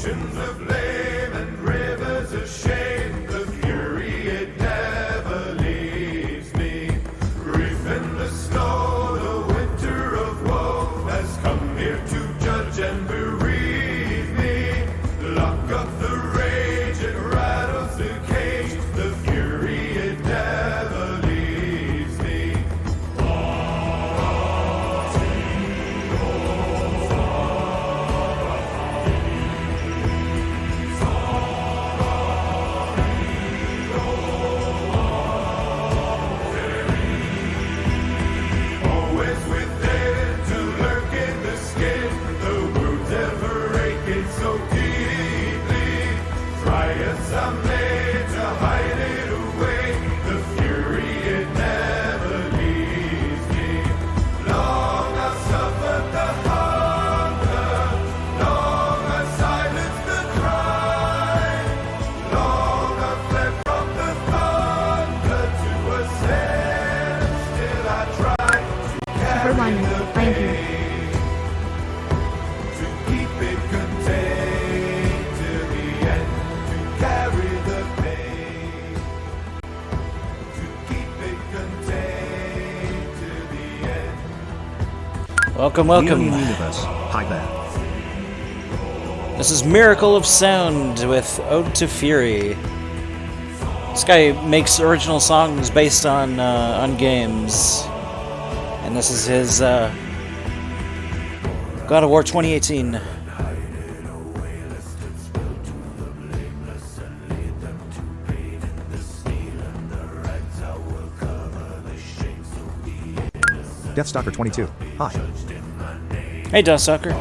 Oceans of flame and rivers of shame, the fury it never leaves me. Grief in the snow, the winter of woe has come here to judge and bereave me. Lock up the rage, it rattles the cage, the fury it never leaves me. Always within to lurk in the skin, the wounds ever aching so deeply. Try as I may to hide it away, the fury it never leaves me. Long I suffered the hunger, long I silenced the cry, long I fled from the thunder to ascend. Still I tried to carry the pain, to keep it contained till the end, to carry the pain, to keep it contained till the end. Welcome, Alien welcome. Universe. Hi there. This is Miracle of Sound with Ode to Fury. This guy makes original songs based on games, and this is his God of War 2018. Deathstalker 22. Hi. Hey, Dustsucker.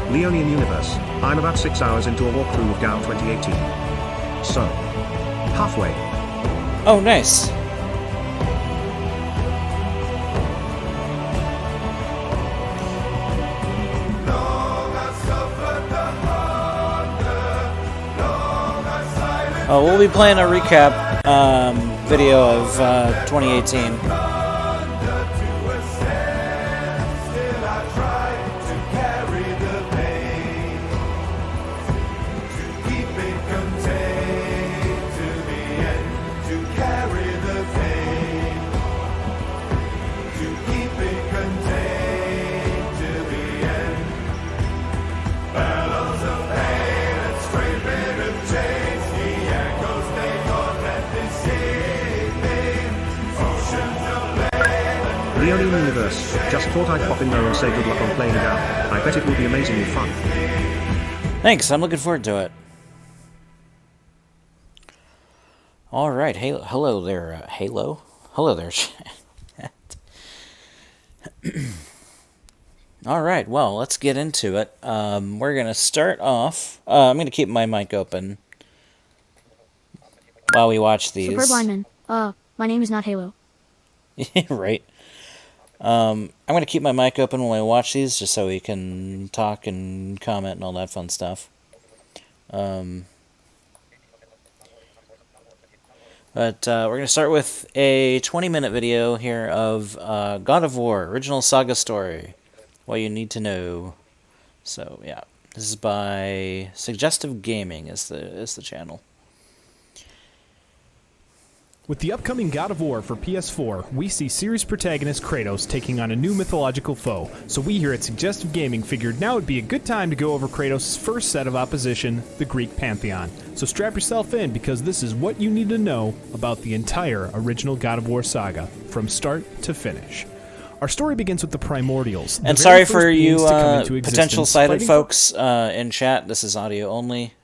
Leonian Universe. I'm about 6 hours into a walkthrough of GAL 2018. So, halfway. Oh, nice. Oh, we'll be playing a recap video of 2018. Leonian Universe. Just thought I'd pop in there and say good luck on playing GAL. I bet it will be amazingly fun. Thanks, I'm looking forward to it. Alright, hello there, Halo. Hello there, chat. Alright, well, let's get into it. We're going to start off... I'm going to keep my mic open while we watch these. Superb lineman. My name is not Halo. Right. I'm going to keep my mic open while I watch these, just so we can talk and comment and all that fun stuff. But we're going to start with a 20-minute video here of God of War, original saga story. What you need to know. So, yeah. This is by Suggestive Gaming is the channel. With the upcoming God of War for PS4, we see series protagonist Kratos taking on a new mythological foe, so we here at Suggestive Gaming figured now would be a good time to go over Kratos' first set of opposition, the Greek Pantheon. So strap yourself in, because this is what you need to know about the entire original God of War saga, from start to finish. Our story begins with the Primordials. And sorry for you potential sighted folks in chat, this is audio only.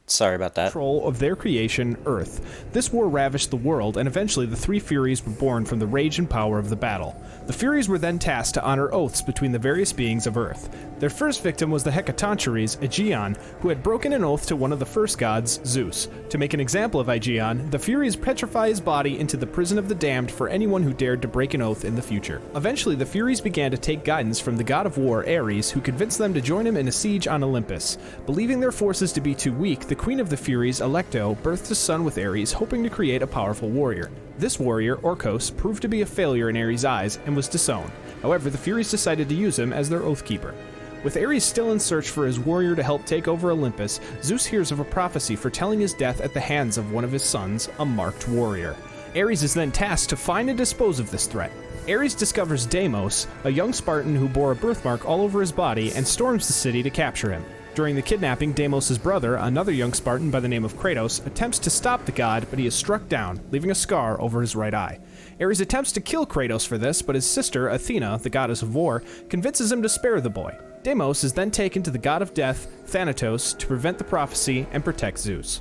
Sorry about that. Control of their creation, Earth. This war ravished the world, and eventually the three Furies were born from the rage and power of the battle. The Furies were then tasked to honor oaths between the various beings of Earth. Their first victim was the Hecatoncheires, Aegeon, who had broken an oath to one of the first gods, Zeus. To make an example of Aegeon, the Furies petrify his body into the prison of the damned for anyone who dared to break an oath in the future. Eventually, the Furies began to take guidance from the god of war, Ares, who convinced them to join him in a siege on Olympus. Believing their forces to be too weak, the queen of the Furies, Alecto, birthed a son with Ares, hoping to create a powerful warrior. This warrior, Orcos, proved to be a failure in Ares' eyes and was disowned. However, the Furies decided to use him as their oathkeeper. With Ares still in search for his warrior to help take over Olympus, Zeus hears of a prophecy foretelling his death at the hands of one of his sons, a marked warrior. Ares is then tasked to find and dispose of this threat. Ares discovers Deimos, a young Spartan who bore a birthmark all over his body, and storms the city to capture him. During the kidnapping, Deimos' brother, another young Spartan by the name of Kratos, attempts to stop the god, but he is struck down, leaving a scar over his right eye. Ares attempts to kill Kratos for this, but his sister, Athena, the goddess of war, convinces him to spare the boy. Deimos is then taken to the god of death, Thanatos, to prevent the prophecy and protect Zeus.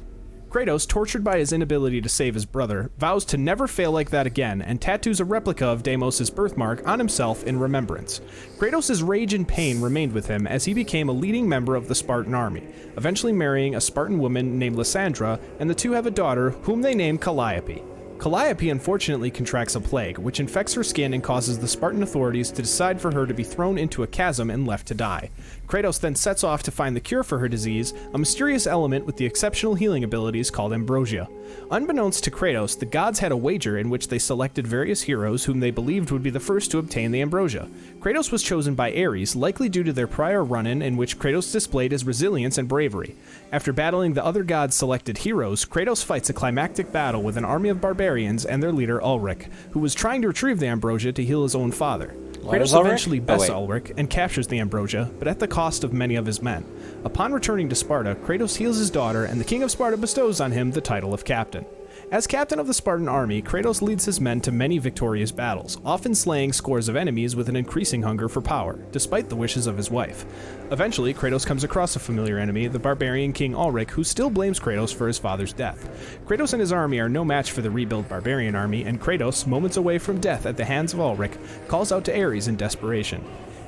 Kratos, tortured by his inability to save his brother, vows to never fail like that again and tattoos a replica of Deimos' birthmark on himself in remembrance. Kratos' rage and pain remained with him as he became a leading member of the Spartan army, eventually marrying a Spartan woman named Lysandra, and the two have a daughter whom they name Calliope. Calliope unfortunately contracts a plague, which infects her skin and causes the Spartan authorities to decide for her to be thrown into a chasm and left to die. Kratos then sets off to find the cure for her disease, a mysterious element with the exceptional healing abilities called ambrosia. Unbeknownst to Kratos, the gods had a wager in which they selected various heroes whom they believed would be the first to obtain the ambrosia. Kratos was chosen by Ares, likely due to their prior run-in in which Kratos displayed his resilience and bravery. After battling the other gods' selected heroes, Kratos fights a climactic battle with an army of barbarians and their leader Ulrich, who was trying to retrieve the ambrosia to heal his own father. Kratos eventually bests Ulrich and captures the ambrosia, but at the cost of many of his men. Upon returning to Sparta, Kratos heals his daughter, and the king of Sparta bestows on him the title of captain. As captain of the Spartan army, Kratos leads his men to many victorious battles, often slaying scores of enemies with an increasing hunger for power, despite the wishes of his wife. Eventually, Kratos comes across a familiar enemy, the barbarian King Ulrich, who still blames Kratos for his father's death. Kratos and his army are no match for the rebuilt barbarian army, and Kratos, moments away from death at the hands of Ulrich, calls out to Ares in desperation.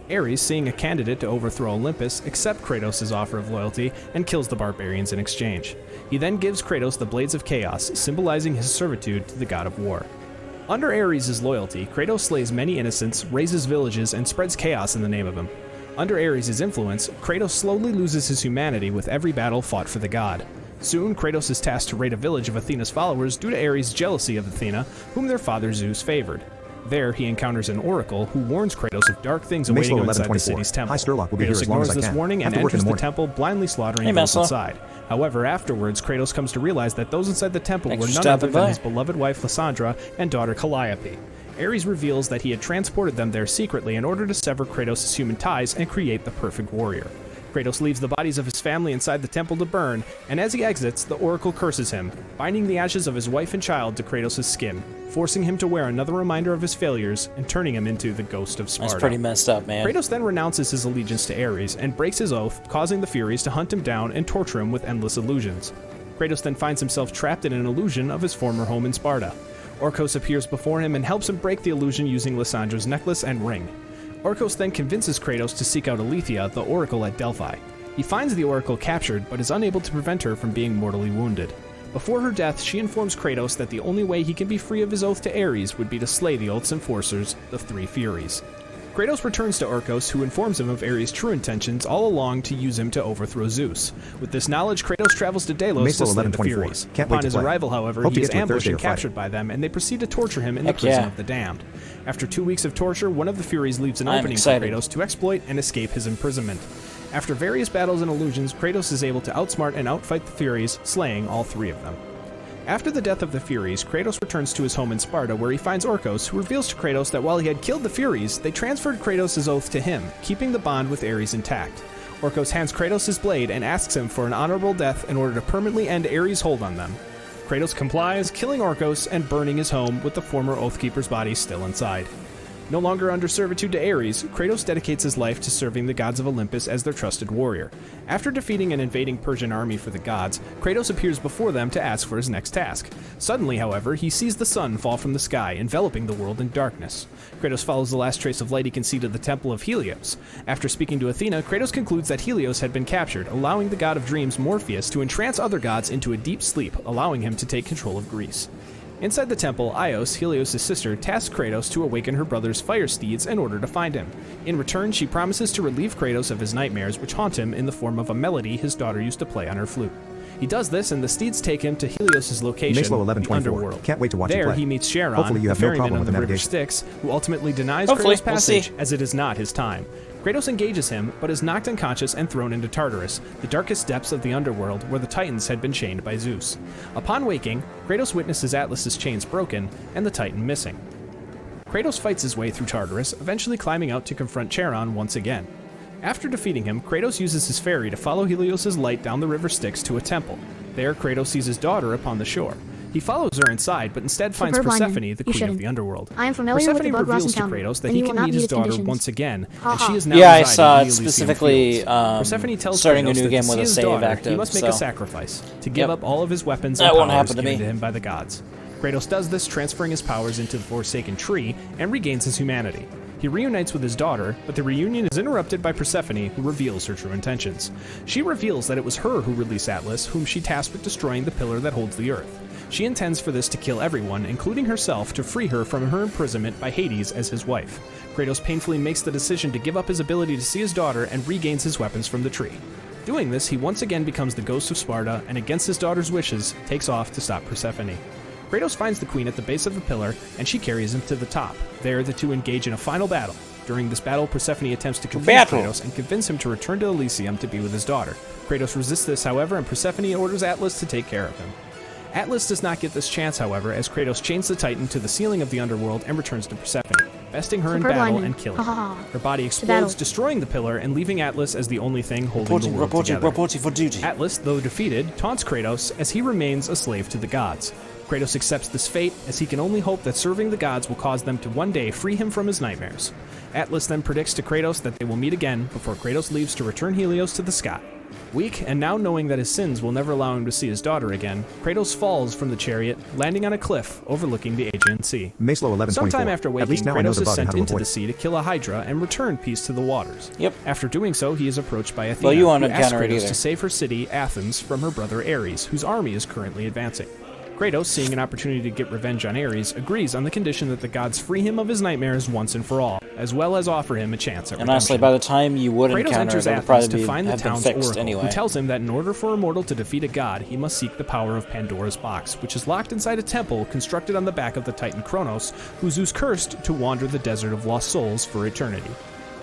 Ares, seeing a candidate to overthrow Olympus, accepts Kratos' offer of loyalty and kills the barbarians in exchange. He then gives Kratos the Blades of Chaos, symbolizing his servitude to the god of war. Under Ares' loyalty, Kratos slays many innocents, razes villages, and spreads chaos in the name of him. Under Ares' influence, Kratos slowly loses his humanity with every battle fought for the god. Soon, Kratos is tasked to raid a village of Athena's followers due to Ares' jealousy of Athena, whom their father Zeus favored. There, he encounters an oracle who warns Kratos of dark things awaiting him inside the city's temple. Kratos ignores this warning and enters the temple, blindly slaughtering those inside. However, afterwards, Kratos comes to realize that those inside the temple were none other than his beloved wife Lysandra and daughter Calliope. Ares reveals that he had transported them there secretly in order to sever Kratos' human ties and create the perfect warrior. Kratos leaves the bodies of his family inside the temple to burn, and as he exits, the oracle curses him, binding the ashes of his wife and child to Kratos' skin, forcing him to wear another reminder of his failures and turning him into the ghost of Sparta. That's pretty messed up, man. Kratos then renounces his allegiance to Ares and breaks his oath, causing the Furies to hunt him down and torture him with endless illusions. Kratos then finds himself trapped in an illusion of his former home in Sparta. Orcos appears before him and helps him break the illusion using Lysandra's necklace and ring. Orcos then convinces Kratos to seek out Aletheia, the oracle at Delphi. He finds the oracle captured, but is unable to prevent her from being mortally wounded. Before her death, she informs Kratos that the only way he can be free of his oath to Ares would be to slay the oath's enforcers, the three Furies. Kratos returns to Orcos, who informs him of Ares' true intentions all along to use him to overthrow Zeus. With this knowledge, Kratos travels to Delos to slay the Furies. Upon his arrival, however, he is ambushed and captured by them, and they proceed to torture him in the prison of the damned. After 2 weeks of torture, one of the Furies leaves an opening for Kratos to exploit and escape his imprisonment. After various battles and illusions, Kratos is able to outsmart and outfight the Furies, slaying all three of them. After the death of the Furies, Kratos returns to his home in Sparta, where he finds Orcos, who reveals to Kratos that while he had killed the Furies, they transferred Kratos' oath to him, keeping the bond with Ares intact. Orcos hands Kratos his blade and asks him for an honorable death in order to permanently end Ares' hold on them. Kratos complies, killing Orcos and burning his home with the former Oathkeeper's body still inside. No longer under servitude to Ares, Kratos dedicates his life to serving the gods of Olympus as their trusted warrior. After defeating an invading Persian army for the gods, Kratos appears before them to ask for his next task. Suddenly, however, he sees the sun fall from the sky, enveloping the world in darkness. Kratos follows the last trace of light he can see to the temple of Helios. After speaking to Athena, Kratos concludes that Helios had been captured, allowing the god of dreams Morpheus to entrance other gods into a deep sleep, allowing him to take control of Greece. Inside the temple, Ios, Helios' sister, tasks Kratos to awaken her brother's fire steeds in order to find him. In return, she promises to relieve Kratos of his nightmares, which haunt him in the form of a melody his daughter used to play on her flute. He does this, and the steeds take him to Helios' location, Maslow the 1124. Underworld. Can't wait to watch you There, play. he meets Charon, Hopefully you the have no ferryman problem on with the river navigation. Styx, who ultimately denies Hopefully, Kratos' we'll passage, see. as it is not his time. Kratos engages him, but is knocked unconscious and thrown into Tartarus, the darkest depths of the underworld where the Titans had been chained by Zeus. Upon waking, Kratos witnesses Atlas's chains broken and the Titan missing. Kratos fights his way through Tartarus, eventually climbing out to confront Charon once again. After defeating him, Kratos uses his ferry to follow Helios' light down the river Styx to a temple. There, Kratos sees his daughter upon the shore. He follows her inside, but instead finds Superb lineman. Persephone, the You queen of shouldn't. the underworld. I am familiar with the Persephone Bug Ross reveals to encounter, Kratos that and he you will can not meet use his daughter conditions. once again, Ha and ha. she is now Yeah, I residing saw in it the Elysium specifically, Fields. Persephone tells starting a Kratos new that game to with see a his save daughter, active, he must make so- a sacrifice to give Yep. up all of his weapons That and won't powers happen to given me. to him by the gods. Kratos does this, transferring his powers into the Forsaken Tree, and regains his humanity. He reunites with his daughter, but the reunion is interrupted by Persephone, who reveals her true intentions. She reveals that it was her who released Atlas, whom she tasked with destroying the pillar that holds the earth. She intends for this to kill everyone, including herself, to free her from her imprisonment by Hades as his wife. Kratos painfully makes the decision to give up his ability to see his daughter and regains his weapons from the tree. Doing this, he once again becomes the ghost of Sparta, and against his daughter's wishes, takes off to stop Persephone. Kratos finds the queen at the base of the pillar, and she carries him to the top. There, the two engage in a final battle. During this battle, Persephone attempts to confuse Kratos and convince him to return to Elysium to be with his daughter. Kratos resists this, however, and Persephone orders Atlas to take care of him. Atlas does not get this chance, however, as Kratos chains the Titan to the ceiling of the underworld and returns to Persephone, besting her in Superb battle lineman. and killing Ha ha her. ha. Her body battle. explodes, destroying the pillar and leaving Atlas as the only thing holding the world together. Reporting for duty. Atlas, though defeated, taunts Kratos as he remains a slave to the gods. Kratos accepts this fate, as he can only hope that serving the gods will cause them to one day free him from his nightmares. Atlas then predicts to Kratos that they will meet again before Kratos leaves to return Helios to the sky. Weak, and now knowing that his sins will never allow him to see his daughter again, Kratos falls from the chariot, landing on a cliff overlooking the Aegean Sea. Maslow 1124. Sometime after At waking, least now I know Kratos the is bug and sent how to into avoid the it. sea to kill a Hydra and return peace to the waters. Yep. After doing so, he is approached by Athena, Well, you won't who asks encounter it Kratos either. to save her city, Athens, from her brother Ares, whose army is currently advancing. Kratos, seeing an opportunity to get revenge on Ares, agrees on the condition that the gods free him of his nightmares once and for all, as well as offer him a chance at And honestly, redemption. by the time you would Kratos encounter it, enters it would Athens probably to find the have been town's fixed oracle, anyway. who tells him that in order for a mortal to defeat a god, he must seek the power of Pandora's box, which is locked inside a temple constructed on the back of the Titan Kronos, who Zeus cursed to wander the desert of lost souls for eternity.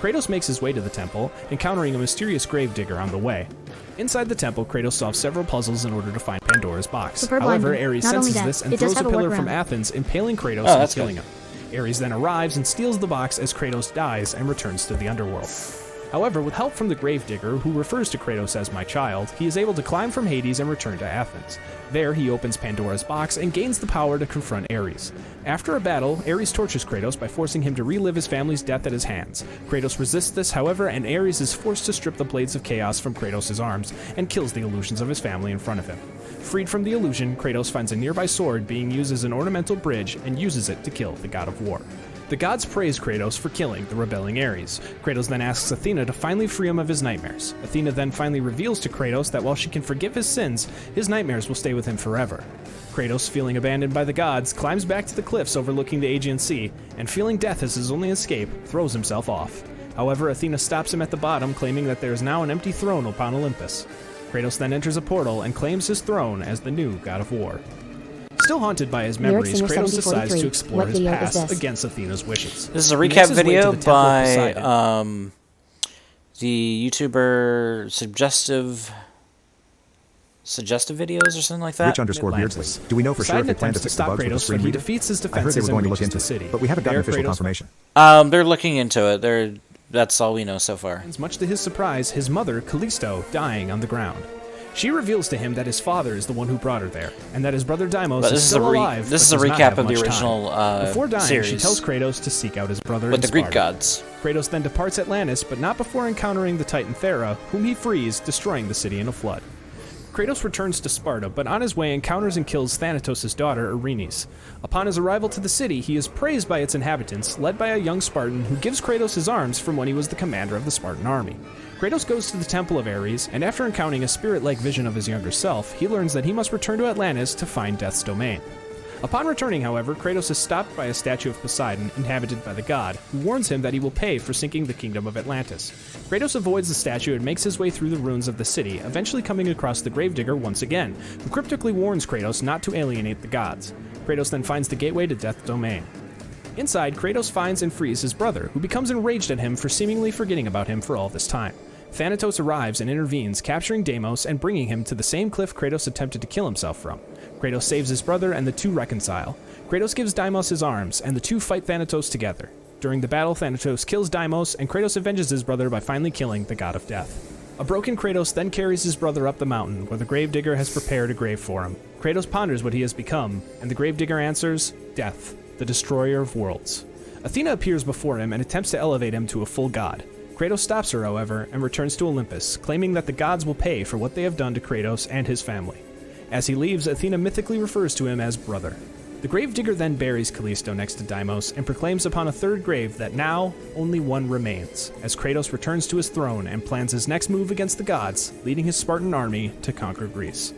Kratos makes his way to the temple, encountering a mysterious gravedigger on the way. Inside the temple, Kratos solves several puzzles in order to find Pandora's box. Superb However, lineman. Ares Not only senses that, this and it does throws a have a pillar from workaround. Athens, impaling Kratos Oh, and that's killing good. him. Ares then arrives and steals the box as Kratos dies and returns to the underworld. However, with help from the gravedigger, who refers to Kratos as my child, he is able to climb from Hades and return to Athens. There, he opens Pandora's box and gains the power to confront Ares. After a battle, Ares tortures Kratos by forcing him to relive his family's death at his hands. Kratos resists this, however, and Ares is forced to strip the blades of chaos from Kratos' arms and kills the illusions of his family in front of him. Freed from the illusion, Kratos finds a nearby sword being used as an ornamental bridge and uses it to kill the god of war. The gods praise Kratos for killing the rebelling Ares. Kratos then asks Athena to finally free him of his nightmares. Athena then finally reveals to Kratos that while she can forgive his sins, his nightmares will stay with him forever. Kratos, feeling abandoned by the gods, climbs back to the cliffs overlooking the Aegean Sea, and feeling death as his only escape, throws himself off. However, Athena stops him at the bottom, claiming that there is now an empty throne upon Olympus. Kratos then enters a portal and claims his throne as the new god of war. Still haunted by his memories, Lyrics in Kratos decides 7043. to explore What his video is past this? against Athena's wishes. This is a He makes recap his way to video the Temple of by Poseidon. the YouTuber Suggestive Videos or something like that. Rich_Beardsley. Atlantis. Do we know for sure if Poseidon they plan to attempts fix the stop bugs with the Kratos, screen but he reader? defeats his I heard they defenses were going and to look reaches into the city. it, but we haven't gotten There, official Kratos confirmation. They're looking into it. That's all we know so far. finds, much to his surprise, his mother, Callisto, dying on the ground. She reveals to him that his father is the one who brought her there, and that his brother Deimos But is still alive. This is but a does not recap have of the much original time. Before dying, series she tells Kratos to seek out his brother with in the Greek Sparta. gods. Kratos then departs Atlantis, but not before encountering the Titan Thera, whom he frees, destroying the city in a flood. Kratos returns to Sparta, but on his way encounters and kills Thanatos' daughter, Erinyes. Upon his arrival to the city, he is praised by its inhabitants, led by a young Spartan who gives Kratos his arms from when he was the commander of the Spartan army. Kratos goes to the Temple of Ares, and after encountering a spirit-like vision of his younger self, he learns that he must return to Atlantis to find Death's domain. Upon returning, however, Kratos is stopped by a statue of Poseidon, inhabited by the god, who warns him that he will pay for sinking the kingdom of Atlantis. Kratos avoids the statue and makes his way through the ruins of the city, eventually coming across the Gravedigger once again, who cryptically warns Kratos not to alienate the gods. Kratos then finds the gateway to Death's domain. Inside, Kratos finds and frees his brother, who becomes enraged at him for seemingly forgetting about him for all this time. Thanatos arrives and intervenes, capturing Deimos and bringing him to the same cliff Kratos attempted to kill himself from. Kratos saves his brother and the two reconcile. Kratos gives Deimos his arms, and the two fight Thanatos together. During the battle, Thanatos kills Deimos, and Kratos avenges his brother by finally killing the god of death. A broken Kratos then carries his brother up the mountain, where the Gravedigger has prepared a grave for him. Kratos ponders what he has become, and the Gravedigger answers, Death, the destroyer of worlds. Athena appears before him and attempts to elevate him to a full god. Kratos stops her, however, and returns to Olympus, claiming that the gods will pay for what they have done to Kratos and his family. As he leaves, Athena mythically refers to him as brother. The Gravedigger then buries Callisto next to Deimos and proclaims upon a third grave that now only one remains, as Kratos returns to his throne and plans his next move against the gods, leading his Spartan army to conquer Greece.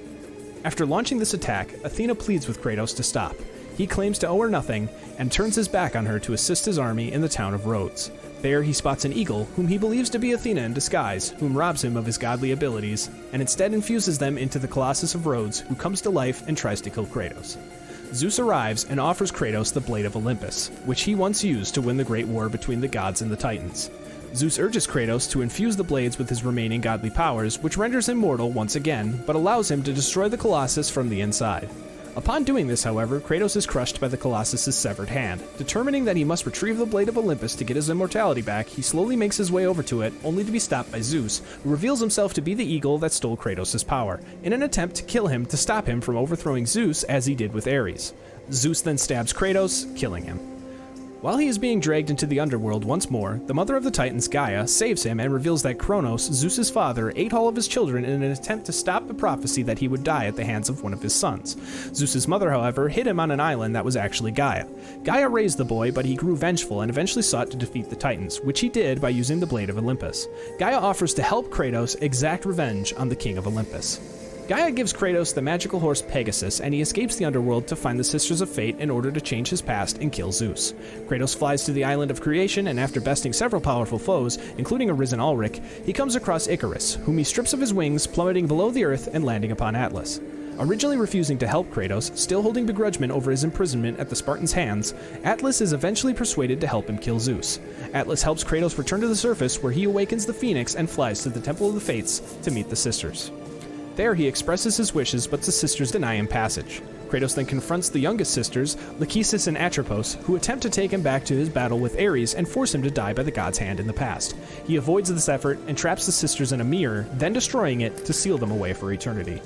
After launching this attack, Athena pleads with Kratos to stop. He claims to owe her nothing and turns his back on her to assist his army in the town of Rhodes. There he spots an eagle, whom he believes to be Athena in disguise, whom robs him of his godly abilities, and instead infuses them into the Colossus of Rhodes, who comes to life and tries to kill Kratos. Zeus arrives and offers Kratos the Blade of Olympus, which he once used to win the great war between the gods and the Titans. Zeus urges Kratos to infuse the blades with his remaining godly powers, which renders him mortal once again, but allows him to destroy the Colossus from the inside. Upon doing this, however, Kratos is crushed by the Colossus' severed hand. Determining that he must retrieve the Blade of Olympus to get his immortality back, he slowly makes his way over to it, only to be stopped by Zeus, who reveals himself to be the eagle that stole Kratos' power, in an attempt to kill him to stop him from overthrowing Zeus as he did with Ares. Zeus then stabs Kratos, killing him. While he is being dragged into the underworld once more, the mother of the Titans, Gaia, saves him and reveals that Kronos, Zeus's father, ate all of his children in an attempt to stop the prophecy that he would die at the hands of one of his sons. Zeus's mother, however, hid him on an island that was actually Gaia. Gaia raised the boy, but he grew vengeful and eventually sought to defeat the Titans, which he did by using the Blade of Olympus. Gaia offers to help Kratos exact revenge on the King of Olympus. Gaia gives Kratos the magical horse Pegasus, and he escapes the underworld to find the Sisters of Fate in order to change his past and kill Zeus. Kratos flies to the Island of Creation, and after besting several powerful foes, including a risen Ulrich, he comes across Icarus, whom he strips of his wings, plummeting below the earth and landing upon Atlas. Originally refusing to help Kratos, still holding begrudgment over his imprisonment at the Spartans' hands, Atlas is eventually persuaded to help him kill Zeus. Atlas helps Kratos return to the surface, where he awakens the Phoenix and flies to the Temple of the Fates to meet the sisters. There he expresses his wishes, but the sisters deny him passage. Kratos then confronts the youngest sisters, Lachesis and Atropos, who attempt to take him back to his battle with Ares and force him to die by the god's hand in the past. He avoids this effort and traps the sisters in a mirror, then destroying it to seal them away for eternity.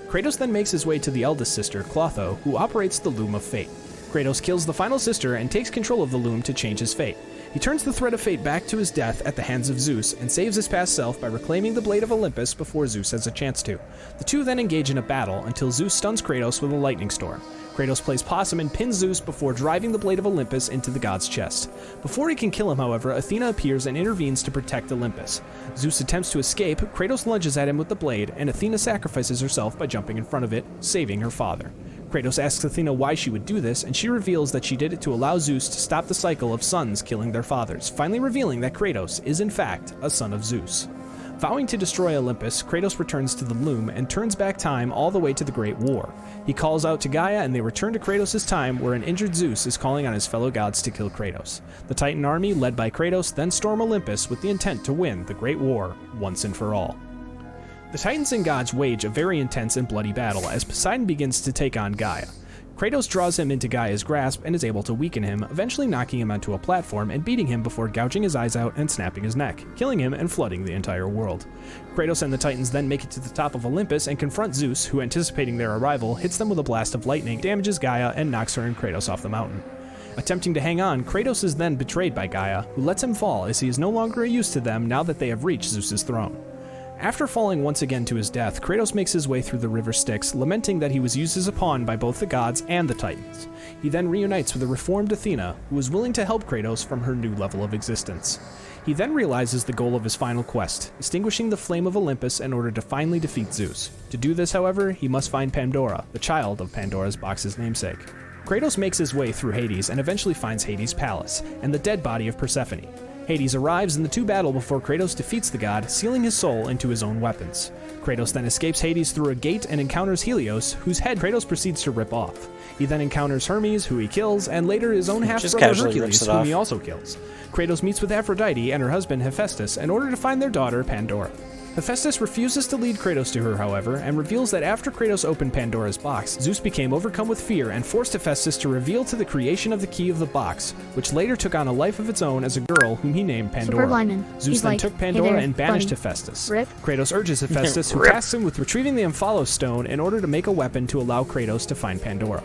Kratos then makes his way to the eldest sister, Clotho, who operates the Loom of Fate. Kratos kills the final sister and takes control of the loom to change his fate. He turns the thread of fate back to his death at the hands of Zeus and saves his past self by reclaiming the Blade of Olympus before Zeus has a chance to. The two then engage in a battle until Zeus stuns Kratos with a lightning storm. Kratos plays possum and pins Zeus before driving the Blade of Olympus into the god's chest. Before he can kill him, however, Athena appears and intervenes to protect Olympus. Zeus attempts to escape, Kratos lunges at him with the blade, and Athena sacrifices herself by jumping in front of it, saving her father. Kratos asks Athena why she would do this, and she reveals that she did it to allow Zeus to stop the cycle of sons killing their fathers, finally revealing that Kratos is in fact a son of Zeus. Vowing to destroy Olympus, Kratos returns to the loom and turns back time all the way to the Great War. He calls out to Gaia and they return to Kratos' time, where an injured Zeus is calling on his fellow gods to kill Kratos. The Titan army, led by Kratos, then storm Olympus with the intent to win the Great War once and for all. The Titans and gods wage a very intense and bloody battle as Poseidon begins to take on Gaia. Kratos draws him into Gaia's grasp and is able to weaken him, eventually knocking him onto a platform and beating him before gouging his eyes out and snapping his neck, killing him and flooding the entire world. Kratos and the Titans then make it to the top of Olympus and confront Zeus, who, anticipating their arrival, hits them with a blast of lightning, damages Gaia, and knocks her and Kratos off the mountain. Attempting to hang on, Kratos is then betrayed by Gaia, who lets him fall as he is no longer a use to them now that they have reached Zeus's throne. After falling once again to his death, Kratos makes his way through the river Styx, lamenting that he was used as a pawn by both the gods and the Titans. He then reunites with a reformed Athena, who is willing to help Kratos from her new level of existence. He then realizes the goal of his final quest, extinguishing the flame of Olympus in order to finally defeat Zeus. To do this, however, he must find Pandora, the child of Pandora's box's namesake. Kratos makes his way through Hades and eventually finds Hades' palace, and the dead body of Persephone. Hades arrives and the two battle before Kratos defeats the god, sealing his soul into his own weapons. Kratos then escapes Hades through a gate and encounters Helios, whose head Kratos proceeds to rip off. He then encounters Hermes, who he kills, and later his own half-brother Hercules, whom he also kills. Kratos meets with Aphrodite and her husband Hephaestus in order to find their daughter Pandora. Hephaestus refuses to lead Kratos to her, however, and reveals that after Kratos opened Pandora's box, Zeus became overcome with fear and forced Hephaestus to reveal to the creation of the key of the box, which later took on a life of its own as a girl whom he named Pandora. Zeus then took Pandora and banished Hephaestus. Kratos urges Hephaestus, who tasks him with retrieving the Omphalos stone in order to make a weapon to allow Kratos to find Pandora.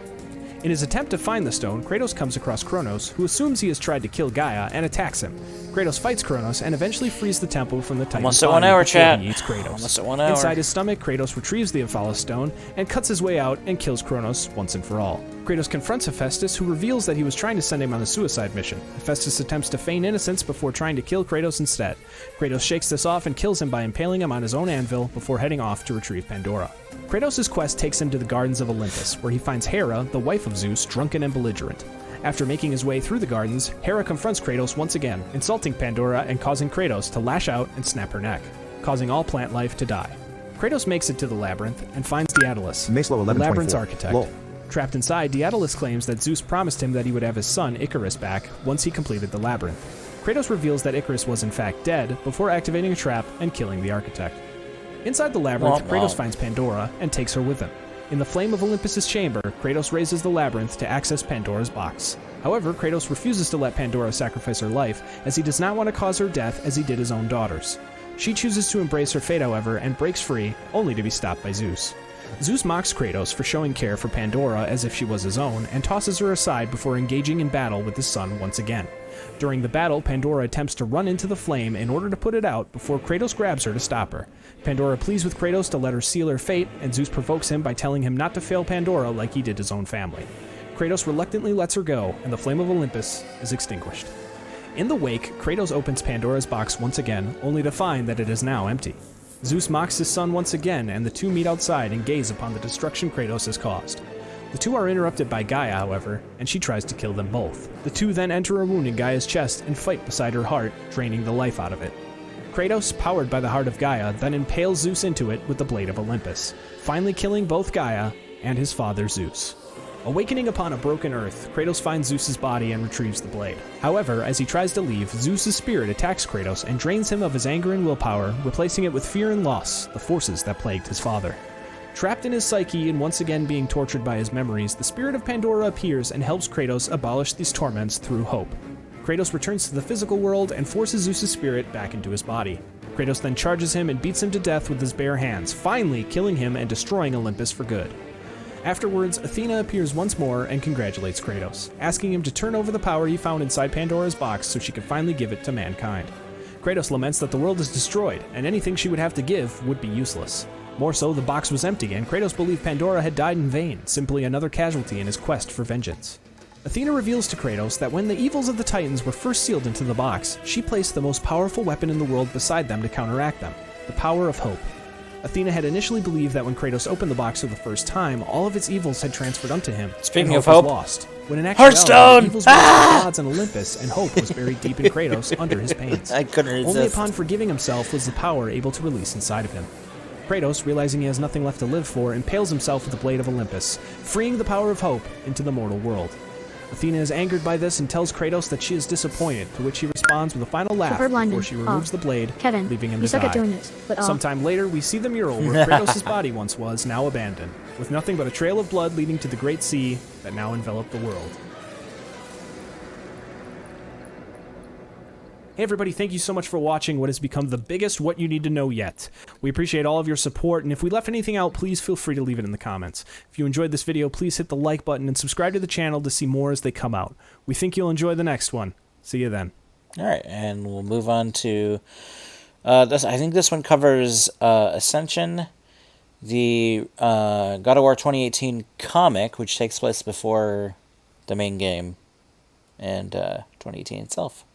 In his attempt to find the stone, Kratos comes across Kronos, who assumes he has tried to kill Gaia and attacks him. Kratos fights Kronos and eventually frees the temple from the Titan's body before he eats Kratos. Almost at 1 hour. Inside his stomach, Kratos retrieves the Omphalos stone and cuts his way out and kills Kronos once and for all. Kratos confronts Hephaestus, who reveals that he was trying to send him on a suicide mission. Hephaestus attempts to feign innocence before trying to kill Kratos instead. Kratos shakes this off and kills him by impaling him on his own anvil before heading off to retrieve Pandora. Kratos' quest takes him to the gardens of Olympus, where he finds Hera, the wife of Zeus, drunken and belligerent. After making his way through the gardens, Hera confronts Kratos once again, insulting Pandora and causing Kratos to lash out and snap her neck, causing all plant life to die. Kratos makes it to the labyrinth and finds Daedalus, the labyrinth's architect. Lol. Trapped inside, Daedalus claims that Zeus promised him that he would have his son Icarus back once he completed the labyrinth. Kratos reveals that Icarus was in fact dead before activating a trap and killing the architect. Inside the labyrinth, Kratos finds Pandora and takes her with him. In the flame of Olympus's chamber, Kratos raises the labyrinth to access Pandora's box. However, Kratos refuses to let Pandora sacrifice her life, as he does not want to cause her death as he did his own daughters. She chooses to embrace her fate, however, and breaks free, only to be stopped by Zeus. Zeus mocks Kratos for showing care for Pandora as if she was his own, and tosses her aside before engaging in battle with his son once again. During the battle, Pandora attempts to run into the flame in order to put it out before Kratos grabs her to stop her. Pandora pleads with Kratos to let her seal her fate, and Zeus provokes him by telling him not to fail Pandora like he did his own family. Kratos reluctantly lets her go, and the flame of Olympus is extinguished. In the wake, Kratos opens Pandora's box once again, only to find that it is now empty. Zeus mocks his son once again, and the two meet outside and gaze upon the destruction Kratos has caused. The two are interrupted by Gaia, however, and she tries to kill them both. The two then enter a wound in Gaia's chest and fight beside her heart, draining the life out of it. Kratos, powered by the heart of Gaia, then impales Zeus into it with the blade of Olympus, finally killing both Gaia and his father Zeus. Awakening upon a broken earth, Kratos finds Zeus's body and retrieves the blade. However, as he tries to leave, Zeus's spirit attacks Kratos and drains him of his anger and willpower, replacing it with fear and loss, the forces that plagued his father. Trapped in his psyche and once again being tortured by his memories, the spirit of Pandora appears and helps Kratos abolish these torments through hope. Kratos returns to the physical world and forces Zeus's spirit back into his body. Kratos then charges him and beats him to death with his bare hands, finally killing him and destroying Olympus for good. Afterwards, Athena appears once more and congratulates Kratos, asking him to turn over the power he found inside Pandora's box so she could finally give it to mankind. Kratos laments that the world is destroyed, and anything she would have to give would be useless. More so, the box was empty, and Kratos believed Pandora had died in vain, simply another casualty in his quest for vengeance. Athena reveals to Kratos that when the evils of the Titans were first sealed into the box, she placed the most powerful weapon in the world beside them to counteract them, the power of hope. Athena had initially believed that when Kratos opened the box for the first time, all of its evils had transferred unto him. Speaking and of hope, was lost. When in actuality, Hearthstone! the evils were the gods on Olympus, and hope was buried deep in Kratos under his pains. I couldn't resist. Only upon forgiving himself was the power able to release inside of him. Kratos, realizing he has nothing left to live for, impales himself with the blade of Olympus, freeing the power of hope into the mortal world. Athena is angered by this and tells Kratos that she is disappointed, to which he responds with a final laugh Super blinding. before she removes the blade, Kevin, leaving him you to suck die. at doing this, but Sometime later, we see the mural where Kratos' body once was, now abandoned, with nothing but a trail of blood leading to the Great Sea that now enveloped the world. Hey everybody, thank you so much for watching what has become the biggest What You Need to Know yet. We appreciate all of your support, and if we left anything out, please feel free to leave it in the comments. If you enjoyed this video, please hit the like button and subscribe to the channel to see more as they come out. We think you'll enjoy the next one. See you then. Alright, and we'll move on to... I think this one covers Ascension, the God of War 2018 comic, which takes place before the main game, and 2018 itself.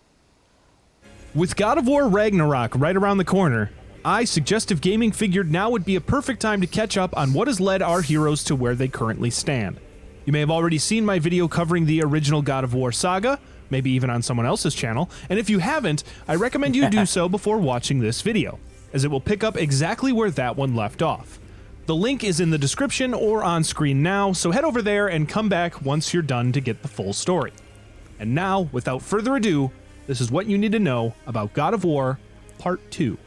With God of War Ragnarok right around the corner, I, Suggestive Gaming, figured now would be a perfect time to catch up on what has led our heroes to where they currently stand. You may have already seen my video covering the original God of War saga, maybe even on someone else's channel, and if you haven't, I recommend you do so before watching this video, as it will pick up exactly where that one left off. The link is in the description or on screen now, so head over there and come back once you're done to get the full story. And now, without further ado, this is what you need to know about God of War Part 2.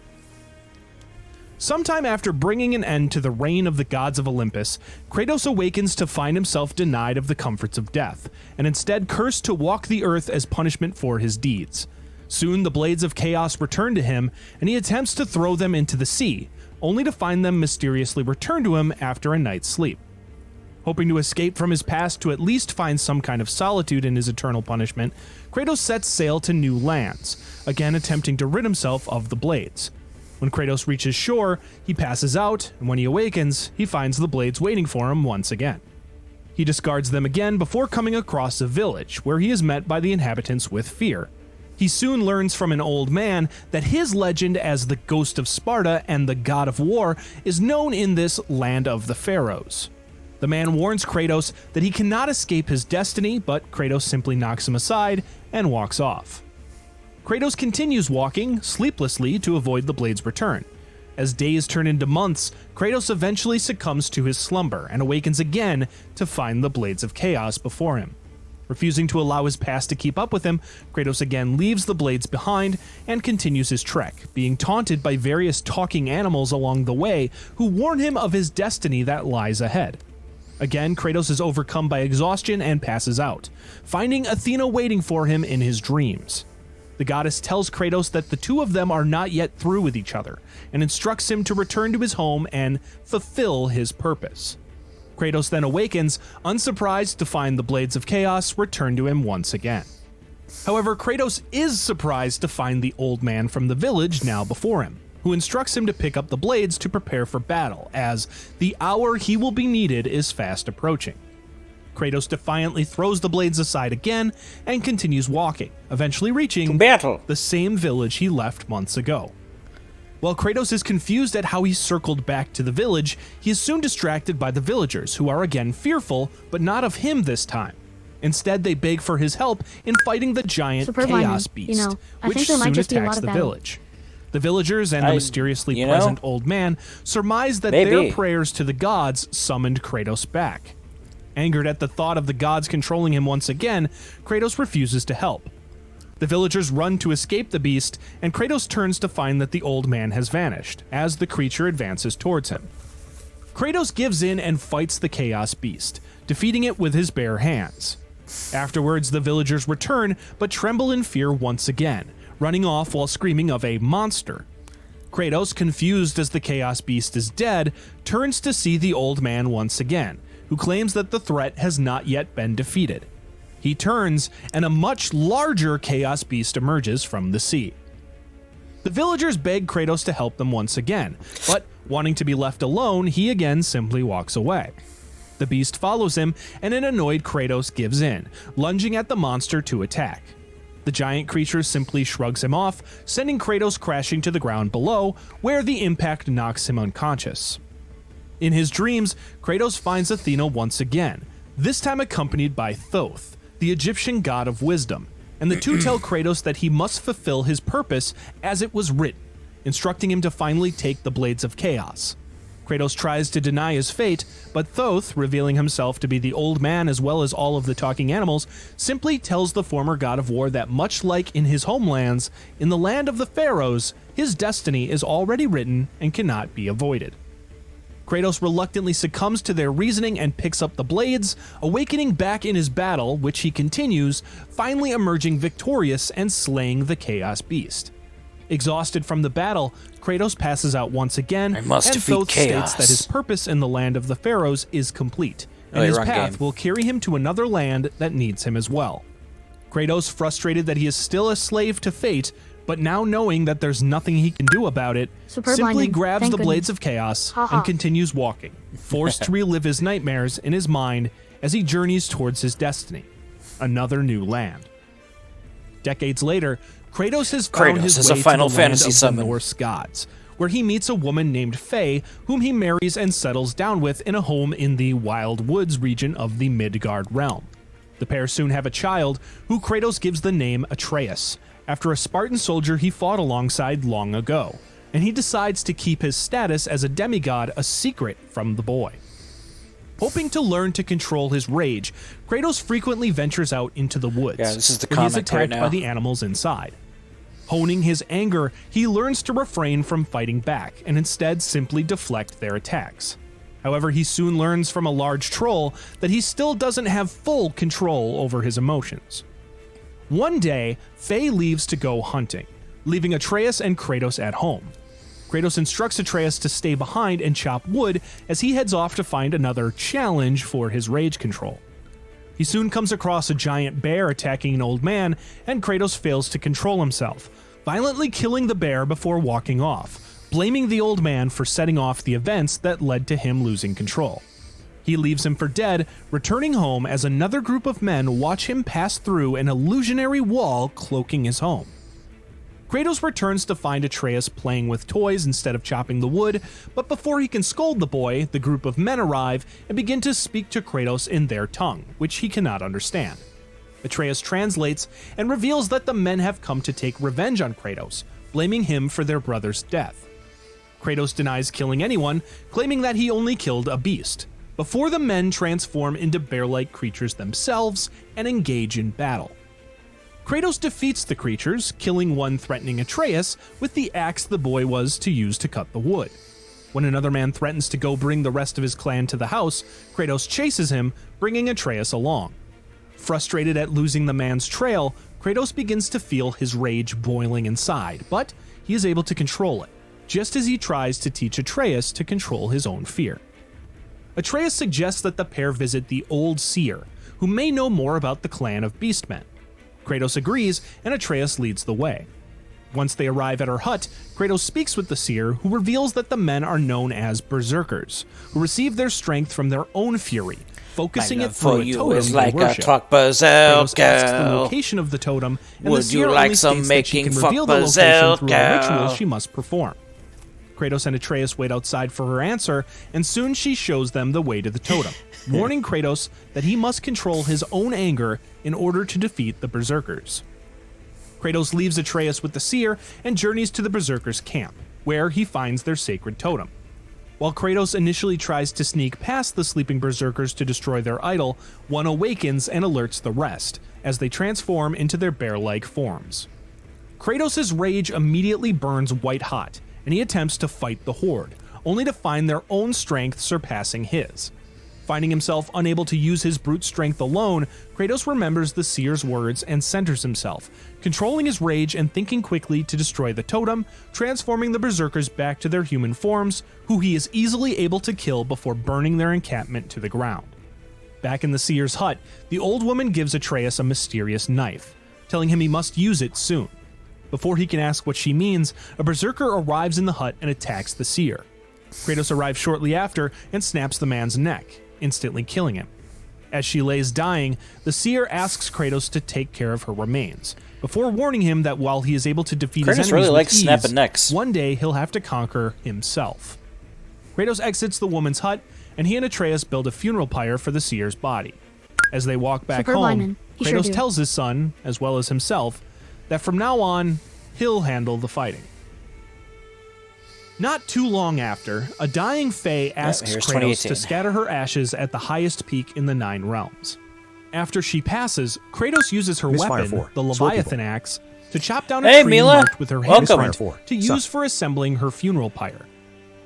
Sometime after bringing an end to the reign of the gods of Olympus, Kratos awakens to find himself denied of the comforts of death, and instead cursed to walk the earth as punishment for his deeds. Soon the blades of chaos return to him, and he attempts to throw them into the sea, only to find them mysteriously return to him after a night's sleep. Hoping to escape from his past to at least find some kind of solitude in his eternal punishment, Kratos sets sail to new lands, again attempting to rid himself of the blades. When Kratos reaches shore, he passes out, and when he awakens, he finds the blades waiting for him once again. He discards them again before coming across a village, where he is met by the inhabitants with fear. He soon learns from an old man that his legend as the Ghost of Sparta and the God of War is known in this land of the pharaohs. The man warns Kratos that he cannot escape his destiny, but Kratos simply knocks him aside and walks off. Kratos continues walking, sleeplessly, to avoid the blade's return. As days turn into months, Kratos eventually succumbs to his slumber and awakens again to find the blades of chaos before him. Refusing to allow his past to keep up with him, Kratos again leaves the blades behind and continues his trek, being taunted by various talking animals along the way who warn him of his destiny that lies ahead. Again, Kratos is overcome by exhaustion and passes out, finding Athena waiting for him in his dreams. The goddess tells Kratos that the two of them are not yet through with each other, and instructs him to return to his home and fulfill his purpose. Kratos then awakens, unsurprised to find the blades of chaos return to him once again. However, Kratos is surprised to find the old man from the village now before him, who instructs him to pick up the blades to prepare for battle, as the hour he will be needed is fast approaching. Kratos defiantly throws the blades aside again and continues walking, eventually reaching battle. the same village he left months ago. While Kratos is confused at how he circled back to the village, he is soon distracted by the villagers, who are again fearful, but not of him this time. Instead, they beg for his help in fighting the giant Superb Chaos lineman. Beast, You know, I which think there might soon just be a lot attacks of the battle. village. The villagers and the mysteriously present old man surmise that Maybe. their prayers to the gods summoned Kratos back. Angered at the thought of the gods controlling him once again, Kratos refuses to help. The villagers run to escape the beast, and Kratos turns to find that the old man has vanished, as the creature advances towards him. Kratos gives in and fights the Chaos Beast, defeating it with his bare hands. Afterwards, the villagers return, but tremble in fear once again, running off while screaming of a monster. Kratos, confused as the Chaos Beast is dead, turns to see the old man once again, who claims that the threat has not yet been defeated. He turns, and a much larger Chaos Beast emerges from the sea. The villagers beg Kratos to help them once again, but wanting to be left alone, he again simply walks away. The beast follows him, and an annoyed Kratos gives in, lunging at the monster to attack. The giant creature simply shrugs him off, sending Kratos crashing to the ground below, where the impact knocks him unconscious. In his dreams, Kratos finds Athena once again, this time accompanied by Thoth, the Egyptian god of wisdom, and the two tell Kratos that he must fulfill his purpose as it was written, instructing him to finally take the Blades of Chaos. Kratos tries to deny his fate, but Thoth, revealing himself to be the old man as well as all of the talking animals, simply tells the former god of war that much like in his homelands, in the land of the pharaohs, his destiny is already written and cannot be avoided. Kratos reluctantly succumbs to their reasoning and picks up the blades, awakening back in his battle, which he continues, finally emerging victorious and slaying the Chaos Beast. Exhausted from the battle, Kratos passes out once again, and Thoth states that his purpose in the land of the pharaohs is complete, and his path will carry him to another land that needs him as well. Kratos, frustrated that he is still a slave to fate, but now knowing that there's nothing he can do about it, simply grabs the blades of chaos and continues walking, forced to relive his nightmares in his mind as he journeys towards his destiny, another new land. Decades later, Kratos has found his way to the land of the Norse gods, where he meets a woman named Faye, whom he marries and settles down with in a home in the Wild Woods region of the Midgard realm. The pair soon have a child, who Kratos gives the name Atreus, after a Spartan soldier he fought alongside long ago, and he decides to keep his status as a demigod a secret from the boy. Hoping to learn to control his rage, Kratos frequently ventures out into the woods, where he is attacked by the animals inside. Honing his anger, he learns to refrain from fighting back, and instead simply deflect their attacks. However, he soon learns from a large troll that he still doesn't have full control over his emotions. One day, Faye leaves to go hunting, leaving Atreus and Kratos at home. Kratos instructs Atreus to stay behind and chop wood as he heads off to find another challenge for his rage control. He soon comes across a giant bear attacking an old man, and Kratos fails to control himself, violently killing the bear before walking off, blaming the old man for setting off the events that led to him losing control. He leaves him for dead, returning home as another group of men watch him pass through an illusionary wall cloaking his home. Kratos returns to find Atreus playing with toys instead of chopping the wood, but before he can scold the boy, the group of men arrive and begin to speak to Kratos in their tongue, which he cannot understand. Atreus translates and reveals that the men have come to take revenge on Kratos, blaming him for their brother's death. Kratos denies killing anyone, claiming that he only killed a beast, before the men transform into bear-like creatures themselves and engage in battle. Kratos defeats the creatures, killing one threatening Atreus with the axe the boy was to use to cut the wood. When another man threatens to go bring the rest of his clan to the house, Kratos chases him, bringing Atreus along. Frustrated at losing the man's trail, Kratos begins to feel his rage boiling inside, but he is able to control it, just as he tries to teach Atreus to control his own fear. Atreus suggests that the pair visit the Old Seer, who may know more about the clan of Beastmen. Kratos agrees, and Atreus leads the way. Once they arrive at her hut, Kratos speaks with the seer, who reveals that the men are known as berserkers, who receive their strength from their own fury, focusing it through a totem they worship. Kratos asks the location of the totem, and the seer only states that she can reveal the location through a ritual she must perform. Kratos and Atreus wait outside for her answer, and soon she shows them the way to the totem, warning Kratos that he must control his own anger in order to defeat the berserkers. Kratos leaves Atreus with the seer and journeys to the berserkers' camp, where he finds their sacred totem. While Kratos initially tries to sneak past the sleeping berserkers to destroy their idol, one awakens and alerts the rest, as they transform into their bear-like forms. Kratos' rage immediately burns white hot, and he attempts to fight the Horde, only to find their own strength surpassing his. Finding himself unable to use his brute strength alone, Kratos remembers the seer's words and centers himself, controlling his rage and thinking quickly to destroy the totem, transforming the berserkers back to their human forms, who he is easily able to kill before burning their encampment to the ground. Back in the seer's hut, the old woman gives Atreus a mysterious knife, telling him he must use it soon. Before he can ask what she means, a berserker arrives in the hut and attacks the seer. Kratos arrives shortly after and snaps the man's neck, instantly killing him. As she lays dying, the seer asks Kratos to take care of her remains, before warning him that while he is able to defeat his enemies with ease, snapping necks. One day he'll have to conquer himself. Kratos exits the woman's hut, and he and Atreus build a funeral pyre for the seer's body. As they walk back home, Kratos tells his son, as well as himself, that from now on, he'll handle the fighting. Not too long after, a dying Fae asks here's Kratos 2018. to scatter her ashes at the highest peak in the 9 realms. After she passes, Kratos uses her Misfire weapon, 4. the Sword Leviathan people. axe, to chop down a Hey, tree Mila. marked with her Welcome. handprint Misfire 4. to use Sup. for assembling her funeral pyre.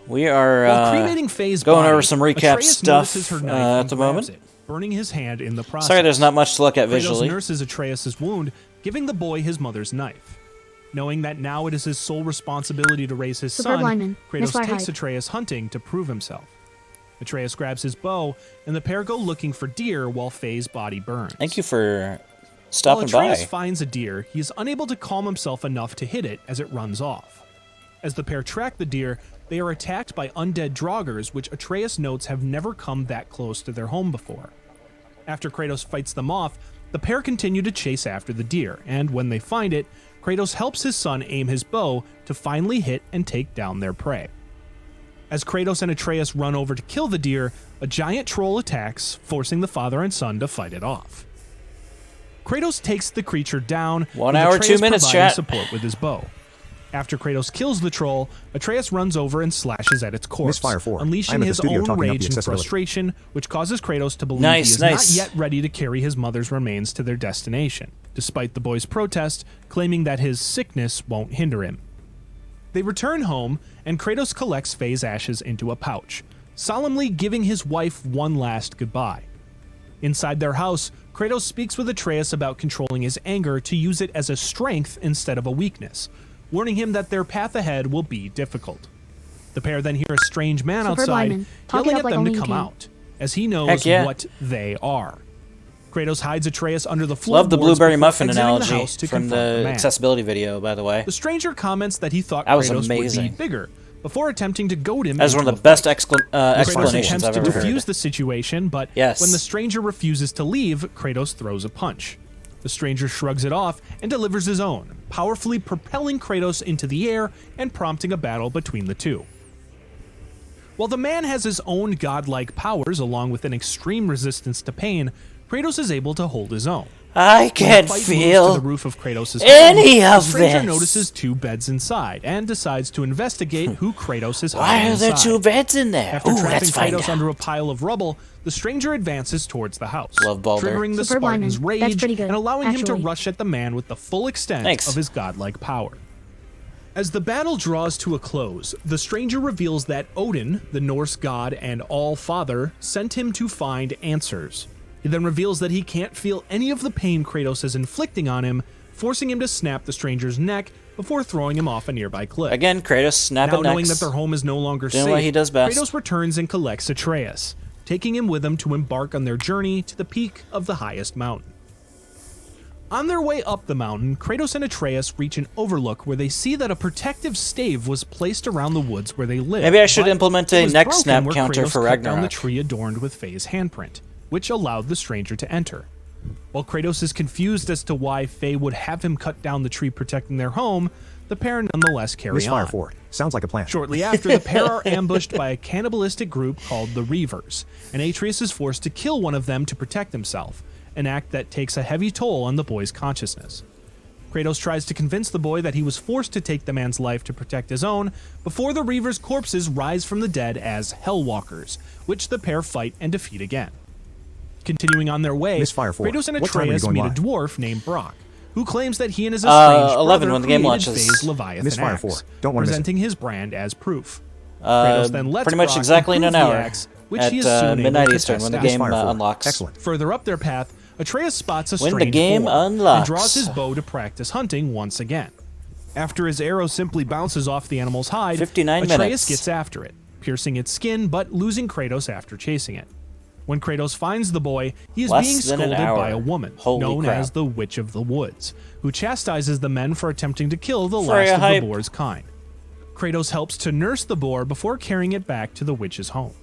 We are While cremating Faye's going body, over some recap Atreus stuff notices her knife at and the grabs moment. it, burning his hand in the process. Sorry, there's not much to look at visually. Kratos nurses Atreus' wound, giving the boy his mother's knife. Knowing that now it is his sole responsibility to raise his Superb son, lineman. Kratos Misfire takes hype. Atreus hunting to prove himself. Atreus grabs his bow, and the pair go looking for deer while Faye's body burns. Thank you for While stopping Atreus by. finds a deer, he is unable to calm himself enough to hit it as it runs off. As the pair track the deer, they are attacked by undead draugrs, which Atreus notes have never come that close to their home before. After Kratos fights them off, the pair continue to chase after the deer, and when they find it, Kratos helps his son aim his bow to finally hit and take down their prey. As Kratos and Atreus run over to kill the deer, a giant troll attacks, forcing the father and son to fight it off. Kratos takes the creature down, 1 with hour, Atreus 2 minutes, providing chat. support with his bow. After Kratos kills the troll, Atreus runs over and slashes at its corpse, Misfire 4. unleashing I'm at the his studio own talking up the rage and accessibility. frustration, which causes Kratos to believe Nice, he is nice. not yet ready to carry his mother's remains to their destination, despite the boy's protest, claiming that his sickness won't hinder him. They return home, and Kratos collects Faye's ashes into a pouch, solemnly giving his wife one last goodbye. Inside their house, Kratos speaks with Atreus about controlling his anger to use it as a strength instead of a weakness, warning him that their path ahead will be difficult. The pair then hear a strange man Superb outside lineman. Talk it yelling up at like them only to you come can. out, as he knows Heck yeah. what they are. Kratos hides Atreus under the floor. Love the blueberry muffin analogy from the accessibility video, by the way. The stranger comments that he thought That was Kratos would be amazing. bigger, before attempting to goad him. That was into one of a the best fight. Kratos explanations attempts I've to ever defuse heard. the situation, but Yes. when the stranger refuses to leave, Kratos throws a punch. The stranger shrugs it off and delivers his own, powerfully propelling Kratos into the air and prompting a battle between the two. While the man has his own godlike powers along with an extreme resistance to pain, Kratos is able to hold his own. I When can the fight moves to feel the roof of Kratos' any home, of the stranger this. notices 2 beds inside and decides to investigate who Kratos is Why hiding are there inside. 2 beds in there? After Ooh, trapping let's find Kratos out. under a pile of rubble, the stranger advances towards the house, Love Baldur. triggering the Superb lineman. Spartan's That's rage pretty good, and allowing him to actually. rush at the man with the full extent Thanks. of his godlike power. As the battle draws to a close, the stranger reveals that Odin, the Norse god and All-Father, sent him to find answers. He then reveals that he can't feel any of the pain Kratos is inflicting on him, forcing him to snap the stranger's neck before throwing him off a nearby cliff. Again, Kratos snapping Now knowing necks. that their home is no longer Doing safe, what he does best. Kratos returns and collects Atreus, taking him with him to embark on their journey to the peak of the highest mountain. On their way up the mountain, Kratos and Atreus reach an overlook where they see that a protective stave was placed around the woods where they live. Maybe I should but implement it a was neck broken snap where counter Kratos for cut down the Ragnarok. tree adorned with Faye's handprint, which allowed the stranger to enter. While Kratos is confused as to why Faye would have him cut down the tree protecting their home, the pair nonetheless carry Misfire on. 4. Sounds like a plan. Shortly after, the pair are ambushed by a cannibalistic group called the Reavers, and Atreus is forced to kill one of them to protect himself, an act that takes a heavy toll on the boy's consciousness. Kratos tries to convince the boy that he was forced to take the man's life to protect his own, before the Reavers' corpses rise from the dead as Hellwalkers, which the pair fight and defeat again. Continuing on their way, Misfire 4. Kratos and What time are you Atreus going meet a live? dwarf named Brock, who claims that he and his estranged 11 brother when the game created launches. Faye's Leviathan Misfire axe, 4. Don't wanna miss it. presenting his brand as proof. Kratos then lets pretty much Brock exactly in an improve the hour axe, which at he is soon able midnight to Eastern test when the out. game Misfire 4. unlocks. Excellent. Further up their path, Atreus spots a When the strange game boar and unlocks. draws his bow to practice hunting once again. After his arrow simply bounces off the animal's hide, 59 Atreus minutes. gets after it, piercing its skin but losing Kratos after chasing it. When Kratos finds the boy, he is Less being than an scolded hour. by a woman Holy known crap. as the Witch of the Woods, who chastises the men for attempting to kill the Freya last of hype. the boar's kind. Kratos helps to nurse the boar before carrying it back to the witch's home.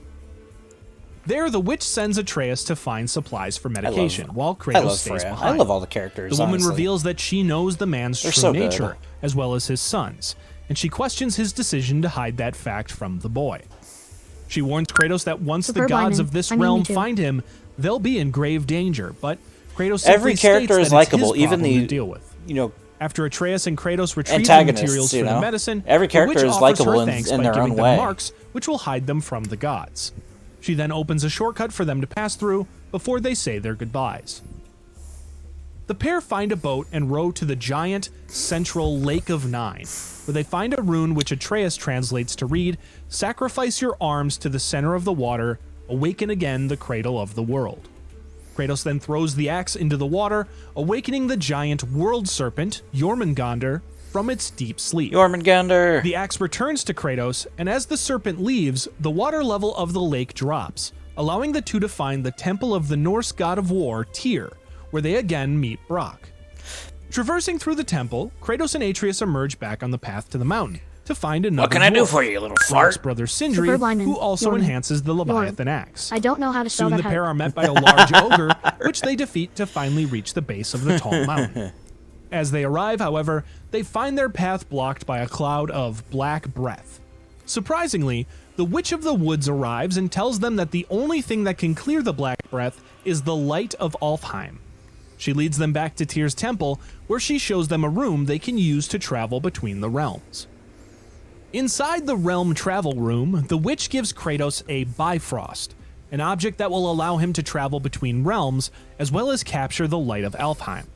There, the witch sends Atreus to find supplies for medication, while I Kratos love stays Freya. behind. I love all the characters. The woman honestly. reveals that she knows the man's They're true so good. nature, as well as his son's, and she questions his decision to hide that fact from the boy. She warns Kratos that once the Superb gods lineman. of this I mean, me realm too. find him, they'll be in grave danger, but Kratos Every simply character states is that it's his likable, even problem the to deal with. you know After Atreus and Kratos retrieve the Antagonists, materials for you the know? medicine, Every the character witch is offers likable her in- thanks in by their giving own them way. marks which will hide them from the gods. She then opens a shortcut for them to pass through before they say their goodbyes. The pair find a boat and row to the giant central Lake of Nine, where they find a rune which Atreus translates to read, "Sacrifice your arms to the center of the water, awaken again the cradle of the world." Kratos then throws the axe into the water, awakening the giant world serpent, Jormungandr, from its deep sleep. Jormungandr! The axe returns to Kratos, and as the serpent leaves, the water level of the lake drops, allowing the two to find the temple of the Norse god of war, Tyr, where they again meet Brock. Traversing through the temple, Kratos and Atreus emerge back on the path to the mountain to find another What can I do dwarf, for you, little Brock's fart? brother Sindri, Superb lineman, who also Jordan. enhances the Leviathan axe. I don't know how to spell Soon that the pair height. are met by a large ogre, which they defeat to finally reach the base of the tall mountain. As they arrive, however, they find their path blocked by a cloud of black breath. Surprisingly, the Witch of the Woods arrives and tells them that the only thing that can clear the black breath is the light of Alfheim. She leads them back to Tyr's temple, where she shows them a room they can use to travel between the realms. Inside the realm travel room, the witch gives Kratos a Bifrost, an object that will allow him to travel between realms, as well as capture the light of Alfheim.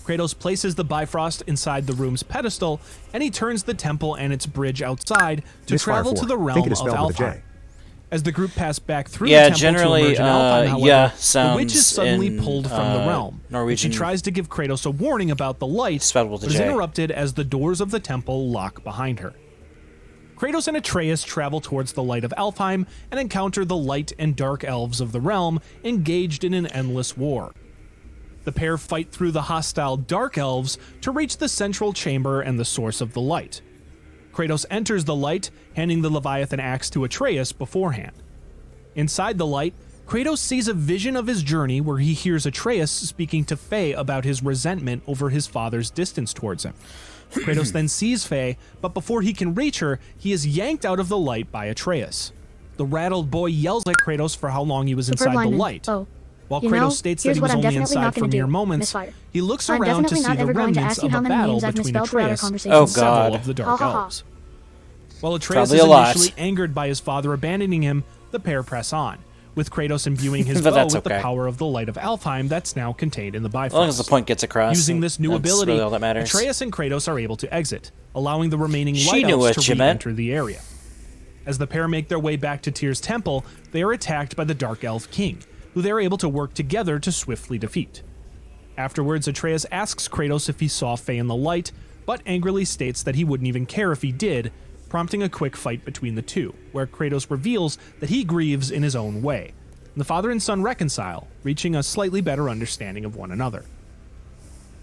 Kratos places the Bifrost inside the room's pedestal, and he turns the temple and its bridge outside to Misfire travel 4. to the realm Think it of is spelled with a Alfheim. J. As the group pass back through Yeah, the temple generally, to emerge in Alfheim, however, yeah, the witch is sounds suddenly in, pulled from the realm. Norwegian- She tries to give Kratos a warning about the light, Spelled with a but is J. interrupted as the doors of the temple lock behind her. Kratos and Atreus travel towards the light of Alfheim and encounter the light and dark elves of the realm engaged in an endless war. The pair fight through the hostile dark elves to reach the central chamber and the source of the light. Kratos enters the light, handing the Leviathan axe to Atreus beforehand. Inside the light, Kratos sees a vision of his journey where he hears Atreus speaking to Faye about his resentment over his father's distance towards him. Kratos then sees Faye, but before he can reach her, he is yanked out of the light by Atreus. The rattled boy yells at Kratos for how long he was Superb inside the lineman. light. Oh. While You Kratos know, states that here's he what was I'm only definitely inside not for gonna mere do. moments, Misfire. he looks I'm around to definitely see not the ever going to remnants ask you of how a many battle names I've between misspelled throughout our Atreus conversation. Oh, and several God. of the Dark Ha, ha, ha. Elves. While Atreus Probably is a lot. initially angered by his father abandoning him, the pair press on, with Kratos imbuing his But bow that's with the okay. power of the light of Alfheim that's now contained in the Bifrost. As long as the point gets across. Using this new that's ability, really all that matters. Atreus and Kratos are able to exit, allowing the remaining She Light knew Elves what to you meant. re-enter the area. As the pair make their way back to Tyr's temple, they are attacked by the Dark Elf King, who they are able to work together to swiftly defeat. Afterwards, Atreus asks Kratos if he saw Faye in the light, but angrily states that he wouldn't even care if he did, prompting a quick fight between the two, where Kratos reveals that he grieves in his own way. The father and son reconcile, reaching a slightly better understanding of one another.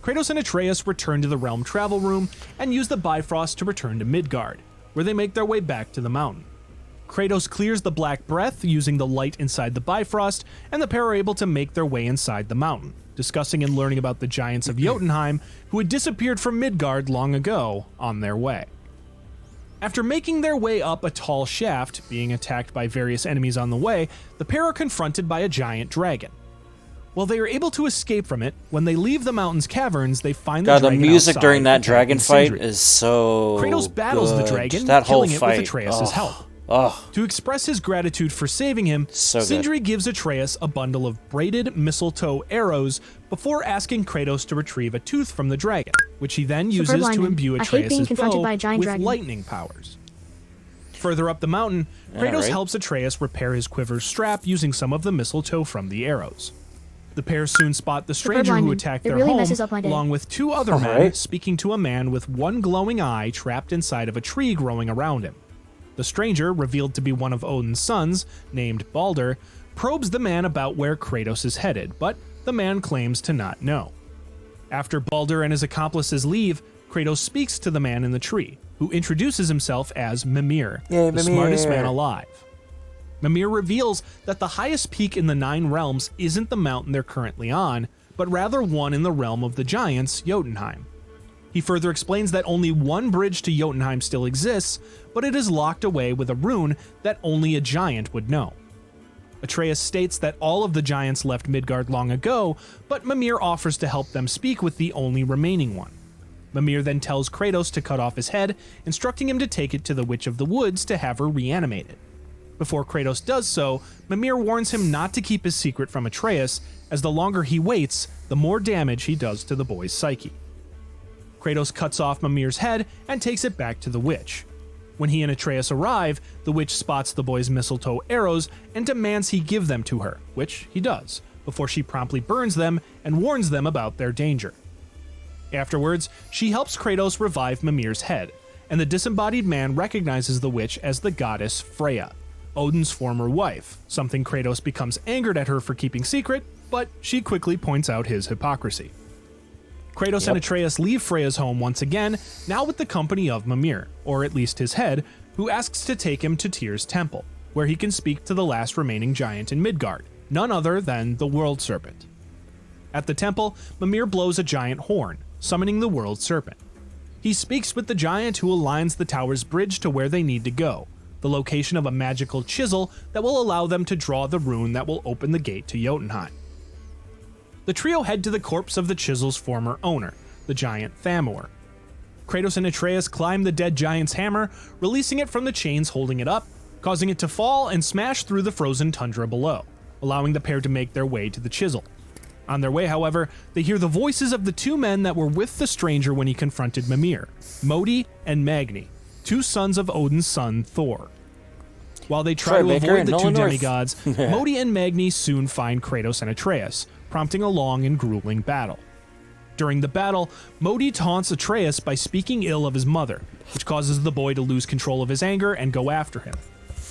Kratos and Atreus return to the Realm Travel Room and use the Bifrost to return to Midgard, where they make their way back to the mountain. Kratos clears the Black Breath using the light inside the Bifrost, and the pair are able to make their way inside the mountain, discussing and learning about the giants of Jotunheim who had disappeared from Midgard long ago on their way. After making their way up a tall shaft, being attacked by various enemies on the way, the pair are confronted by a giant dragon. While they are able to escape from it, when they leave the mountain's caverns, they find God, the the dragon music outside during that attacking dragon fight Sindri. is so Kratos battles the good. dragon, that whole killing it fight. with Atreus' help. Oh, To express his gratitude for saving him, So good. Sindri gives Atreus a bundle of braided mistletoe arrows before asking Kratos to retrieve a tooth from the dragon, which he then uses to lineman. imbue I hate being Atreus' confronted bow by a giant with dragon. lightning powers. Further up the mountain, Kratos Alright. helps Atreus repair his quiver's strap using some of the mistletoe from the arrows. The pair soon spot the stranger who lineman. attacked It their really home, messes up my day. along with two other men Alright. speaking to a man with one glowing eye trapped inside of a tree growing around him. The stranger, revealed to be one of Odin's sons, named Balder, probes the man about where Kratos is headed, but the man claims to not know. After Balder and his accomplices leave, Kratos speaks to the man in the tree, who introduces himself as Mimir, Yay, the smartest Mimir. man alive. Mimir reveals that the highest peak in the Nine Realms isn't the mountain they're currently on, but rather one in the realm of the giants, Jotunheim. He further explains that only one bridge to Jotunheim still exists, but it is locked away with a rune that only a giant would know. Atreus states that all of the giants left Midgard long ago, but Mimir offers to help them speak with the only remaining one. Mimir then tells Kratos to cut off his head, instructing him to take it to the Witch of the Woods to have her reanimated. Before Kratos does so, Mimir warns him not to keep his secret from Atreus, as the longer he waits, the more damage he does to the boy's psyche. Kratos cuts off Mimir's head and takes it back to the witch. When he and Atreus arrive, the witch spots the boy's mistletoe arrows and demands he give them to her, which he does, before she promptly burns them and warns them about their danger. Afterwards, she helps Kratos revive Mimir's head, and the disembodied man recognizes the witch as the goddess Freya, Odin's former wife, something Kratos becomes angered at her for keeping secret, but she quickly points out his hypocrisy. Kratos and Atreus leave Freya's home once again, now with the company of Mimir, or at least his head, who asks to take him to Tyr's temple, where he can speak to the last remaining giant in Midgard, none other than the World Serpent. At the temple, Mimir blows a giant horn, summoning the World Serpent. He speaks with the giant who aligns the tower's bridge to where they need to go, the location of a magical chisel that will allow them to draw the rune that will open the gate to Jotunheim. The trio head to the corpse of the chisel's former owner, the giant Thamur. Kratos and Atreus climb the dead giant's hammer, releasing it from the chains holding it up, causing it to fall and smash through the frozen tundra below, allowing the pair to make their way to the chisel. On their way, however, they hear the voices of the two men that were with the stranger when he confronted Mimir, Modi and Magni, two sons of Odin's son Thor. While they try to avoid the two demigods, Modi and Magni soon find Kratos and Atreus, prompting a long and grueling battle. During the battle, Modi taunts Atreus by speaking ill of his mother, which causes the boy to lose control of his anger and go after him.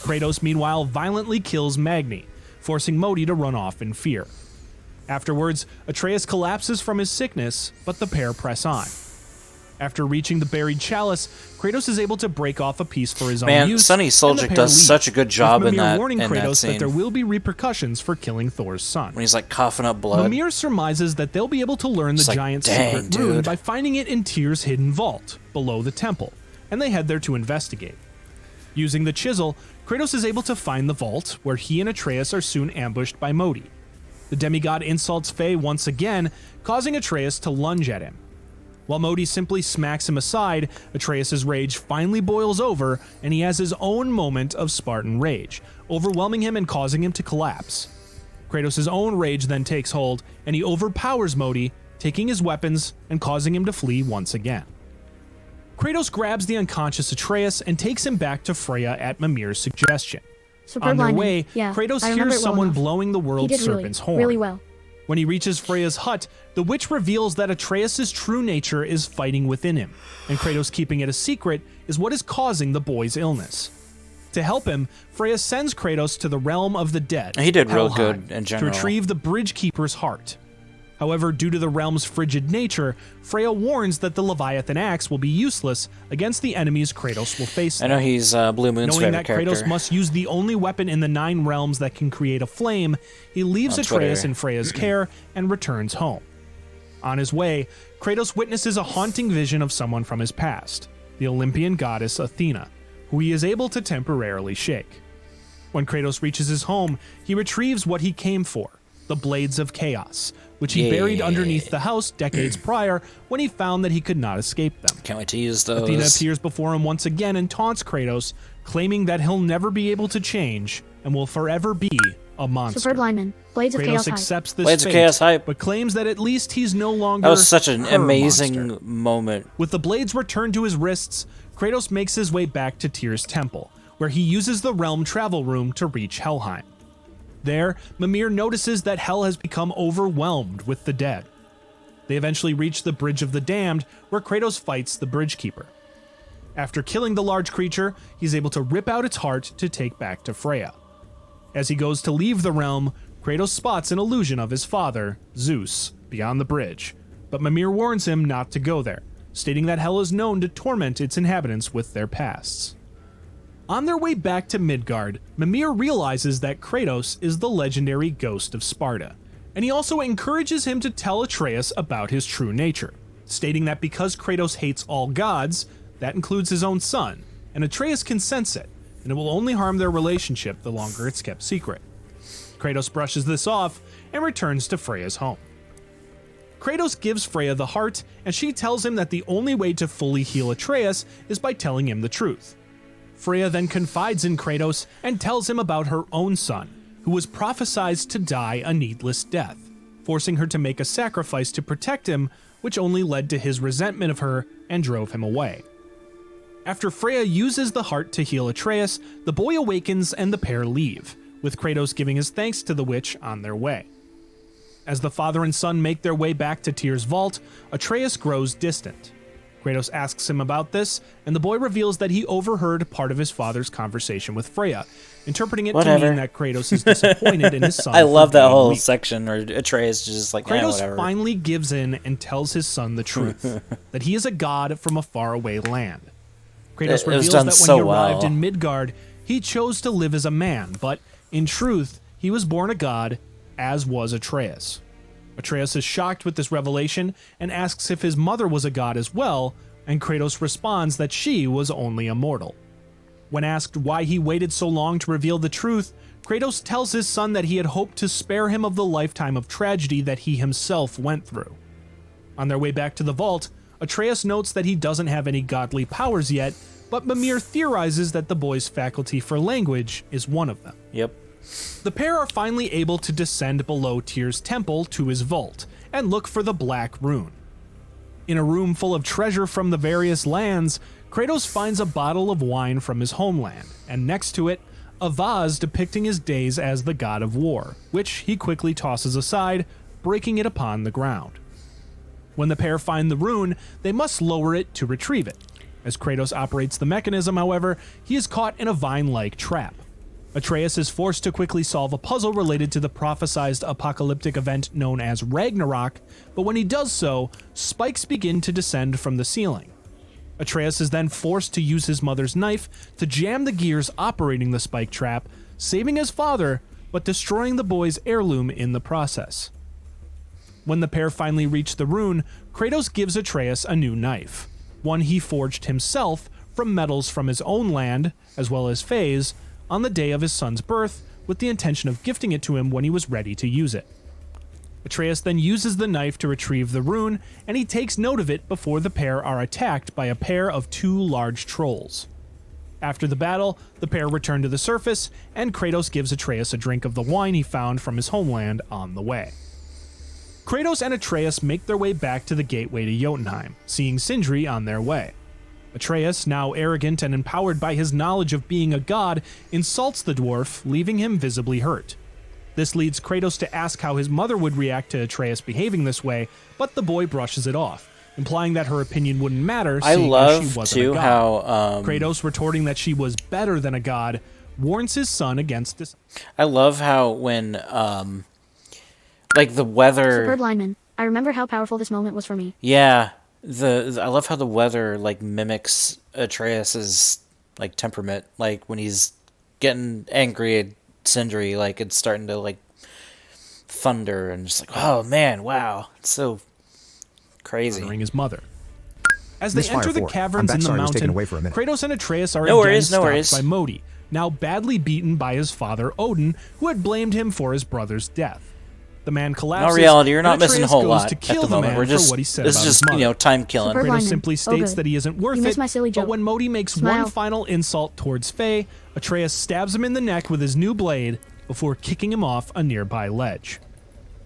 Kratos, meanwhile, violently kills Magni, forcing Modi to run off in fear. Afterwards, Atreus collapses from his sickness, but the pair press on. After reaching the buried chalice, Kratos is able to break off a piece for his own use. Sonny Suljic does such a good job in that warning Kratos scene. that there will be repercussions for killing Thor's son. When he's like coughing up blood. Mimir surmises that they'll be able to learn the giant's secret rune by finding it in Tyr's hidden vault, below the temple, and they head there to investigate. Using the chisel, Kratos is able to find the vault, where he and Atreus are soon ambushed by Modi. The demigod insults Faye once again, causing Atreus to lunge at him. While Modi simply smacks him aside, Atreus' rage finally boils over, and he has his own moment of Spartan rage, overwhelming him and causing him to collapse. Kratos' own rage then takes hold, and he overpowers Modi, taking his weapons and causing him to flee once again. Kratos grabs the unconscious Atreus and takes him back to Freya at Mimir's suggestion. On their way, Kratos hears someone blowing the World Serpent's horn. Really well. When he reaches Freya's hut, the witch reveals that Atreus' true nature is fighting within him, and Kratos keeping it a secret is what is causing the boy's illness. To help him, Freya sends Kratos to the realm of the dead, he did real Helheim, good in general, to retrieve the Bridge Keeper's heart. However, due to the realm's frigid nature, Freya warns that the Leviathan axe will be useless against the enemies Kratos will face. I know he's Blue Moon's Knowing favorite that Kratos character. must use the only weapon in the 9 realms that can create a flame, he leaves Atreus in Freya's care and returns home. On his way, Kratos witnesses a haunting vision of someone from his past, the Olympian goddess Athena, who he is able to temporarily shake. When Kratos reaches his home, he retrieves what he came for, the Blades of Chaos, which he buried underneath the house decades prior when he found that he could not escape them. Can't wait to use those. Athena appears before him once again and taunts Kratos, claiming that he'll never be able to change and will forever be a monster. Superb lineman. Blades of Chaos Kratos accepts this Blades of fate, Chaos hype. but claims that at least he's no longer That was such an her amazing monster. moment. With the blades returned to his wrists, Kratos makes his way back to Tyr's temple, where he uses the realm travel room to reach Helheim. There, Mimir notices that Hel has become overwhelmed with the dead. They eventually reach the Bridge of the Damned, where Kratos fights the Bridge Keeper. After killing the large creature, he's able to rip out its heart to take back to Freya. As he goes to leave the realm, Kratos spots an illusion of his father, Zeus, beyond the bridge, but Mimir warns him not to go there, stating that Hel is known to torment its inhabitants with their pasts. On their way back to Midgard, Mimir realizes that Kratos is the legendary ghost of Sparta, and he also encourages him to tell Atreus about his true nature, stating that because Kratos hates all gods, that includes his own son, and Atreus can sense it, and it will only harm their relationship the longer it's kept secret. Kratos brushes this off and returns to Freya's home. Kratos gives Freya the heart, and she tells him that the only way to fully heal Atreus is by telling him the truth. Freya then confides in Kratos and tells him about her own son, who was prophesied to die a needless death, forcing her to make a sacrifice to protect him, which only led to his resentment of her and drove him away. After Freya uses the heart to heal Atreus, the boy awakens and the pair leave, with Kratos giving his thanks to the witch on their way. As the father and son make their way back to Tyr's vault, Atreus grows distant. Kratos asks him about this, and the boy reveals that he overheard part of his father's conversation with Freya, interpreting it to mean that Kratos is disappointed in his son. I love that whole weak. section where Atreus is just like, Kratos whatever. finally gives in and tells his son the truth, that he is a god from a faraway land. Kratos reveals that when he arrived in Midgard, he chose to live as a man, but in truth, he was born a god, as was Atreus. Atreus is shocked with this revelation and asks if his mother was a god as well, and Kratos responds that she was only a mortal. When asked why he waited so long to reveal the truth, Kratos tells his son that he had hoped to spare him of the lifetime of tragedy that he himself went through. On their way back to the vault, Atreus notes that he doesn't have any godly powers yet, but Mimir theorizes that the boy's faculty for language is one of them. Yep. The pair are finally able to descend below Tyr's temple to his vault and look for the Black Rune. In a room full of treasure from the various lands, Kratos finds a bottle of wine from his homeland, and next to it, a vase depicting his days as the god of war, which he quickly tosses aside, breaking it upon the ground. When the pair find the rune, they must lower it to retrieve it. As Kratos operates the mechanism, however, he is caught in a vine-like trap. Atreus is forced to quickly solve a puzzle related to the prophesized apocalyptic event known as Ragnarok, but when he does so, spikes begin to descend from the ceiling. Atreus is then forced to use his mother's knife to jam the gears operating the spike trap, saving his father, but destroying the boy's heirloom in the process. When the pair finally reach the rune, Kratos gives Atreus a new knife, one he forged himself from metals from his own land, as well as Faye's, on the day of his son's birth, with the intention of gifting it to him when he was ready to use it. Atreus then uses the knife to retrieve the rune, and he takes note of it before the pair are attacked by a pair of two large trolls. After the battle, the pair return to the surface, and Kratos gives Atreus a drink of the wine he found from his homeland on the way. Kratos and Atreus make their way back to the gateway to Jotunheim, seeing Sindri on their way. Atreus, now arrogant and empowered by his knowledge of being a god, insults the dwarf, leaving him visibly hurt. This leads Kratos to ask how his mother would react to Atreus behaving this way, but the boy brushes it off, implying that her opinion wouldn't matter, seeing as she wasn't a god. How Kratos, retorting that she was better than a god, warns his son against this. I love how when like the weather. Superb lineman. I remember how powerful this moment was for me. Yeah. I love how the weather like mimics Atreus's like temperament. Like when he's getting angry at Sindri, like it's starting to like thunder and just like, oh man, wow, it's so crazy. Honoring his mother. As they Misfire enter the 4. caverns in the I'm back, sorry, I was taken mountain, away for a minute. Kratos and Atreus are No again worries, no stopped worries. by Modi, now badly beaten by his father Odin, who had blamed him for his brother's death. The man collapses. In reality, you're not and missing a Atreus whole goes lot to at kill the moment. man We're just for what he said this about is his just mother. time killing. Superb Kratos lineman. simply states good. that he isn't worth You missed it, my silly but joke. when Modi makes Smile. one final insult towards Faye, Atreus stabs him in the neck with his new blade before kicking him off a nearby ledge.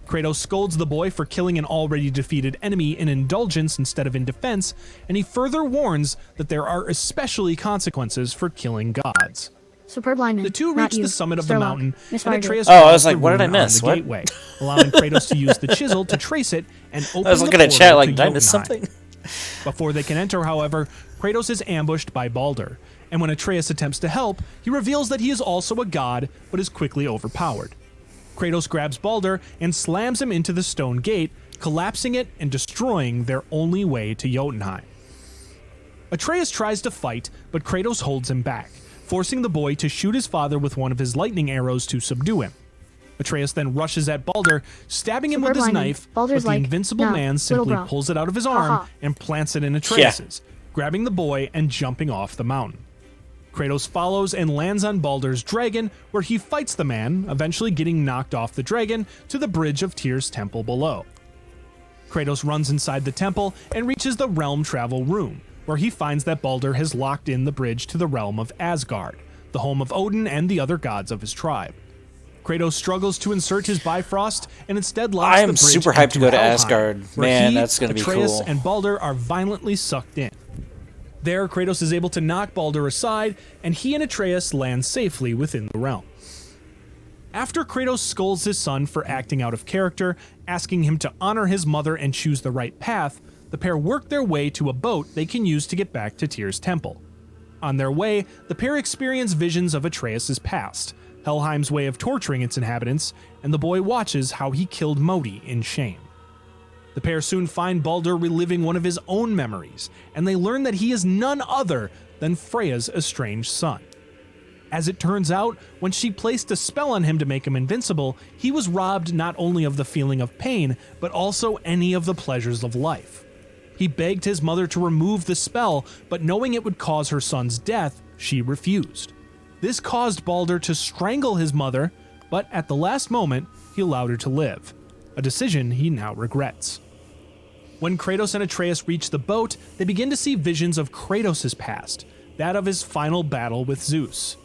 Kratos scolds the boy for killing an already defeated enemy in indulgence instead of in defense, and he further warns that there are especially consequences for killing gods. Superb lineman. The two Not reach you. the summit of the Sturlock. mountain, and Misfired Atreus joke. Oh, I draws was like, the what did I rune on miss? the What? gateway, allowing Kratos to use the chisel to trace it and open I was the looking at portal chat like, to did I miss Jotunheim. something? Before they can enter, however, Kratos is ambushed by Baldur, and when Atreus attempts to help, he reveals that he is also a god, but is quickly overpowered. Kratos grabs Baldur and slams him into the stone gate, collapsing it and destroying their only way to Jotunheim. Atreus tries to fight, but Kratos holds him back, forcing the boy to shoot his father with one of his lightning arrows to subdue him. Atreus then rushes at Baldur, stabbing him with Superb his lineman. knife, Baldur's but the like, invincible "Nah, man little simply bro." pulls it out of his arm Haha. and plants it in Atreus's, grabbing the boy and jumping off the mountain. Kratos follows and lands on Baldur's dragon, where he fights the man, eventually getting knocked off the dragon to the bridge of Tyr's temple below. Kratos runs inside the temple and reaches the realm travel room, where he finds that Baldur has locked in the bridge to the realm of Asgard, the home of Odin and the other gods of his tribe. Kratos struggles to insert his Bifrost and instead locks I the am bridge super hyped to into go to Helheim, Asgard. where Man, he, that's gonna be Atreus, cool. and Baldur are violently sucked in. There, Kratos is able to knock Baldur aside, and he and Atreus land safely within the realm. After Kratos scolds his son for acting out of character, asking him to honor his mother and choose the right path, the pair work their way to a boat they can use to get back to Tyr's temple. On their way, the pair experience visions of Atreus' past, Helheim's way of torturing its inhabitants, and the boy watches how he killed Modi in shame. The pair soon find Baldur reliving one of his own memories, and they learn that he is none other than Freya's estranged son. As it turns out, when she placed a spell on him to make him invincible, he was robbed not only of the feeling of pain, but also any of the pleasures of life. He begged his mother to remove the spell, but knowing it would cause her son's death, she refused. This caused Baldur to strangle his mother, but at the last moment, he allowed her to live, a decision he now regrets. When Kratos and Atreus reach the boat, they begin to see visions of Kratos' past, that of his final battle with Zeus.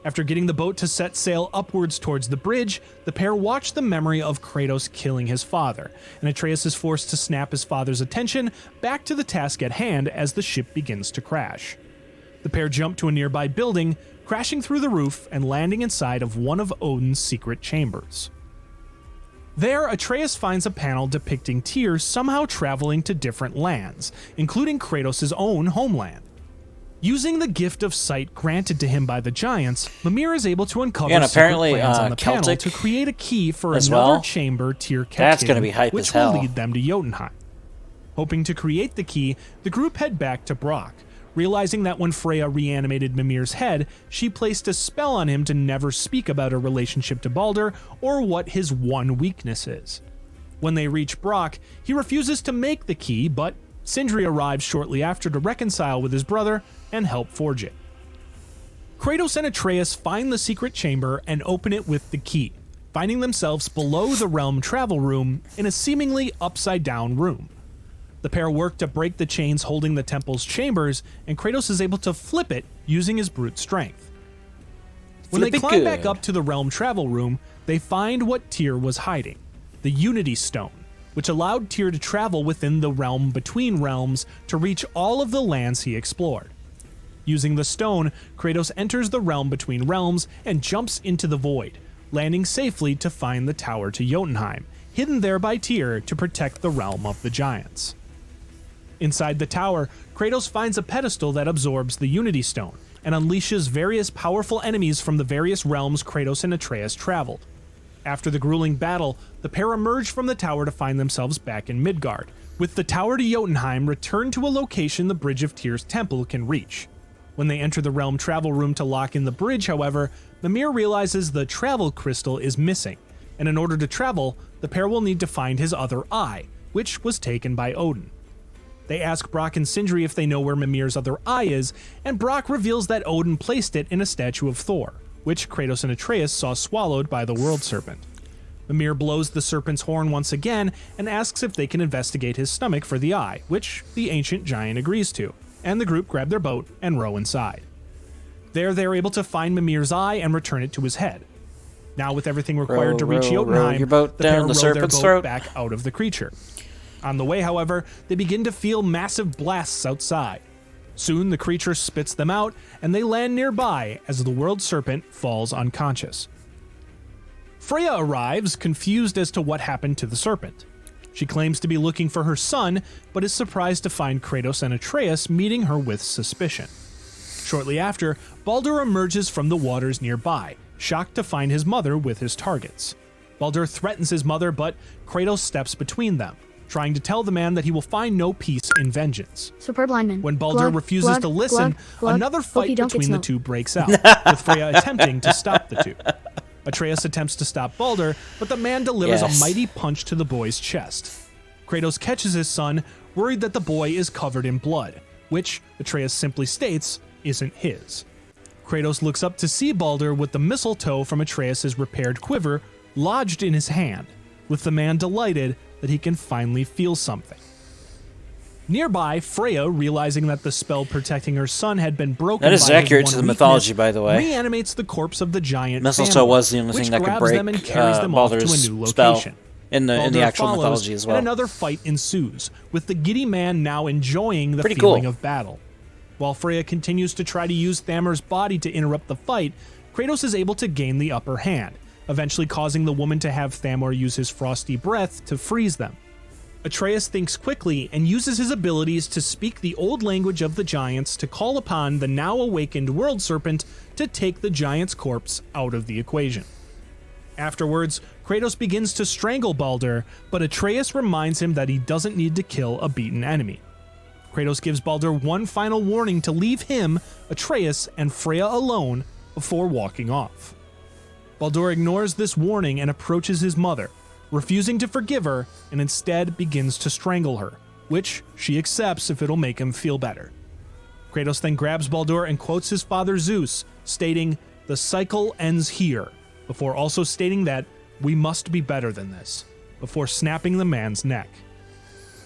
After getting the boat to set sail upwards towards the bridge, the pair watch the memory of Kratos killing his father, and Atreus is forced to snap his father's attention back to the task at hand as the ship begins to crash. The pair jump to a nearby building, crashing through the roof and landing inside of one of Odin's secret chambers. There, Atreus finds a panel depicting Tyr somehow traveling to different lands, including Kratos' own homeland. Using the gift of sight granted to him by the giants, Mimir is able to uncover Yeah, and secret apparently, plans on the panel Celtic to create a key for as another well. chamber Tyr kept That's hidden, gonna be hype which as hell. will lead them to Jotunheim. Hoping to create the key, the group head back to Brock, realizing that when Freya reanimated Mimir's head, she placed a spell on him to never speak about a relationship to Baldur or what his one weakness is. When they reach Brock, he refuses to make the key, but Sindri arrives shortly after to reconcile with his brother and help forge it. Kratos and Atreus find the secret chamber and open it with the key, finding themselves below the realm travel room in a seemingly upside-down room. The pair work to break the chains holding the temple's chambers, and Kratos is able to flip it using his brute strength. When they Flip it climb good. back up to the realm travel room, they find what Tyr was hiding, the Unity Stone, which allowed Tyr to travel within the realm between realms to reach all of the lands he explored. Using the stone, Kratos enters the realm between realms and jumps into the void, landing safely to find the tower to Jotunheim, hidden there by Tyr to protect the realm of the giants. Inside the tower, Kratos finds a pedestal that absorbs the Unity Stone and unleashes various powerful enemies from the various realms Kratos and Atreus traveled. After the grueling battle, the pair emerge from the tower to find themselves back in Midgard, with the tower to Jotunheim returned to a location the Bridge of Tyr's temple can reach. When they enter the realm travel room to lock in the bridge, however, Mimir realizes the travel crystal is missing, and in order to travel, the pair will need to find his other eye, which was taken by Odin. They ask Brock and Sindri if they know where Mimir's other eye is, and Brock reveals that Odin placed it in a statue of Thor, which Kratos and Atreus saw swallowed by the world serpent. Mimir blows the serpent's horn once again and asks if they can investigate his stomach for the eye, which the ancient giant agrees to, and the group grab their boat and row inside. There they are able to find Mimir's eye and return it to his head. Now with everything required to reach row Jotunheim, your boat the pair down the row their serpent's boat throat. back out of the creature. On the way, however, they begin to feel massive blasts outside. Soon the creature spits them out, and they land nearby as the world serpent falls unconscious. Freya arrives, confused as to what happened to the serpent. She claims to be looking for her son, but is surprised to find Kratos and Atreus meeting her with suspicion. Shortly after, Baldur emerges from the waters nearby, shocked to find his mother with his targets. Baldur threatens his mother, but Kratos steps between them, trying to tell the man that he will find no peace in vengeance. Superb lineman. When Baldur Glug, refuses glug, to listen, glug, glug. another Hope fight you don't get between the smoked. two breaks out, with Freya attempting to stop the two. Atreus attempts to stop Baldur, but the man delivers Yes. a mighty punch to the boy's chest. Kratos catches his son, worried that the boy is covered in blood, which Atreus simply states isn't his. Kratos looks up to see Baldur with the mistletoe from Atreus' repaired quiver lodged in his hand. With the man delighted, that he can finally feel something. Nearby, Freya, realizing that the spell protecting her son had been broken That is by his accurate one to the weakness, mythology, by the way. reanimates the corpse of the giant Mistletoe Fëanor, was the only which thing that could grabs break them and carries them off to a Baldur's new spell location. in the Baldur actual follows, mythology as well. And another fight ensues, with the giddy man now enjoying the Pretty feeling cool. of battle. While Freya continues to try to use Thamur's body to interrupt the fight, Kratos is able to gain the upper hand, eventually causing the woman to have Thamur use his frosty breath to freeze them. Atreus thinks quickly and uses his abilities to speak the old language of the giants to call upon the now awakened world serpent to take the giant's corpse out of the equation. Afterwards, Kratos begins to strangle Baldur, but Atreus reminds him that he doesn't need to kill a beaten enemy. Kratos gives Baldur one final warning to leave him, Atreus, and Freya alone before walking off. Baldur ignores this warning and approaches his mother, refusing to forgive her, and instead begins to strangle her, which she accepts if it'll make him feel better. Kratos then grabs Baldur and quotes his father Zeus, stating, "The cycle ends here," before also stating that we must be better than this, before snapping the man's neck.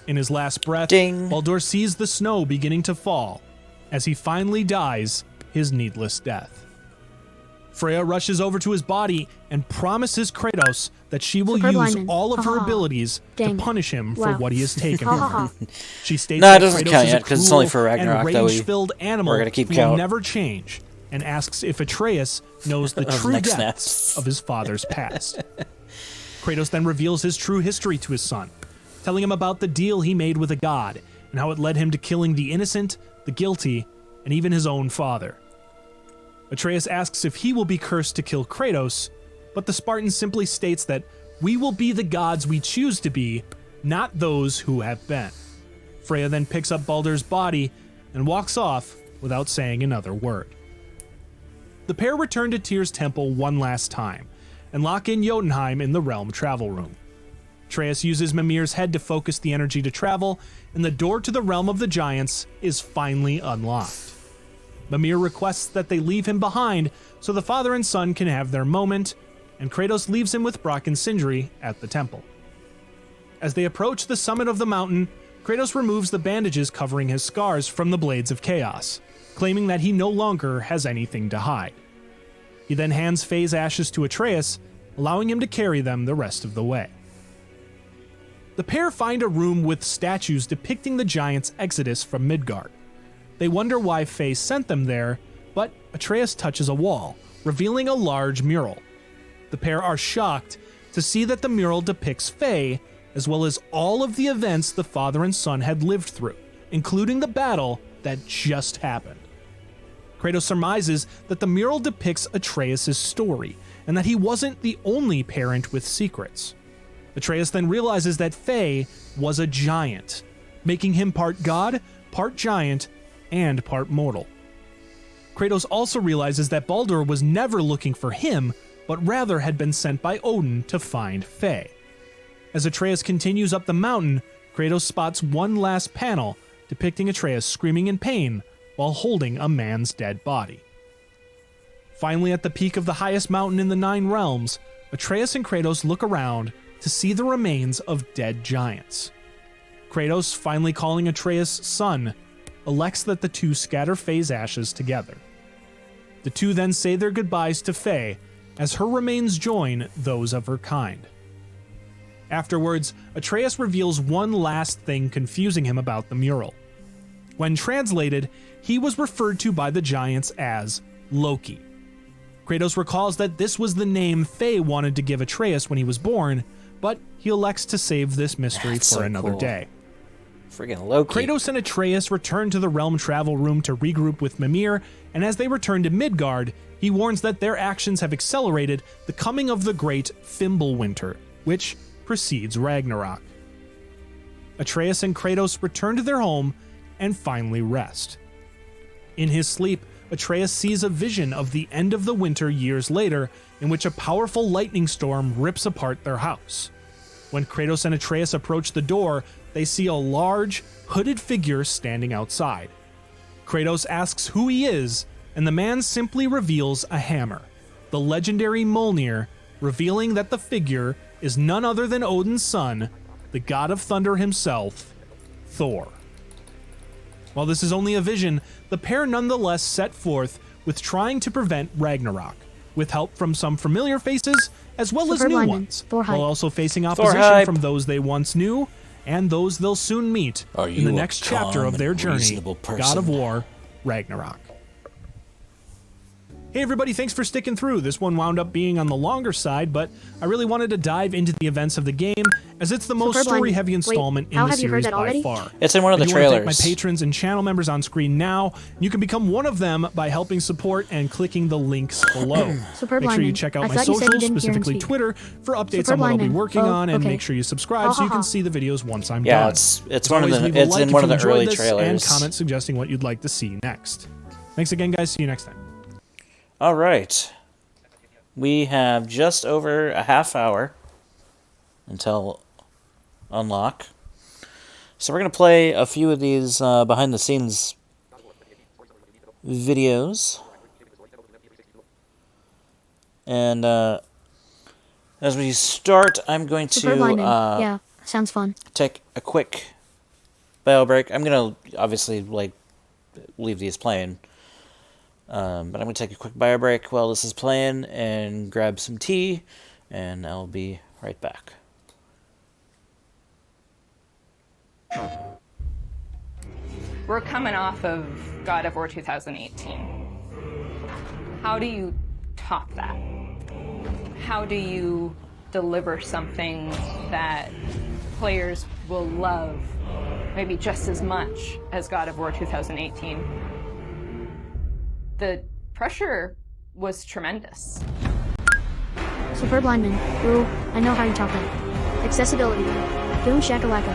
In his last breath, Ding. Baldur sees the snow beginning to fall, as he finally dies his needless death. Freya rushes over to his body and promises Kratos that she will Superb use lineman. all of her Ha ha. abilities Dang. to punish him for Wow. what he has taken Ha from ha her. ha. She states No, it that doesn't Kratos count is yet, a 'cause it's only for cruel Ragnarok and that we- rage-filled animal we're gonna keep who count. will never change, and asks if Atreus knows the Of true neck depths snaps. of his father's past. Kratos then reveals his true history to his son, telling him about the deal he made with a god and how it led him to killing the innocent, the guilty, and even his own father. Atreus asks if he will be cursed to kill Kratos, but the Spartan simply states that we will be the gods we choose to be, not those who have been. Freya then picks up Baldur's body and walks off without saying another word. The pair return to Tyr's temple one last time and lock in Jotunheim in the realm travel room. Atreus uses Mimir's head to focus the energy to travel, and the door to the realm of the giants is finally unlocked. Mimir requests that they leave him behind so the father and son can have their moment, and Kratos leaves him with Brock and Sindri at the temple. As they approach the summit of the mountain, Kratos removes the bandages covering his scars from the Blades of Chaos, claiming that he no longer has anything to hide. He then hands Faye's ashes to Atreus, allowing him to carry them the rest of the way. The pair find a room with statues depicting the giants' exodus from Midgard. They wonder why Faye sent them there, but Atreus touches a wall, revealing a large mural. The pair are shocked to see that the mural depicts Faye, as well as all of the events the father and son had lived through, including the battle that just happened. Kratos surmises that the mural depicts Atreus' story, and that he wasn't the only parent with secrets. Atreus then realizes that Faye was a giant, making him part god, part giant, and part mortal. Kratos also realizes that Baldur was never looking for him, but rather had been sent by Odin to find Faye. As Atreus continues up the mountain, Kratos spots one last panel depicting Atreus screaming in pain while holding a man's dead body. Finally, at the peak of the highest mountain in the Nine Realms, Atreus and Kratos look around to see the remains of dead giants. Kratos, finally calling Atreus son, elects that the two scatter Faye's ashes together. The two then say their goodbyes to Faye as her remains join those of her kind. Afterwards, Atreus reveals one last thing confusing him about the mural. When translated, he was referred to by the giants as Loki. Kratos recalls that this was the name Faye wanted to give Atreus when he was born, but he elects to save this mystery That's for so another cool. day. Friggin' Loki. Kratos and Atreus return to the realm travel room to regroup with Mimir, and as they return to Midgard, he warns that their actions have accelerated the coming of the great Fimbulwinter, which precedes Ragnarok. Atreus and Kratos return to their home and finally rest. In his sleep, Atreus sees a vision of the end of the winter years later, in which a powerful lightning storm rips apart their house. When Kratos and Atreus approach the door, they see a large, hooded figure standing outside. Kratos asks who he is, and the man simply reveals a hammer, the legendary Mjolnir, revealing that the figure is none other than Odin's son, the god of thunder himself, Thor. While this is only a vision, the pair nonetheless set forth with trying to prevent Ragnarok, with help from some familiar faces as well as Superb new lineman, ones, Thor hype. while also facing Thor opposition hype. from those they once knew and those they'll soon meet Are in you the a next chapter of their calm and journey, reasonable God of person? War, Ragnarok. Hey everybody, thanks for sticking through. This one wound up being on the longer side, but I really wanted to dive into the events of the game, as it's the most Superb lineman. story-heavy Wait, installment how in the have you heard series that by already? far. It's in one of I the do want to thank my trailers. patrons and channel members on screen now. You can become one of them by helping support and clicking the links below. Superb Make sure you lineman. check out I my thought you said you socials, didn't hear him specifically speak. Twitter, for updates Superb on what I'll be lineman. working Oh, on, and okay. make sure you subscribe so you can see the videos once I'm Yeah, done. it's As one of always, the leave a it's like in if one of you the enjoyed early this, trailers. and comment suggesting what you'd like to see next. Thanks again, guys. See you next time. All right. We have just over a half hour until unlock. So we're going to play a few of these behind the scenes videos. And as we start, I'm going Superb to lineman. Yeah, sounds fun. take a quick bio break. I'm going to obviously leave these playing. But I'm going to take a quick bio break while this is playing and grab some tea, and I'll be right back. We're coming off of God of War 2018. How do you top that? How do you deliver something that players will love maybe just as much as God of War 2018? The pressure was tremendous. Superb lineman. Ooh, I know how you top that. Accessibility. Boom shakalaka.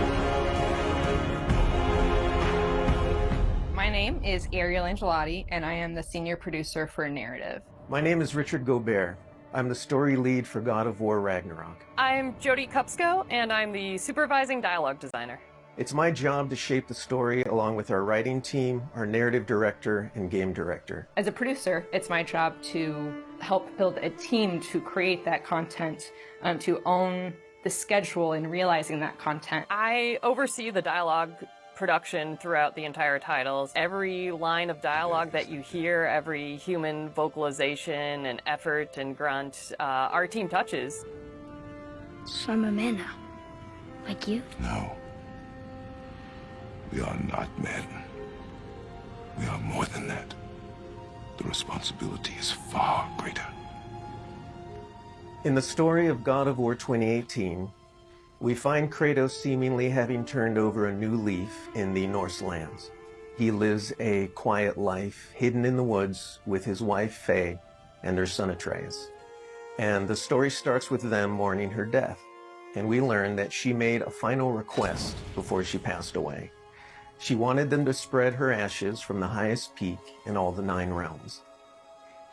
My name is Ariel Angelotti, and I am the senior producer for Narrative. My name is Richard Gobert. I'm the story lead for God of War Ragnarok. I'm Jody Kupsko, and I'm the supervising dialogue designer. It's my job to shape the story along with our writing team, our narrative director, and game director. As a producer, it's my job to help build a team to create that content, to own the schedule in realizing that content. I oversee the dialogue production throughout the entire titles. Every line of dialogue that you hear, every human vocalization and effort and grunt, our team touches. So I'm a man now. Like you? No. We are not men. We are more than that. The responsibility is far greater. In the story of God of War 2018, we find Kratos seemingly having turned over a new leaf in the Norse lands. He lives a quiet life, hidden in the woods with his wife Faye and their son Atreus. And the story starts with them mourning her death, and we learn that she made a final request before she passed away. She wanted them to spread her ashes from the highest peak in all the 9 realms.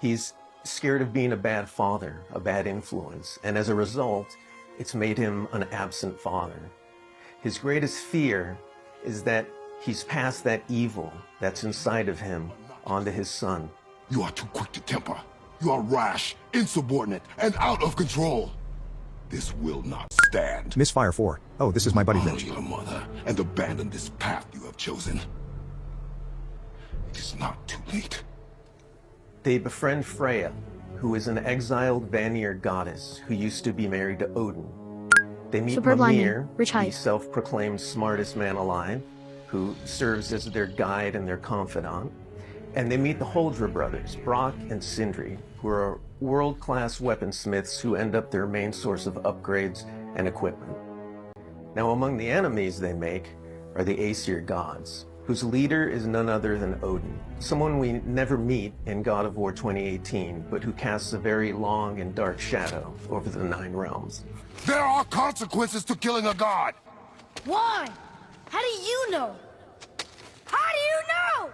He's scared of being a bad father, a bad influence, and as a result, it's made him an absent father. His greatest fear is that he's passed that evil that's inside of him onto his son. You are too quick to temper. You are rash, insubordinate, and out of control. This will not stand. Misfire 4. Oh, this is my buddy Honor Rich. your mother and abandon this path you have chosen. It is not too late. They befriend Freya, who is an exiled Vanir goddess who used to be married to Odin. They meet Superb lineman. Mimir, Rich the hype. self-proclaimed smartest man alive, who serves as their guide and their confidant. And they meet the Holdra brothers, Brock and Sindri, who are world-class weaponsmiths who end up their main source of upgrades and equipment. Now, among the enemies they make are the Aesir gods, whose leader is none other than Odin, someone we never meet in God of War 2018, but who casts a very long and dark shadow over the 9 realms. There are consequences to killing a god. Why? How do you know? How do you know?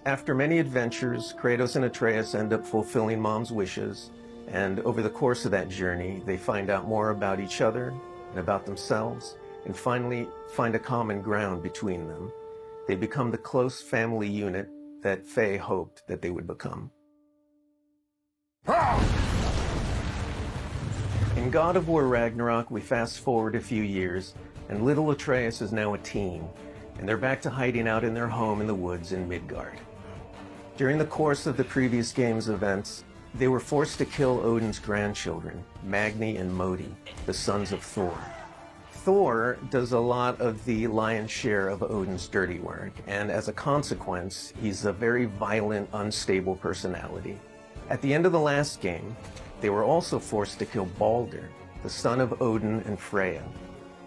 After many adventures, Kratos and Atreus end up fulfilling Mom's wishes, and over the course of that journey, they find out more about each other and about themselves, and finally find a common ground between them. They become the close family unit that Faye hoped that they would become. In God of War Ragnarok, we fast forward a few years, and little Atreus is now a teen, and they're back to hiding out in their home in the woods in Midgard. During the course of the previous game's events, they were forced to kill Odin's grandchildren, Magni and Modi, the sons of Thor. Thor does a lot of the lion's share of Odin's dirty work, and as a consequence, he's a very violent, unstable personality. At the end of the last game, they were also forced to kill Balder, the son of Odin and Freya,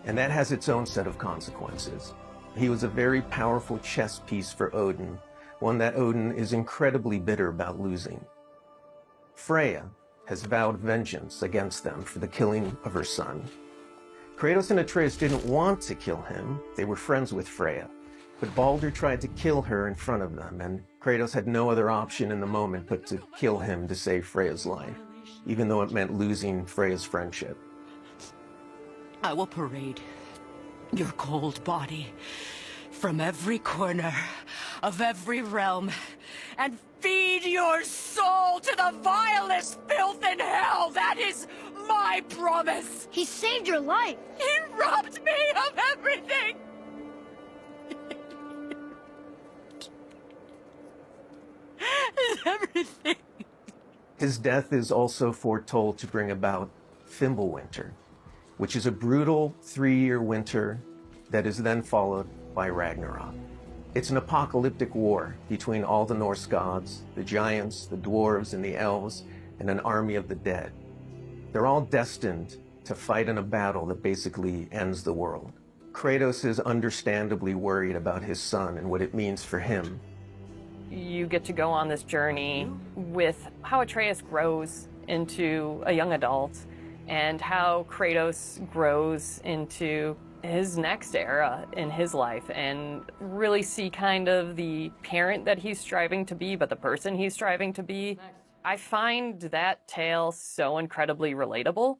and that has its own set of consequences. He was a very powerful chess piece for Odin, one that Odin is incredibly bitter about losing. Freya has vowed vengeance against them for the killing of her son. Kratos and Atreus didn't want to kill him, they were friends with Freya, but Balder tried to kill her in front of them, and Kratos had no other option in the moment but to kill him to save Freya's life, even though it meant losing Freya's friendship. I will parade your cold body from every corner of every realm and feed your soul to the vilest filth in hell. That is my promise. He saved your life. He robbed me of everything. Everything. His death is also foretold to bring about Fimbulwinter, which is a brutal 3-year winter that is then followed by Ragnarok. It's an apocalyptic war between all the Norse gods, the giants, the dwarves, and the elves, and an army of the dead. They're all destined to fight in a battle that basically ends the world. Kratos is understandably worried about his son and what it means for him. You get to go on this journey with how Atreus grows into a young adult and how Kratos grows into his next era in his life, and really see kind of the parent that he's striving to be, but the person he's striving to be. I find that tale so incredibly relatable.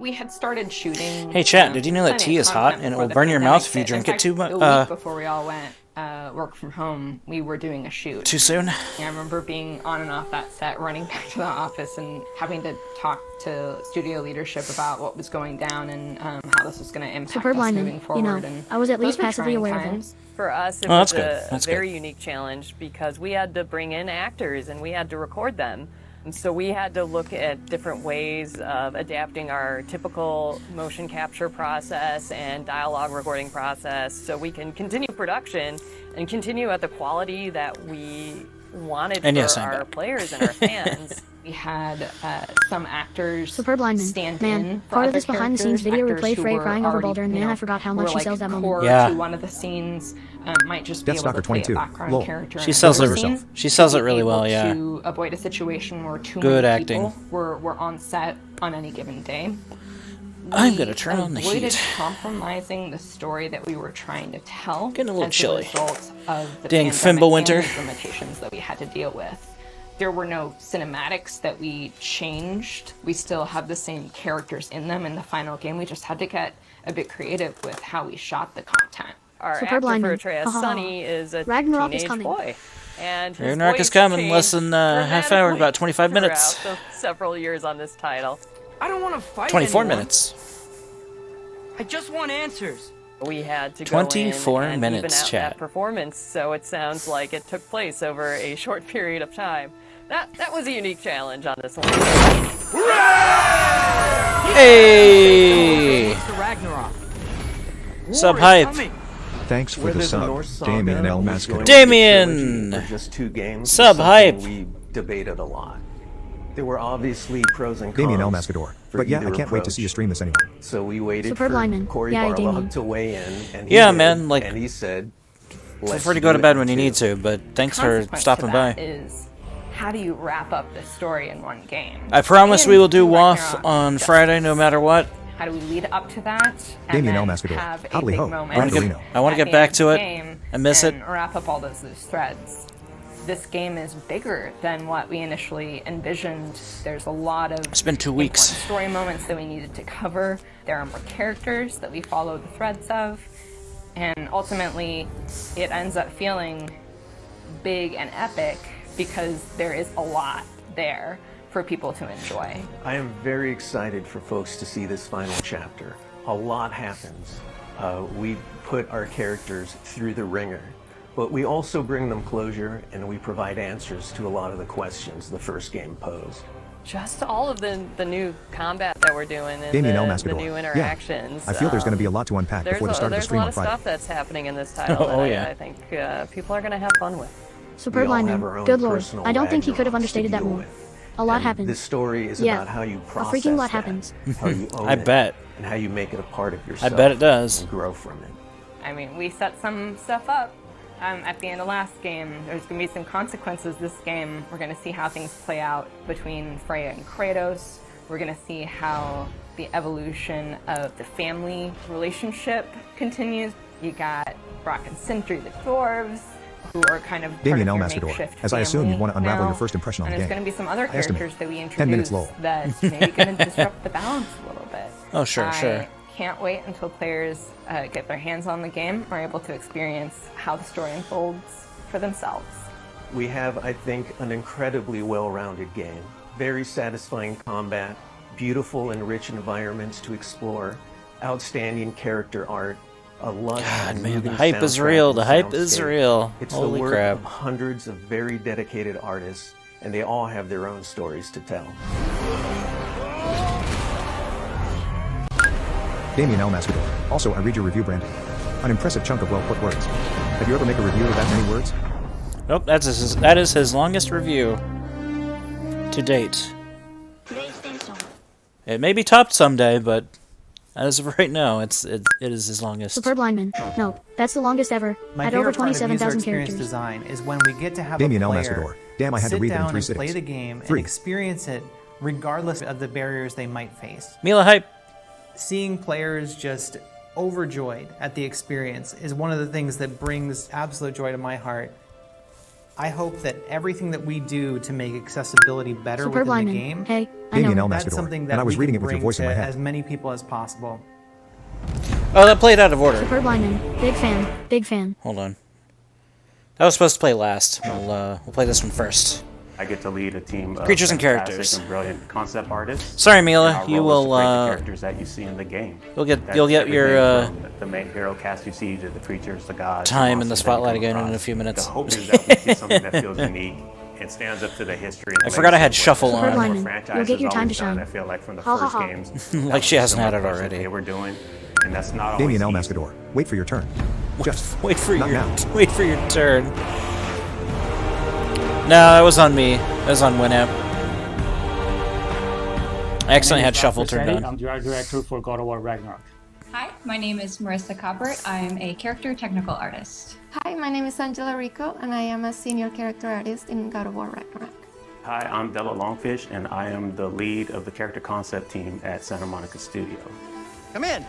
We had started shooting. Hey chat, did you know that tea is hot and it will burn your mouth if you drink it too much? The week before we all went work from home, we were doing a shoot. Too soon? I remember being on and off that set, running back to the office and having to talk to studio leadership about what was going down and how this was going to impact Superb us lineman, moving forward. you know, And I was at least those were passively trying aware of times. it. For us, it Oh, was that's good. a That's very good. unique challenge because we had to bring in actors and we had to record them. And so we had to look at different ways of adapting our typical motion capture process and dialogue recording process so we can continue production and continue at the quality that we wanted And for yes, I'm our back. players and our fans. We had some actors Superb lineman. stand Man, in for part of other this behind-the-scenes characters, video actors replayed who Frey were crying over already, Balder, and you man, know, I forgot how were, much she like, sells that moment. core Yeah. to one of the scenes, might just be able Deathstalker to play 22. a background Lol. character. She in sells another it- scene, she sells to it be really well, able yeah. To avoid a situation where too Good many acting. people were on set on any given day. I'm We gonna turn on the avoided heat. compromising the story that we were trying to tell. Getting a little as chilly. A result of the Dang, pandemic Fimbulwinter. and the limitations that we had to deal with. There were no cinematics that we changed. We still have the same characters in them in the final game. We just had to get a bit creative with how we shot the content. Our Superb actor for lineman. Atreus, Ha ha ha. Sonny, is a Ragnarok is teenage coming. boy. And his Ragnarok is voice coming, less than changed half hour, about 25 dramatically minutes. throughout the several years on this title. I don't want to fight 24 anyone. minutes. I just want answers. We had to 24 go in and minutes, even out chat. that performance, so it sounds like it took place over a short period of time. That was a unique challenge on this one. Hey! It's the Ragnarok. Sub War is hype. coming. Thanks for Whether the the Norse sub, saga Damien L. was going Mascador. to be a Damien! trilogy or just 2 games, Sub is hype. something we debated a lot. There were obviously pros and cons. Damien L. Mascador. for But yeah, I either can't wait to see you approach. stream this anyway. So we waited Superb for lineman. Corey Yeah, Barlog Damien. to weigh in, and he Yeah, did, man, like, and he said, Feel "Let's free to go do to bed it when you too." need to, but thanks for Consequence stopping to by. that is, how do you wrap up the story in one game? I promise And we will do WAF Ragnarok on justice. Friday no matter what. How do we lead up to that? And Damien L. then Mascador. have a Howdy big ho. moment I wanna get- I wanna at get the back end to of it. the game I miss it. and wrap up all those loose threads. This game is bigger than what we initially envisioned. There's a lot of It's been 2 weeks. important story moments that we needed to cover. There are more characters that we follow the threads of, and ultimately, it ends up feeling big and epic because there is a lot there for people to enjoy. I am very excited for folks to see this final chapter. A lot happens. We put our characters through the ringer, but we also bring them closure and we provide answers to a lot of the questions the first game posed. Just all of the new combat that we're doing and Damien L. the Mascador. new interactions. Yeah. I feel there's going to be a lot to unpack before the start of the stream on There's a lot of Friday. stuff that's happening in this title Oh, that yeah. I think people are going to have fun with. Superb We all have lineman. our own Good lord. personal I don't think he could have Ragnaroks to understated that deal more. with. A lot And happens. This story is Yeah, about how you a process freaking lot that, happens. how you own I it, bet. and how you make it a part of I yourself. bet it does. And grow from it. I mean, we set some stuff up at the end of last game. There's going to be some consequences this game. We're going to see how things play out between Freya and Kratos. We're going to see how the evolution of the family relationship continues. You got Brock and Sindri, the dwarves, who are kind of Damien L. part of your Mascador. makeshift As I assume you'd want to family unravel now. your first impression on And the there's game. going to be some other Estimate. characters that we 10 minutes introduce low. that maybe going to disrupt the balance a little bit. Oh, sure, sure. I can't wait until players get their hands on the game, are able to experience how the story unfolds for themselves. We have, I think, an incredibly well-rounded game. Very satisfying combat, beautiful and rich environments to explore, outstanding character art, a lush God, and man, the moving hype is soundtrack real. and The hype is soundscape. real. It's Holy the work crap. of hundreds of very dedicated artists, and they all have their own stories to tell. Damien L. Mascador. Also, I read your review, Brandon. An impressive chunk of well-put words. Have you ever make a review with that many words? Nope, that is his longest review to date. It may be topped someday, but as of right now, it is his longest. Superb lineman. No, that's the longest ever. My At over favorite part of user 27,000 experience characters. design is when we get to have Damien a L. player Mascador. Damn, I had to sit read that in down 3 and sittings. play the game 3. and experience it regardless of the barriers they might face. Mila hype. Seeing players just overjoyed at the experience is one of the things that brings absolute joy to my heart. I hope that everything that we do to make accessibility better Superb within the lineman. game, Hey, I Damien know. L. that's Mascador. something that And I was we reading can it with your bring voice in to my head. as many people as possible. Oh, that played out of order. Superb lineman. Big fan. Big fan. Hold on. That was supposed to play last. We'll play this one first. I get to lead a team of Creatures and fantastic characters. and brilliant concept artists. Sorry, Mila, And our you role is to will, create the characters that you see in the game. you'll get That's your everything from the main hero cast you see to the creatures, the gods, time the in the monsters that you spotlight come again in across. a few minutes. The hope is that we see something that feels unique and stands up to the history. And I the forgot I had legacy of Shuffle what on. the Superb lineman. franchise You'll get has your time always to done. shine. I feel like from the Ha, ha, first ha. games, Like that she was hasn't so had much it what already. They were doing, and that's not always Damien L. easy. Mascador. Wait for your turn. Just Wait for not your now. wait for your turn. No, that was on me. That was on Winamp. I accidentally had Shuffle turned on. I'm the art director for God of War Ragnarok. Hi, my name is Marissa Cobbert. I'm a character technical artist. Hi, my name is Angela Rico, and I am a senior character artist in God of War Ragnarok. Hi, I'm Della Longfish, and I am the lead of the character concept team at Santa Monica Studio. Come in.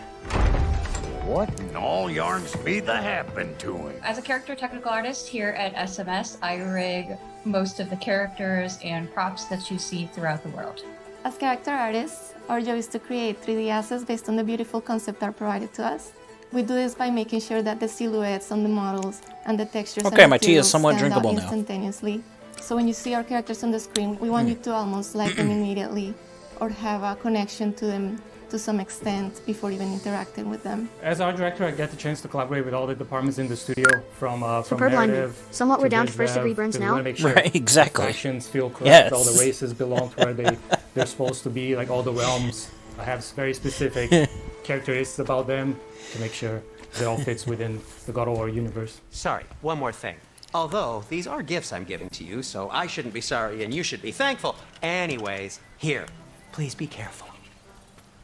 What in all yarns be the happened to him? As a character technical artist here at SMS, I rig most of the characters and props that you see throughout the world. As character artists, our job is to create 3D assets based on the beautiful concept art provided to us. We do this by making sure that the silhouettes on the models and the textures Okay, and my tea is materials somewhat stand out drinkable now. instantaneously. So when you see our characters on the screen, we want you to almost like them immediately or have a connection to them to some extent before even interacting with them. As art director, I get the chance to collaborate with all the departments in the studio, from Superb lineman. narrative. Somewhat we're to down to biz first degree dev, burns because we now. wanna make sure Right, exactly. the factions feel correct, Yes. all the races belong to where they're supposed to be, like all the realms. I have very specific characteristics about them to make sure it all fits within the God of War universe. Sorry, one more thing. Although, these are gifts I'm giving to you, so I shouldn't be sorry and you should be thankful. Anyways, here, please be careful.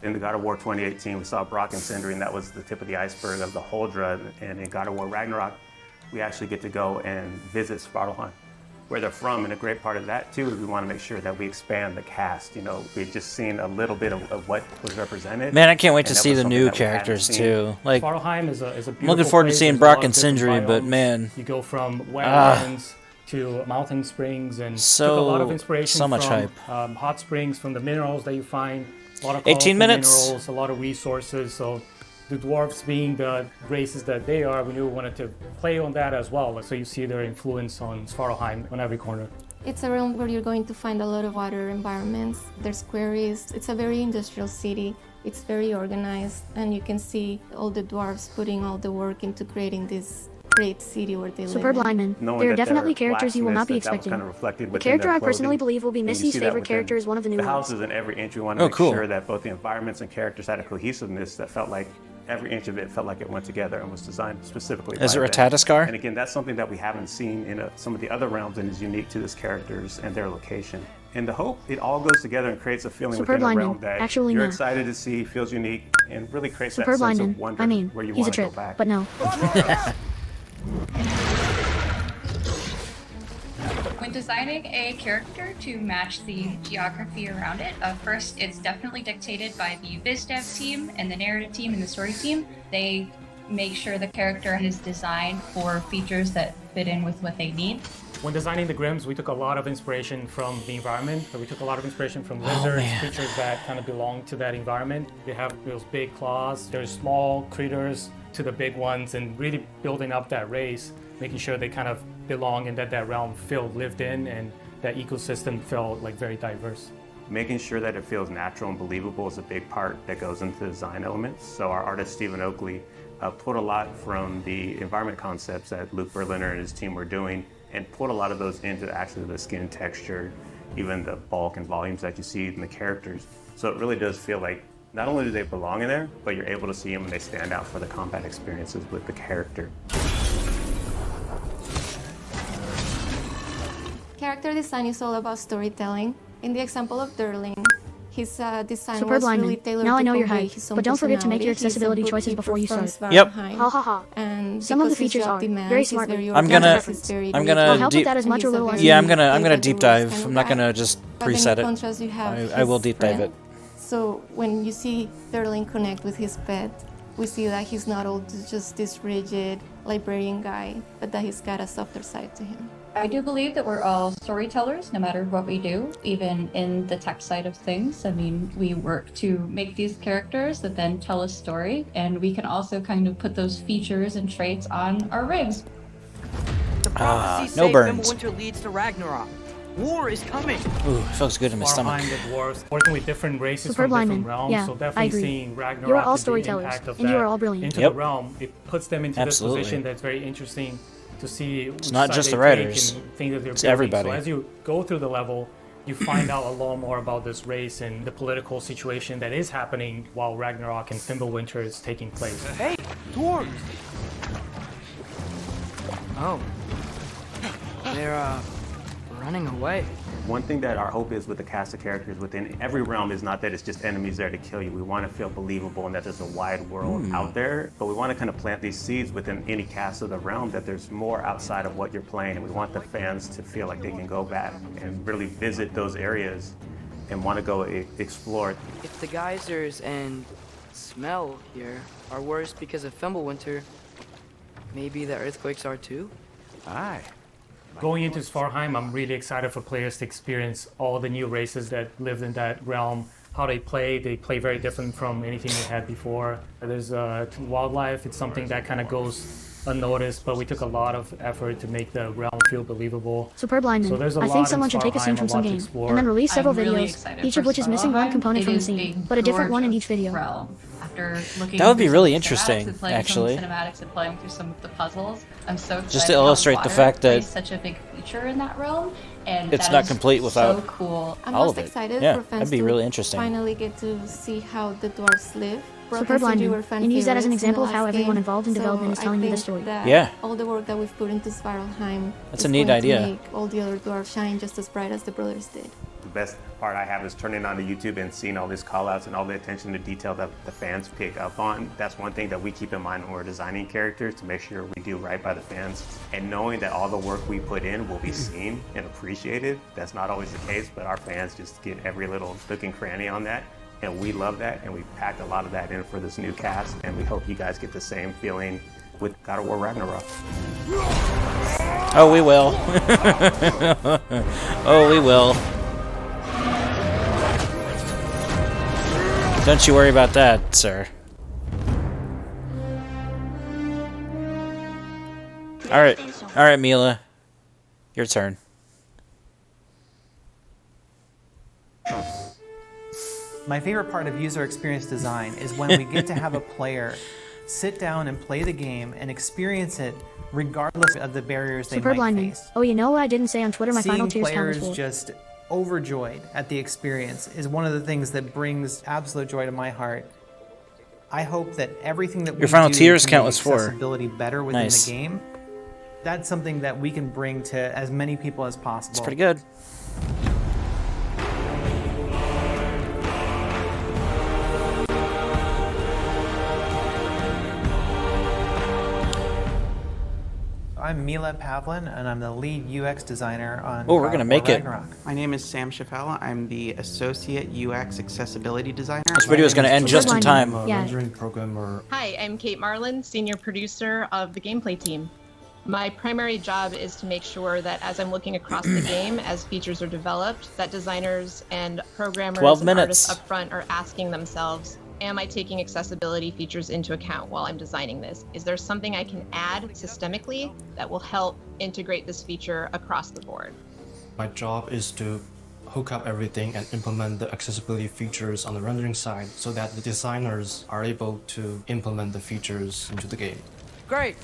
In the God of War 2018, we saw Brock and Sindri, and that was the tip of the iceberg of the Huldra. And in God of War Ragnarok, we actually get to go and visit Svartalfheim, where they're from. And a great part of that, too, is we want to make sure that we expand the cast. You know, we've just seen a little bit of what was represented. Man, I can't wait to and that see was the something new that we hadn't characters seen. too. Like, Svartalfheim is a beautiful I'm looking forward to place. seeing There's a Brock lot and of different Sindri, but biomes. man, You go from wetlands to mountain springs and took a lot of inspiration so much from hype. hot springs, from the minerals that you find. A lot of 18 colorful minutes. minerals, a lot of resources. So the dwarves being the races that they are, we knew we wanted to play on that as well. So you see their influence on Svartalfheim on every corner. It's a realm where you're going to find a lot of water environments. There's quarries. It's a very industrial city. It's very organized, and you can see all the dwarves putting all the work into creating this great city where they Superb live in. lineman. Knowing There are that definitely they're characters you will not be blacksmiths, that was expecting. kind of reflected The within character their I personally clothing. believe will be And you Missy's see that favorite within character is one of the new the ones. houses in every inch. We want Oh, to make cool. sure that both the environments and characters had a cohesiveness that felt like every inch of it felt like it went together and was designed specifically. Is by it them. Ratataskar? And again, that's something that we haven't seen in some of the other realms and is unique to this characters and their location. And the hope, it all goes together and creates a feeling Superb within a lineman. realm that Actually, you're no. excited to see, feels unique, and really creates Superb that sense lineman. of wonder I mean, where you he's a want to go trip, back. but no. When designing a character to match the geography around it, first it's definitely dictated by the biz dev team and the narrative team and the story team. They make sure the character is designed for features that fit in with what they need. When designing the Grims, we took a lot of inspiration from the environment. So we took a lot of inspiration from lizards, creatures that kind of belong to that environment. They have those big claws. There's small critters to the big ones, and really building up that race, making sure they kind of belong and that that realm felt lived in and that ecosystem felt like very diverse. Making sure that it feels natural and believable is a big part that goes into the design elements. So our artist, Stephen Oakley, pulled a lot from the environment concepts that Luke Berliner and his team were doing and put a lot of those into actually the skin texture, even the bulk and volumes that you see in the characters. So it really does feel like not only do they belong in there, but you're able to see them and they stand out for the combat experiences with the character. Character design is all about storytelling. In the example of Durling, his design Superb was lineman. really tailored Now to I know your convey height, his own but don't forget to make your personality. He's a accessibility choices bookkeeper before you from start. Yep. Svartalfheim. Ha ha ha. And Some of the because his features job are demands, very he's smart. very I'm gonna- organized, he's very I'm gonna I'll help deep- with that as much or little as Yeah, I'm you gonna deep dive. kind of I'm not guy. gonna just But then preset in it. contrast, you have I will his deep dive friend. it. So when you see Durling connect with his pet, we see that he's not all just this rigid librarian guy, but that he's got a softer side to him. I do believe that we're all storytellers no matter what we do, even in the tech side of things. I mean, we work to make these characters that then tell a story, and we can also kind of put those features and traits on our rigs. The prophecies no say burns. Fimbulwinter leads to Ragnarok. War is coming. Ooh, feels good in my stomach. Behind the dwarves, working with different races Superb from different lineman. realms, Yeah, so I definitely agree. seeing Ragnarok You are all and the storytellers, impact of and you that are all brilliant. into Yep. the realm, it puts them into Absolutely. this position that's very interesting to see. It's not just the writers, it's everybody. So as you go through the level, you find out a lot more about this race and the political situation that is happening while Ragnarok and Fimbulwinter is taking place. Hey, dwarves! Oh. They're, running away. One thing that our hope is with the cast of characters within every realm is not that it's just enemies there to kill you. We want to feel believable and that there's a wide world out there, but we want to kind of plant these seeds within any cast of the realm that there's more outside of what you're playing. And we want the fans to feel like they can go back and really visit those areas and want to go explore. If the geysers and smell here are worse because of Fimbulwinter, maybe the earthquakes are too? Aye. Going into Svartalfheim, I'm really excited for players to experience all the new races that lived in that realm, how they play very different from anything we had before. There's wildlife, it's something that kind of goes unnoticed, but we took a lot of effort to make the realm feel believable. Superb lineman. So there's a I lot think in someone should take a scene Svartalfheim, from a some lot to game, explore. and then release several I'm really videos, excited each for of which is missing one Svartalfheim. component It from the is scene, a but a different one in each gorgeous video. realm. After looking That would be through really some of the interesting, cinematics and playing actually. some cinematics and playing through some of the puzzles, I'm so excited. Just to how illustrate the water fact that plays such a big feature in that realm, and it's that not is complete without so cool. I'm all most of it. excited Yeah, for fans that'd be to really interesting. finally get to see how the dwarves live. Broken Superb City lineman. were fan And use that as an favorites in example the of how last everyone game, involved in so development is I telling you the think story. that Yeah. all the work that we've put into Svartalfheim That's is a neat going idea. to make all the other dwarves shine just as bright as the brothers did. The best part I have is turning on to YouTube and seeing all these call-outs and all the attention to detail that the fans pick up on. That's one thing that we keep in mind when we're designing characters, to make sure we do right by the fans. And knowing that all the work we put in will be seen and appreciated. That's not always the case, but our fans just get every little nook and cranny on that. And we love that, and we packed a lot of that in for this new cast, and we hope you guys get the same feeling with God of War Ragnarok. Oh, we will. Oh, we will. Don't you worry about that, sir. All right, Mila, your turn. My favorite part of user experience design is when we get to have a player sit down and play the game and experience it regardless of the barriers they Superb might lineman. face. Oh, you know what I didn't say on Twitter? My final Seeing tears count as players full. just overjoyed at the experience is one of the things that brings absolute joy to my heart. I hope that everything that we Your final do tears to count make as 4. accessibility better within Nice. the game, that's something that we can bring to as many people as possible. It's pretty good. I'm Mila Pavlin, and I'm the lead UX designer on Oh, we're gonna make War it. Ragnarok. My name is Sam Chaffel. I'm the Associate UX Accessibility Designer. This video is going to end just in time. Rendering programmer. Hi, I'm Kate Marlin, Senior Producer of the gameplay team. My primary job is to make sure that as I'm looking across the game, as features are developed, that designers and programmers 12 and minutes. artists up front are asking themselves, am I taking accessibility features into account while I'm designing this? Is there something I can add systemically that will help integrate this feature across the board? My job is to hook up everything and implement the accessibility features on the rendering side so that the designers are able to implement the features into the game. Great.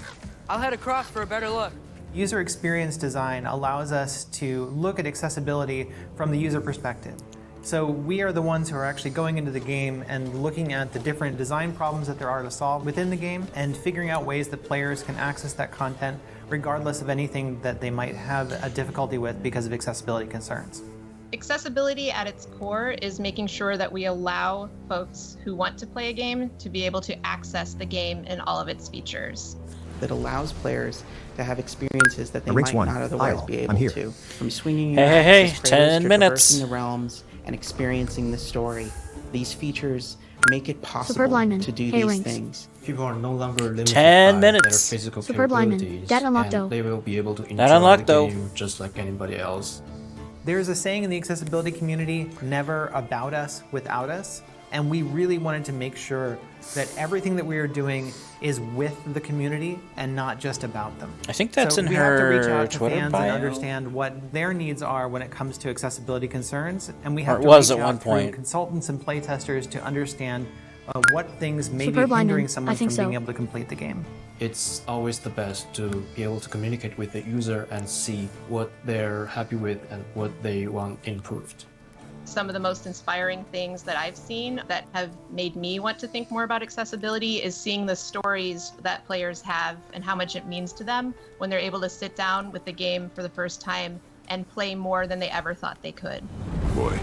I'll head across for a better look. User experience design allows us to look at accessibility from the user perspective. So we are the ones who are actually going into the game and looking at the different design problems that there are to solve within the game and figuring out ways that players can access that content regardless of anything that they might have a difficulty with because of accessibility concerns. Accessibility at its core is making sure that we allow folks who want to play a game to be able to access the game and all of its features. That allows players to have experiences that they Ranks might 1. not otherwise Hi, be I'm able here. to. From swinging Hey, your hey, axe hey, as Kratos 10 to minutes. traversing the realms and experiencing the story. These features make it possible Superb lineman. to do Hey, these ranks. things. People are no longer limited 10 by minutes. their physical Superb lineman. capabilities, That unlocked, and though. they will be able to enjoy That unlocked, the though. game just like anybody else. There's a saying in the accessibility community, never about us without us. And we really wanted to make sure that everything that we are doing is with the community and not just about them. I think that's so in we have to reach her out to Twitter fans bio. and understand what their needs are when it comes to accessibility concerns. And we Or have it to was reach at out one through point. consultants and playtesters to understand what things may Superb be hindering lineman. someone I think from so. being able to complete the game. It's always the best to be able to communicate with the user and see what they're happy with and what they want improved. Some of the most inspiring things that I've seen that have made me want to think more about accessibility is seeing the stories that players have and how much it means to them when they're able to sit down with the game for the first time and play more than they ever thought they could. Boy,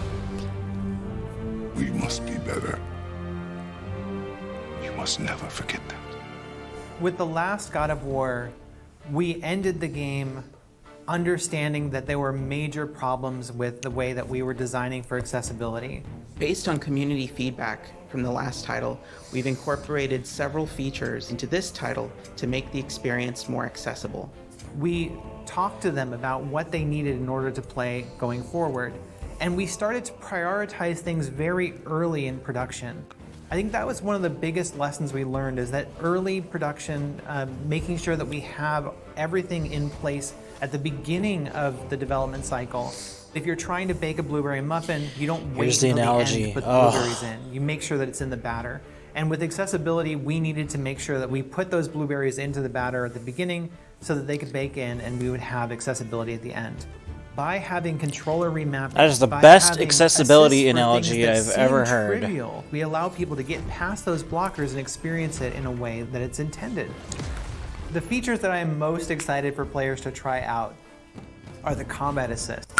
we must be better. You must never forget that. With the last God of War, we ended the game understanding that there were major problems with the way that we were designing for accessibility. Based on community feedback from the last title, we've incorporated several features into this title to make the experience more accessible. We talked to them about what they needed in order to play going forward, and we started to prioritize things very early in production. I think that was one of the biggest lessons we learned, is that early production, making sure that we have everything in place at the beginning of the development cycle. If you're trying to bake a blueberry muffin, you don't wait Here's the until the analogy. end to put the Ugh. blueberries in. You make sure that it's in the batter. And with accessibility, we needed to make sure that we put those blueberries into the batter at the beginning so that they could bake in and we would have accessibility at the end. By having controller remapping, That is the by best having accessibility assists for analogy things that I've seem ever heard. trivial, we allow people to get past those blockers and experience it in a way that it's intended. The features that I am most excited for players to try out are the combat assists.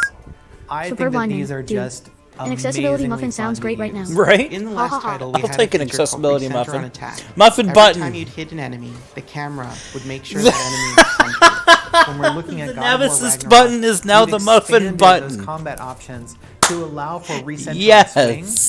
I Superb think that lineman. these are Dude, just an accessibility amazingly muffin sounds fun great to right now. use. Right? In the Ha, last ha, ha. title, we I'll had take a an feature called accessibility Recenter muffin. on Attack. Muffin Every button. time you'd hit an enemy, the camera would make sure that enemy was centered. When we're looking at The God of War Nemesis Ragnarok, button is now we've the muffin expanded button. Those combat options to allow for recentering Yes.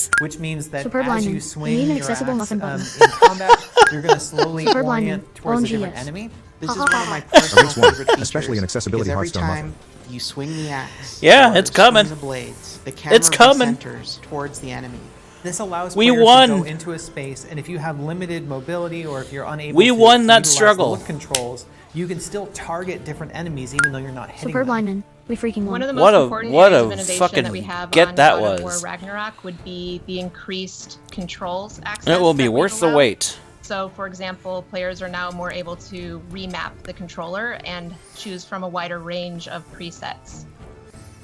swing, which means that Superb as lineman. you We swing need an your accessible axe, muffin button. in combat, you're going to slowly Superb orient lineman. towards a OMG, different yes. enemy. This is Ha, one ha, of my ha. personal Ranks 1, favorite features, especially in accessibility because every Hearthstone time you swing the axe, Yeah, or it's coming. swing the blades, the camera It's coming. recenters towards the enemy. This allows We players won. to go into a space, and if you have limited mobility or if you're unable We to won that utilize struggle. the look controls, you can still target different enemies even though you're not hitting Superb them. lineman. We freaking won. One of the What most a- important what areas a of innovation fucking that we have get on that God of War was. Ragnarok would be the increased controls access. It will be that we've worth the allowed. wait. So, for example, players are now more able to remap the controller and choose from a wider range of presets.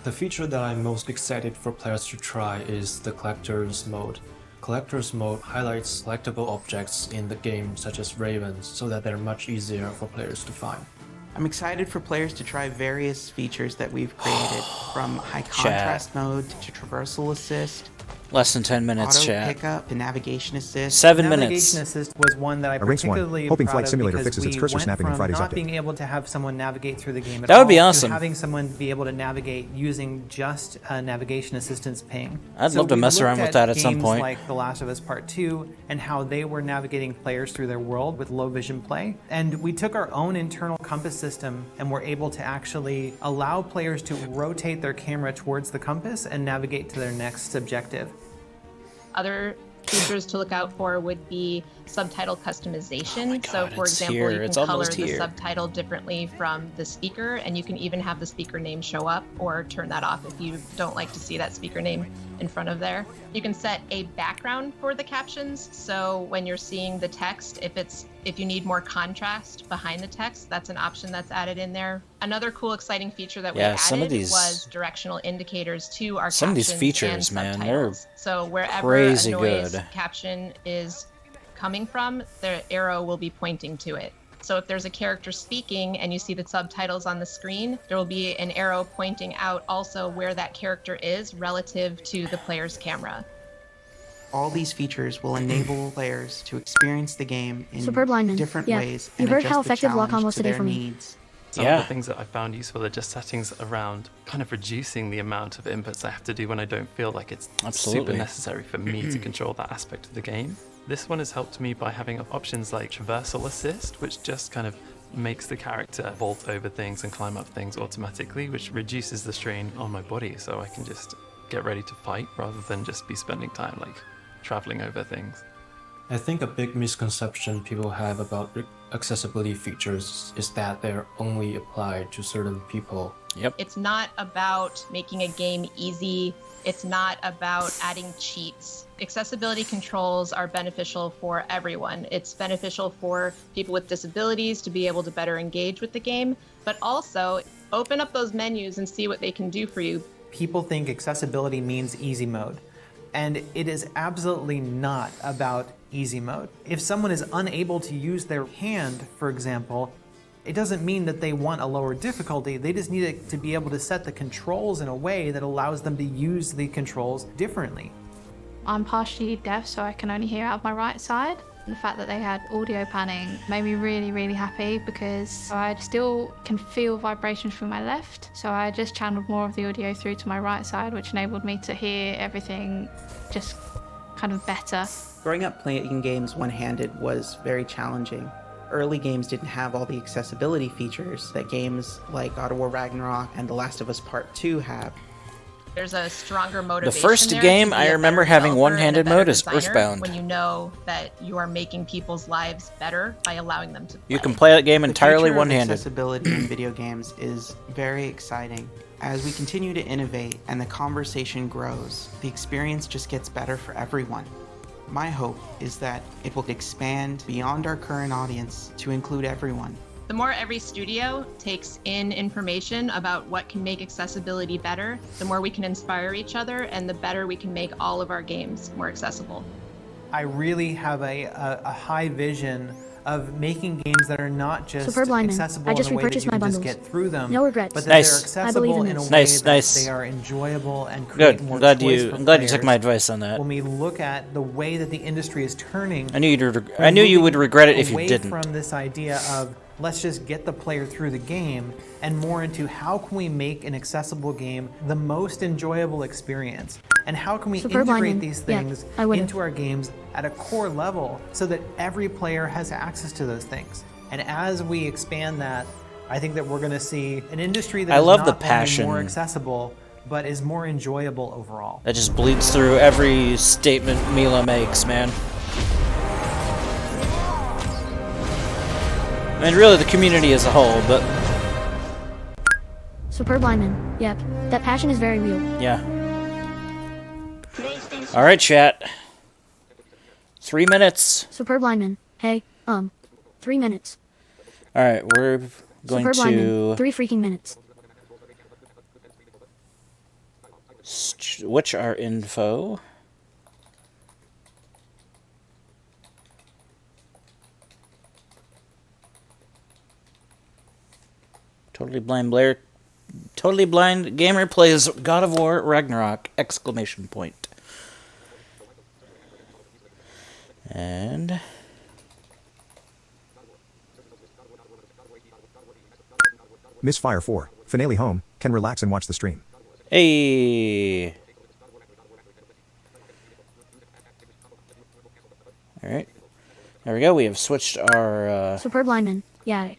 The feature that I'm most excited for players to try is the Collector's Mode. Collector's Mode highlights collectible objects in the game, such as ravens, so that they're much easier for players to find. I'm excited for players to try various features that we've created, from high contrast mode to traversal assist, Less than 10 minutes, auto chat. pickup to navigation assist. 7 Navigation minutes. assist was one that I Ranks 1. particularly Hoping proud Flight of Simulator because fixes its we cursor went snapping in from Friday's not update. being able to have someone navigate through the game at That would be all awesome. to having someone be able to navigate using just a navigation assistance ping. I'd love to we mess around looked with that at some games point. like The Last of Us Part 2 and how they were navigating players through their world with low vision play. And we took our own internal compass system and were able to actually allow players to rotate their camera towards the compass and navigate to their next objective. Other features to look out for would be subtitle customization. So, for it's example, here. you can It's color almost the here. subtitle differently from the speaker, and you can even have the speaker name show up or turn that off if you don't like to see that speaker name in front of there. You can set a background for the captions, so when you're seeing the text, if you need more contrast behind the text, that's an option that's added in there. Another cool, exciting feature that we Yeah, some of added these- was directional indicators to our Some of these captions features, and man, they're subtitles. So wherever crazy a noise good. caption is coming from, the arrow will be pointing to it. So if there's a character speaking and you see the subtitles on the screen, there will be an arrow pointing out also where that character is relative to the player's camera. All these features will enable players to experience the game in Superb lineman. different Yeah. ways You and heard adjust how the effective lock-on challenge was to today their for me. needs. Some of the things that I found useful are just settings around kind of reducing the amount of inputs I have to do when I don't feel like it's Absolutely. super necessary for me to control that aspect of the game. This one has helped me by having options like traversal assist, which just kind of makes the character vault over things and climb up things automatically, which reduces the strain on my body, so I can just get ready to fight rather than just be spending time like traveling over things. I think a big misconception people have about accessibility features is that they're only applied to certain people. Yep. It's not about making a game easy. It's not about adding cheats. Accessibility controls are beneficial for everyone. It's beneficial for people with disabilities to be able to better engage with the game, but also open up those menus and see what they can do for you. People think accessibility means easy mode, and it is absolutely not about easy mode. If someone is unable to use their hand, for example, it doesn't mean that they want a lower difficulty. They just need it to be able to set the controls in a way that allows them to use the controls differently. I'm partially deaf, so I can only hear out of my right side. The fact that they had audio panning made me really, really happy because I still can feel vibrations from my left. So I just channeled more of the audio through to my right side, which enabled me to hear everything just kind of better. Growing up playing games one-handed was very challenging. Early games didn't have all the accessibility features that games like God of War Ragnarok and The Last of Us Part 2 have. There's a stronger The motivation first there game to be I a remember better having developer one-handed and a better mode is designer Earthbound. when you know that you are making people's lives better by allowing them to play. You can play that game The entirely future of one-handed. accessibility in video games is very exciting. As we continue to innovate and the conversation grows, the experience just gets better for everyone. My hope is that it will expand beyond our current audience to include everyone. The more every studio takes in information about what can make accessibility better, the more we can inspire each other and the better we can make all of our games more accessible. I really have a high vision of making games that are not just Superb lineman. accessible I just in a way that repurchased you my can just bundles. get through them, No regrets. but that Nice. they're I believe accessible in in a this. way Nice, that nice. they are enjoyable and create Good. more I'm glad choice you. for I'm glad you took players. my advice on that. When we look at the way that the industry is turning, I knew you'd. we're I knew you would moving regret it if you away didn't. from this idea of let's just get the player through the game and more into how can we make an accessible game the most enjoyable experience, and how can we Superb integrate lineman. these Yeah, things I would've. into our games at a core level so that every player has access to those things. And as we expand that, I think that we're going to see an industry that I is love not the only passion. more accessible, but is more enjoyable overall. That just bleeds through every statement Mila makes, man. And really the community as a whole, but Superb lineman. Yep, that passion is very real. Yeah. Alright, chat. 3 minutes. Superb lineman. Hey, 3 minutes. Alright, we're going Superb to lineman. 3 freaking minutes. switch our info. Totally blind gamer plays God of War Ragnarok! Exclamation point. And Misfire 4, finale home, can relax and watch the stream. hey. Alright. There we go. We have switched our Superb lineman. Yeah.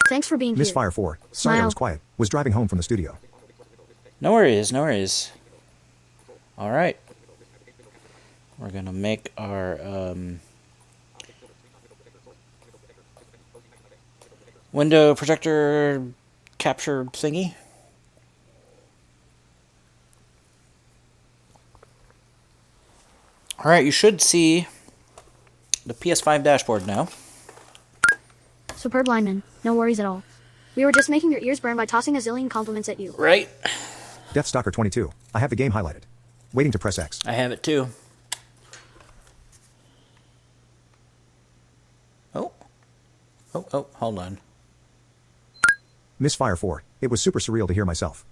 Thanks for being here. Misfire 4, sorry I Smile. was quiet, was driving home from the studio. No worries, no worries. Alright. We're gonna make our window projector capture thingy. Alright, you should see the PS5 dashboard now. Superb lineman. No worries at all. We were just making your ears burn by tossing a zillion compliments at you. Right? Deathstalker 22, I have the game highlighted. Waiting to press X. I have it too. Oh, hold on. Misfire 4, it was super surreal to hear myself.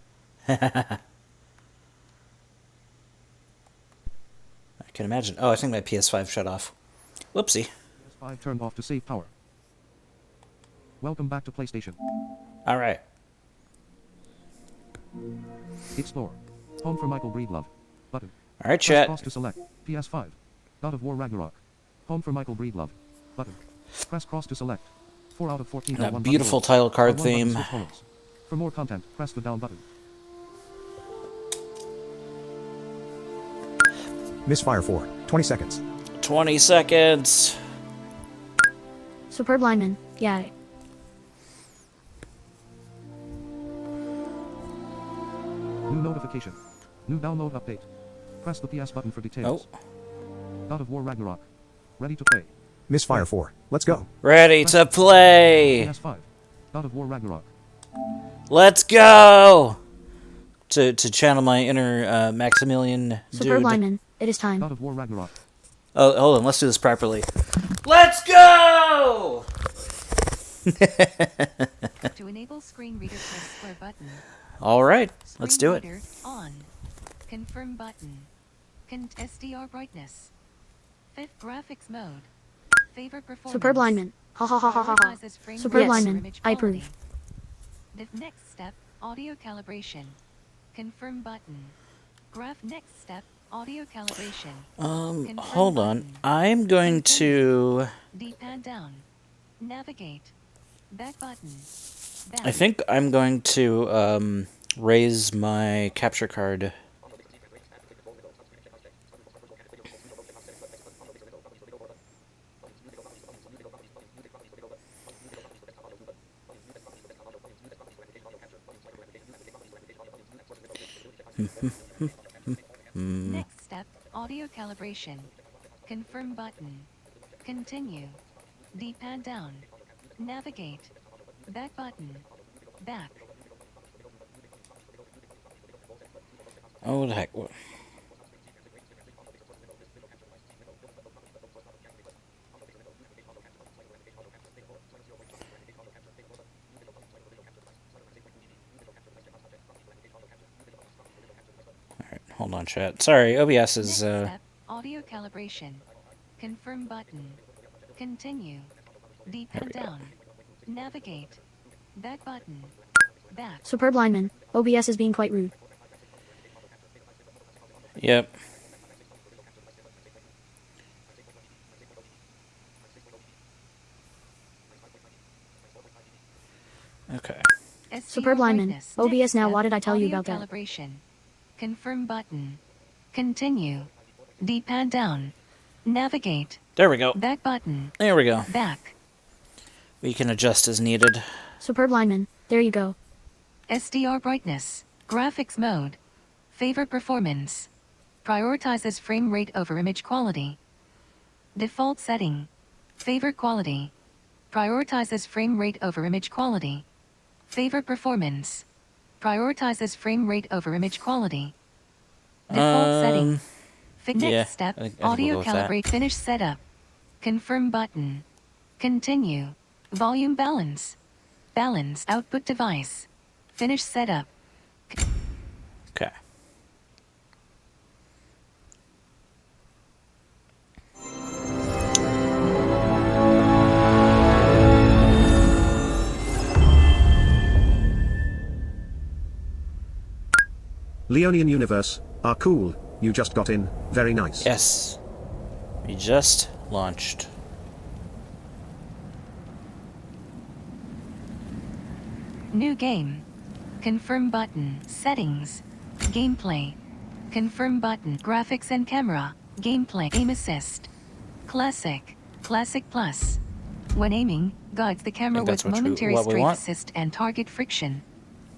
I can imagine. Oh, I think my PS5 shut off. Whoopsie. PS5 turned off to save power. Welcome back to PlayStation. Alright. Explore. Home for Michael Breedlove. Button. Alright, Press chat. cross to select. PS5. God of War Ragnarok. Home for Michael Breedlove. Button. Press cross to select. 4 out of 14. That beautiful title card theme. For more content, press the down button. Misfire 4, 20 seconds. 20 seconds. Superb lineman. Yeah. New notification. New download update. Press the PS button for details. God of War Ragnarok. Ready to play. Misfire 4, let's go. Ready to play. PS5. God of War Ragnarok. Let's go. To channel my inner Maximilian Superb dude. lineman. It is time. God of War Ragnarok. Oh, hold on. Let's do this properly. Let's go! To enable screen reader, press square button. All right, let's do it. Screen reader on. Confirm button. SDR brightness. Fifth graphics mode. Favor performance. Superb lineman. Ha ha ha ha ha ha. Prioritizes frame Superb rate lineman. over image I quality. approve. The next step, audio calibration. Confirm button. Graph next step, audio calibration. Confirm Hold on. button. I'm going to... D-pad down. Navigate. Back button. Back. I think I'm going to raise my capture card. Next step, audio calibration. Confirm button. Continue. D-pad down. Navigate. Back button. Back. Oh, what the heck? What? Alright, hold on, chat. Sorry, OBS is... Next step, audio calibration. Confirm button. Continue. D-pad down. Navigate. Back button. Back. Superb lineman. OBS is being quite rude. Yep. Okay. Superb lineman. OBS now, what did I tell you about that? Calibration. Confirm button. Continue. D-pad down. Navigate. There we go. Back button. There we go. Back. We can adjust as needed. Superb lineman. There you go. SDR brightness. Graphics mode. Favor performance. Prioritizes frame rate over image quality. Default setting. Favor quality. Prioritizes frame rate over image quality. Favor performance. Prioritizes frame rate over image quality. Default setting. Next yeah, step. I think Audio we'll go with that. calibrate. Finish setup. Confirm button. Continue. Volume balance. Balance output device. Finish setup. Okay. Leonian Universe, are cool, you just got in, very nice. Yes. We just launched. New game. Confirm button. Settings. Gameplay. Confirm button. Graphics and camera. Gameplay. Aim assist. Classic. Classic plus. When aiming, guides the camera that's with momentary what we strafe want. assist and target friction.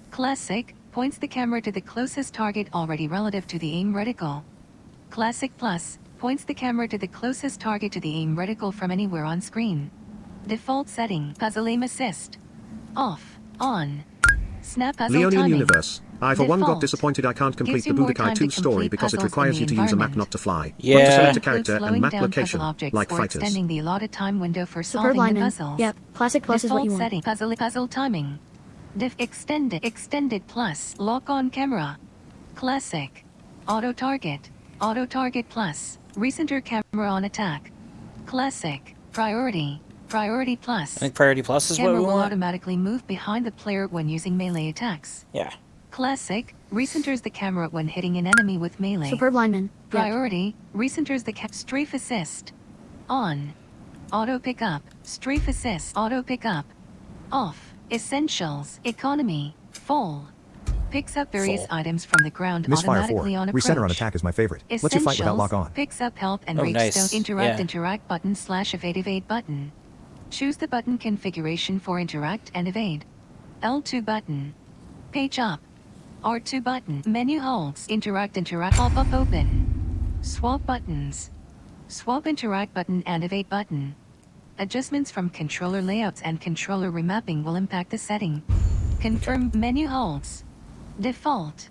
Classic points the camera to the closest target already relative to the aim reticle. Classic plus points the camera to the closest target to the aim reticle from anywhere on screen. Default setting. Puzzle aim assist. Off. On. Snap puzzle Leonian timing. Universe, I for one got Default. disappointed I can't complete Gives the you more Budokai time 2 to story complete because it puzzles requires in you the to use a map environment. not to fly. Yeah. Want to select a Includes character and slowing map down location, puzzle objects like or fighters. extending the allotted time window for Superb solving the lineman. puzzles. Yep, classic plus is what you want. Default setting. Puzzle timing. Extended plus. Lock on camera. Classic. Auto target plus. Recenter camera on attack. Classic. Priority plus. I think priority plus is what Camera we will want. automatically move behind the player when using melee attacks. Yeah. Classic recenters the camera when hitting an enemy with melee. Superb lineman. Yep. Priority recenters the strafe assist. On. Auto pickup. Strafe assist. Auto pickup. Off. Essentials. Economy. Full. Picks up various items from the ground Misfire 4. automatically on approach. Recenter on attack is my favorite. Lets you fight without lock on. Picks up health and Oh, rage nice. stone. Interact button / evade button. Choose the button configuration for interact and evade. L2 button. Page up. R2 button. Menu holds. Interact pop-up open. Swap buttons. Swap interact button and evade button. Adjustments from controller layouts and controller remapping will impact the setting. Confirm menu holds. Default.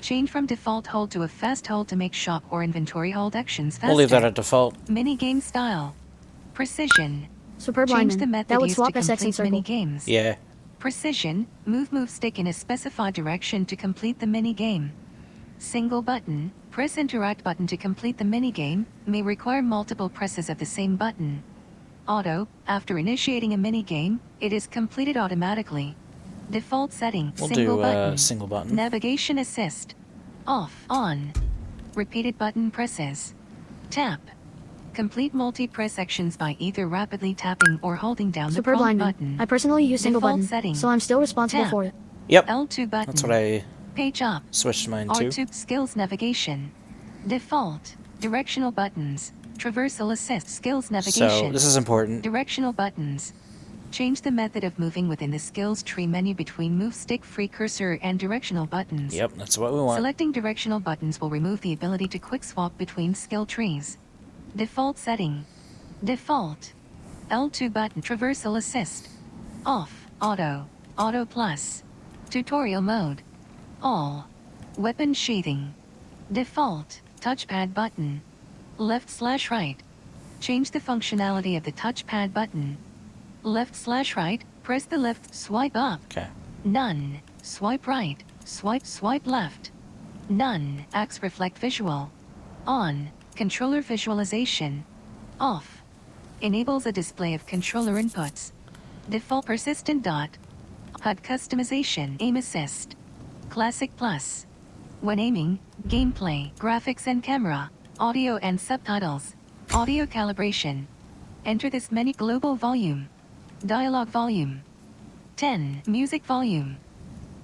Change from default hold to a fast hold to make shop or inventory hold actions faster. We'll leave that at default. Mini game style. Precision. Superb Change lineman. the method That would used swap to SX and complete circle. mini games. Yeah. Precision. Move stick in a specified direction to complete the mini game. Single button. Press interact button to complete the mini game. May require multiple presses of the same button. Auto. After initiating a mini game, it is completed automatically. Default setting. We'll Single do button. single button. Navigation assist. Off. On. Repeated button presses. Tap. Complete multi-press actions by either rapidly tapping or holding down the Superb prompt lineman. button. I personally use single Default button, setting. so I'm still responsible Tap. for it. Yep. L2 button. That's what I Page up. switched mine to. R2 skills navigation. Default. Directional buttons. Traversal assist. Skills navigation. So this is important. Directional buttons. Change the method of moving within the skills tree menu between move stick free cursor and directional buttons. Yep, that's what we want. Selecting directional buttons will remove the ability to quick swap between skill trees. Default setting. Default. L2 button. Traversal assist. Off. Auto. Auto plus. Tutorial mode. All. Weapon sheathing. Default. Touchpad button. Left/right. Change the functionality of the touchpad button. Left/right. Press the left. Swipe up. Okay. None. Swipe right. Swipe left. None. Axe reflect visual. On. Controller visualization. Off. Enables a display of controller inputs. Default persistent dot. HUD customization. Aim assist. Classic plus. When aiming, gameplay, graphics and camera, audio and subtitles, audio calibration. Enter this menu. Global volume. Dialogue volume. 10. Music volume.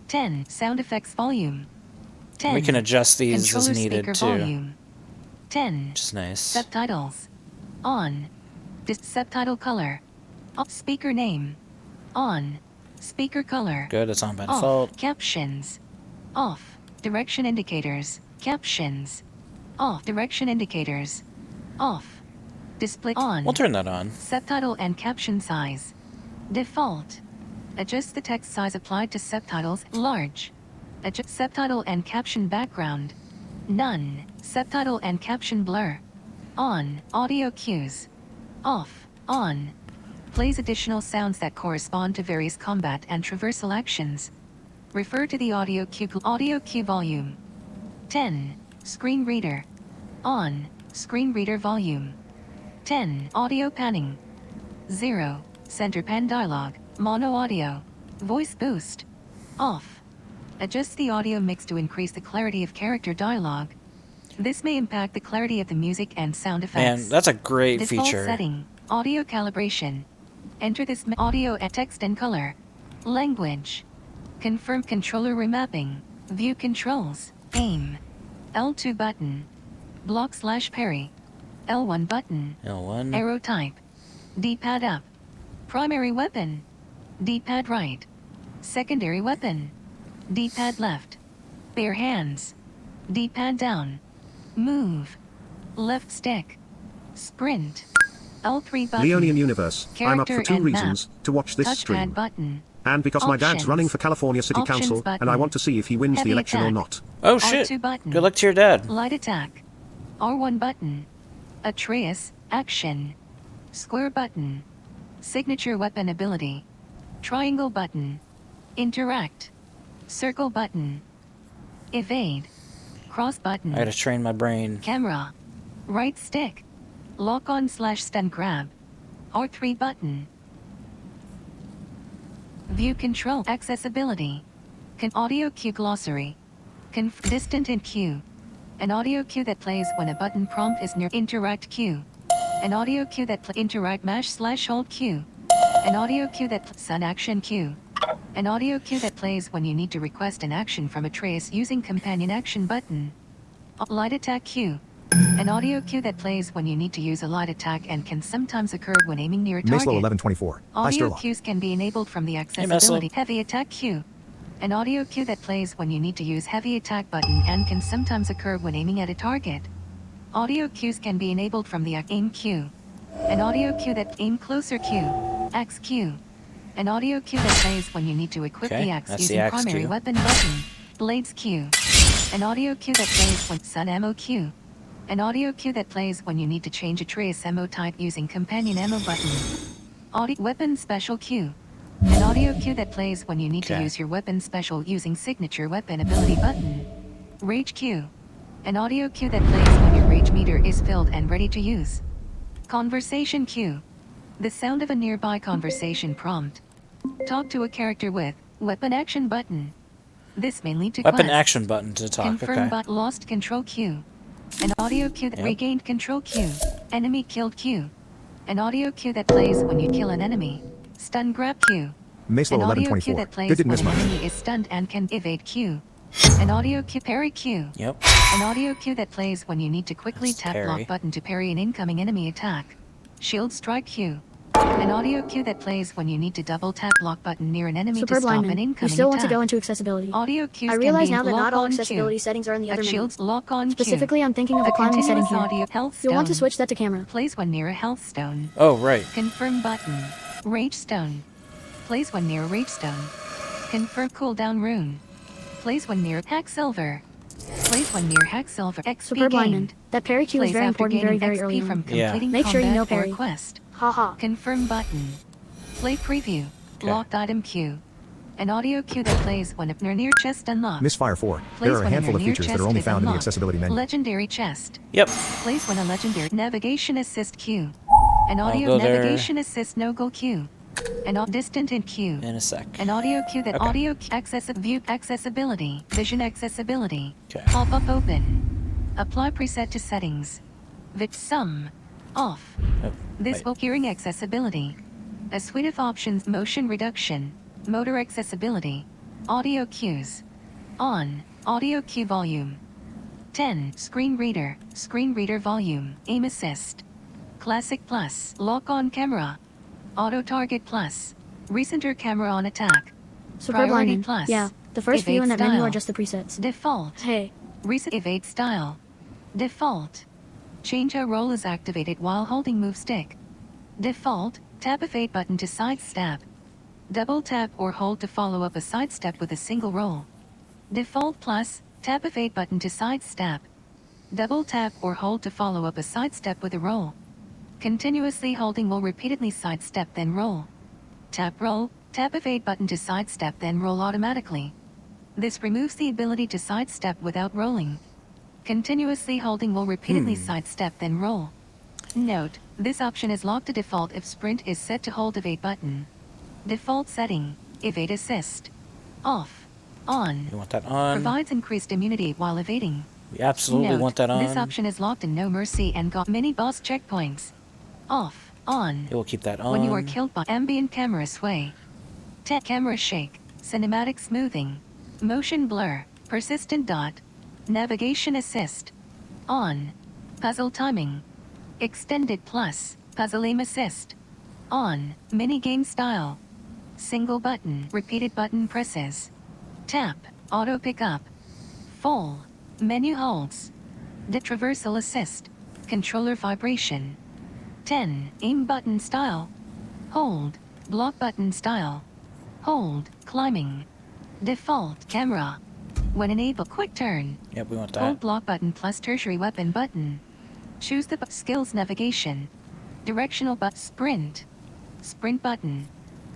10. Sound effects volume. 10. We can adjust these as Controller needed speaker too. volume. 10. Which is nice. Subtitles. On. Subtitle color. Speaker name. On. Speaker color. Good, it's on by Off. default. Captions. Off. Direction indicators. Captions. Off. Direction indicators. Off. Display on. We'll turn that on. Subtitle and caption size. Default. Adjust the text size applied to subtitles. Large. Adjust subtitle and caption background. None. Subtitle and caption blur. On. Audio cues. Off. On. Plays additional sounds that correspond to various combat and traversal actions. Refer to the audio cue volume. 10. Screen reader. On. Screen reader volume. 10. Audio panning. 0. Center pan dialogue. Mono audio. Voice boost. Off. Adjust the audio mix to increase the clarity of character dialogue. This may impact the clarity of the music and sound effects. Man, that's a great Default feature. setting. Audio calibration. Enter this audio at text and color. Language. Confirm controller remapping. View controls. Aim. L2 button. Block/parry. L1 button. L1. Arrow type. D-pad up. Primary weapon. D-pad right. Secondary weapon. D-pad left. Bare hands. D-pad down. Move. Left stick. Sprint. L3 button. Leonian Universe, I'm up for Character 2 and reasons: map. to watch this Touchpad stream, button. and because my dad's Options. running for California City Options Council, button. and I want to see if he wins Heavy the election or attack. not. Oh shit. R2 button. Good luck to your dad. Light attack. R1 button. Atreus, action. Square button. Signature weapon ability. Triangle button. Interact. Circle button. Evade. Cross button. I gotta train my brain. Camera. Right stick. Lock on/stun grab. R3 button. View control. Accessibility. Audio cue glossary. Distant in cue. An audio cue that plays when a button prompt is near. Interact cue. An audio cue that interact mash/hold cue. An audio cue that sun action cue. An audio cue that plays when you need to request an action from Atreus using companion action button. Light attack cue. An audio cue that plays when you need to use a light attack and can sometimes occur when aiming near a target. Maslow 1124. Hi, Audio Sterlock. cues can be enabled from the accessibility. Heavy attack cue. An audio cue that plays when you need to use heavy attack button and can sometimes occur when aiming at a target. Audio cues can be enabled from the aim cue. An audio cue that aim closer cue. Axe cue. An audio cue that plays when you need to equip Okay, the axe that's using the axe primary cue. weapon button. Blades cue. An audio cue that plays when sun ammo cue. An audio cue that plays when you need to change Atreus ammo type using companion ammo button. Audio weapon special cue. An audio cue that plays when you need to Okay. use your weapon special using signature weapon ability button. Rage cue. An audio cue that plays when your rage meter is filled and ready to use. Conversation cue. The sound of a nearby conversation prompt. Talk to a character with weapon action button. This may lead to Weapon quests. action button to talk. Confirm Okay. but lost control cue. An audio cue that Yep. regained control cue. Enemy killed cue. An audio cue that plays when you kill an enemy. Stun grab cue. Maslow An audio 1124. cue that plays Good, didn't when miss an much. enemy is stunned and can evade cue. An audio cue parry cue. Yep. An audio cue that plays when you need to quickly That's tap parry. block button to parry an incoming enemy attack. Shield strike cue. An audio cue that plays when you need to double tap block button near an enemy to Superb stop an lineman, incoming you still want to attack. go into accessibility. Audio cues I can realize be now that not all lock-on cue. accessibility settings are in the A other menu. shield's lock-on cue. Specifically, I'm thinking of the A climbing setting continuous here. audio health You'll want to stone. switch that to camera. Plays when near a health stone. Oh, right. Confirm button. Rage stone. Plays when near a rage stone. Confirm cooldown rune. Plays when near hack silver. Plays when near hack silver. XP Superb lineman, gained. that parry cue is Plays very after important very, gaining very early XP from on. Yeah. completing Make sure you know combat or parry. quest. Haha. Confirm button. Play preview. Locked item queue. An audio cue that plays when a near chest unlocked. Misfire 4. Plays There are a when handful of near features that chest are only is found in the unlocked. accessibility menu. Legendary chest. Yep. Plays when a legendary navigation assist queue. An I'll audio go there. navigation assist no go queue. An distant in queue. In a sec. An audio cue that Okay. audio view accessibility. Vision accessibility. Okay. Pop up open. Apply preset to settings. Sum. Off. Oh, This will hearing accessibility. A suite of options: motion reduction, motor accessibility, audio cues. On. Audio cue volume. 10. Screen reader volume. Aim assist. Classic plus. Lock on camera. Auto target plus. Recenter camera on attack. Superb Priority lineman. plus. Yeah, the first Evade few in that menu style. are just the presets. Default. Hey. Recent evade style. Default. Change how roll is activated while holding move stick. Default. Tap evade button to sidestep. Double tap or hold to follow up a sidestep with a single roll. Default plus. Tap evade button to sidestep. Double tap or hold to follow up a sidestep with a roll. Continuously holding will repeatedly sidestep then roll. Tap roll. Tap evade button to sidestep then roll automatically. This removes the ability to sidestep without rolling. Continuously holding will repeatedly sidestep then roll. Note, this option is locked to default if sprint is set to hold evade button. Default setting, evade assist. Off. On. You want that on. Provides increased immunity while evading. We absolutely Note, want that on. This option is locked in No Mercy and got mini boss checkpoints. Off. On. It will keep that on. When you are killed by ambient camera sway. Tech camera shake. Cinematic smoothing. Motion blur. Persistent dot. Navigation assist. On. Puzzle timing. Extended plus. Puzzle aim assist. On. Mini game style. Single button. Repeated button presses. Tap. Auto pickup. Full. Menu holds. The traversal assist. Controller vibration. 10. Aim button style. Hold. Block button style. Hold. Climbing. Default camera. When enable quick turn. Yep, we want that. Hold block button plus tertiary weapon button. Choose the skills navigation. Directional sprint. Sprint button.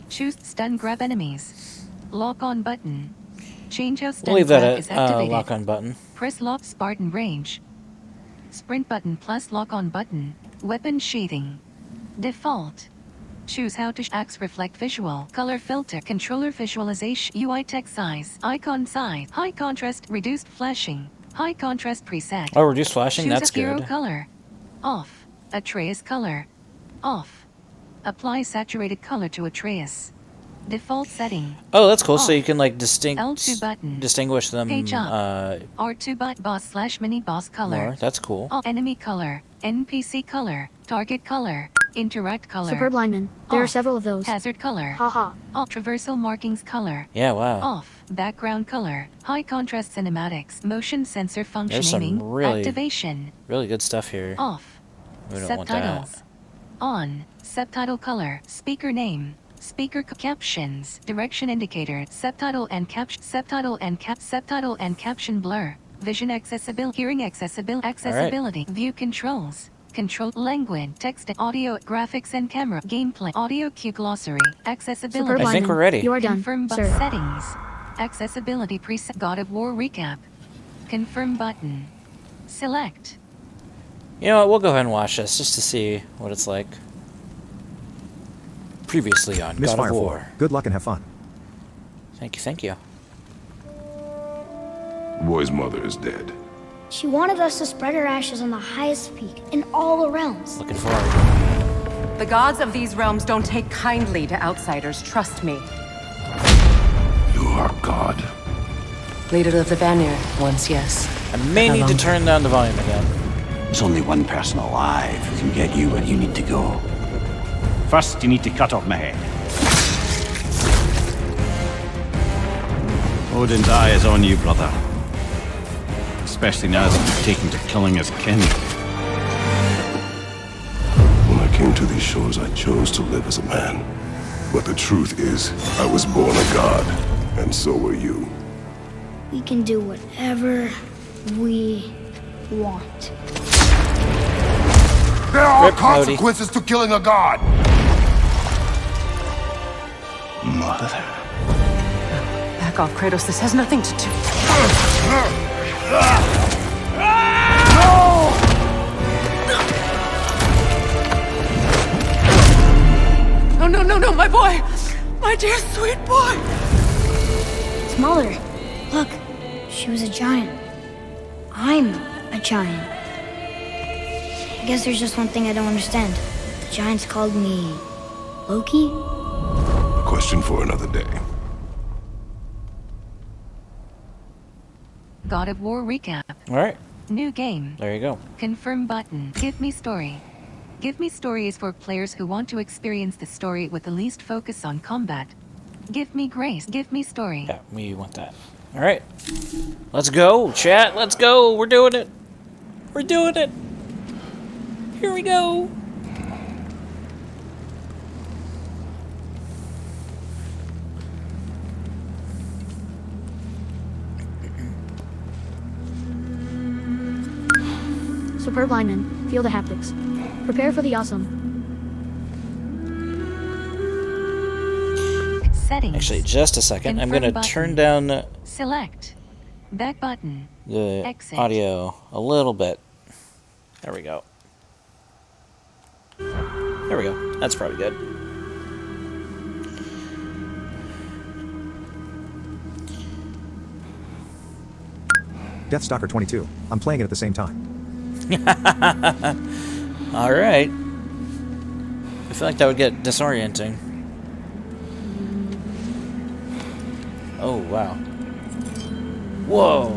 Choose stun grab enemies. Lock on button. Change how stun We'll leave grab that is at activated. lock on button. Press lock Spartan range. Sprint button plus lock on button. Weapon sheathing. Default. Choose how to axe reflect visual. Color filter. Controller visualization. UI text size. Icon size. High contrast. Reduced flashing. High contrast preset. Oh, reduced flashing? Choose That's a hero good. color. Off. Atreus color. Off. Apply saturated color to Atreus. Default setting. Oh, that's cool. Off. So you can like L2 button. distinguish them. Page up. R2 boss slash mini boss color. More. That's cool. Enemy color. NPC color. Target color. Interact color. Superb lineman. There are Off. several of those. Hazard color. Haha. Traversal markings color. Yeah, wow. Off. Background color. High contrast cinematics. Motion sensor function There's some aiming. really, Activation. really good stuff here. Off. We don't want that. Subtitles. On. Subtitle color. Speaker name. Speaker captions. Direction indicator. Subtitle and caption. Subtitle and caption blur. Vision accessibility. Hearing accessibility. Accessibility. View controls. Control language. Text and audio. Graphics and camera. Gameplay. Audio cue glossary. Accessibility. Superb I think we're ready. You are done, Confirm sir. settings. Accessibility preset. God of War recap. Confirm button. Select. You know what? We'll go ahead and watch this just to see what it's like. Previously on Miss God of Firefall, War. good luck and have fun. Thank you, thank you. The boy's mother is dead. She wanted us to spread her ashes on the highest peak in all the realms. Looking forward. The gods of these realms don't take kindly to outsiders, trust me. You are God. Leader of the Vanir, once yes. I may No need to longer. turn down the volume again. There's only one person alive who can get you where you need to go. First, you need to cut off my head. Odin's eye is on you, brother. Especially now that you've taken to killing his kin. When I came to these shores, I chose to live as a man. But the truth is, I was born a god, and so were you. We can do whatever we want. There are Rip, Cody. consequences to killing a god! Mother. Back off, Kratos. This has nothing to do. No, my boy! My dear sweet boy! It's Mother. Look, she was a giant. I'm a giant. I guess there's just one thing I don't understand. The giants called me Loki? A question for another day. God of War recap. Alright, New game. there you go. Confirm button. Give me story. Give me story is for players who want to experience the story with the least focus on combat. Give me grace. Give me story. Yeah, we want that. All right. Let's go, chat. Let's go. We're doing it. We're doing it. Here we go. Superb lineman. Feel the haptics. Prepare for the awesome. Settings. Actually, just a second. I'm going to turn down Select. Back button. the Exit. audio a little bit. There we go. There we go. That's probably good. Deathstalker 22. I'm playing it at the same time. Alright. I feel like that would get disorienting. Oh, wow. Whoa!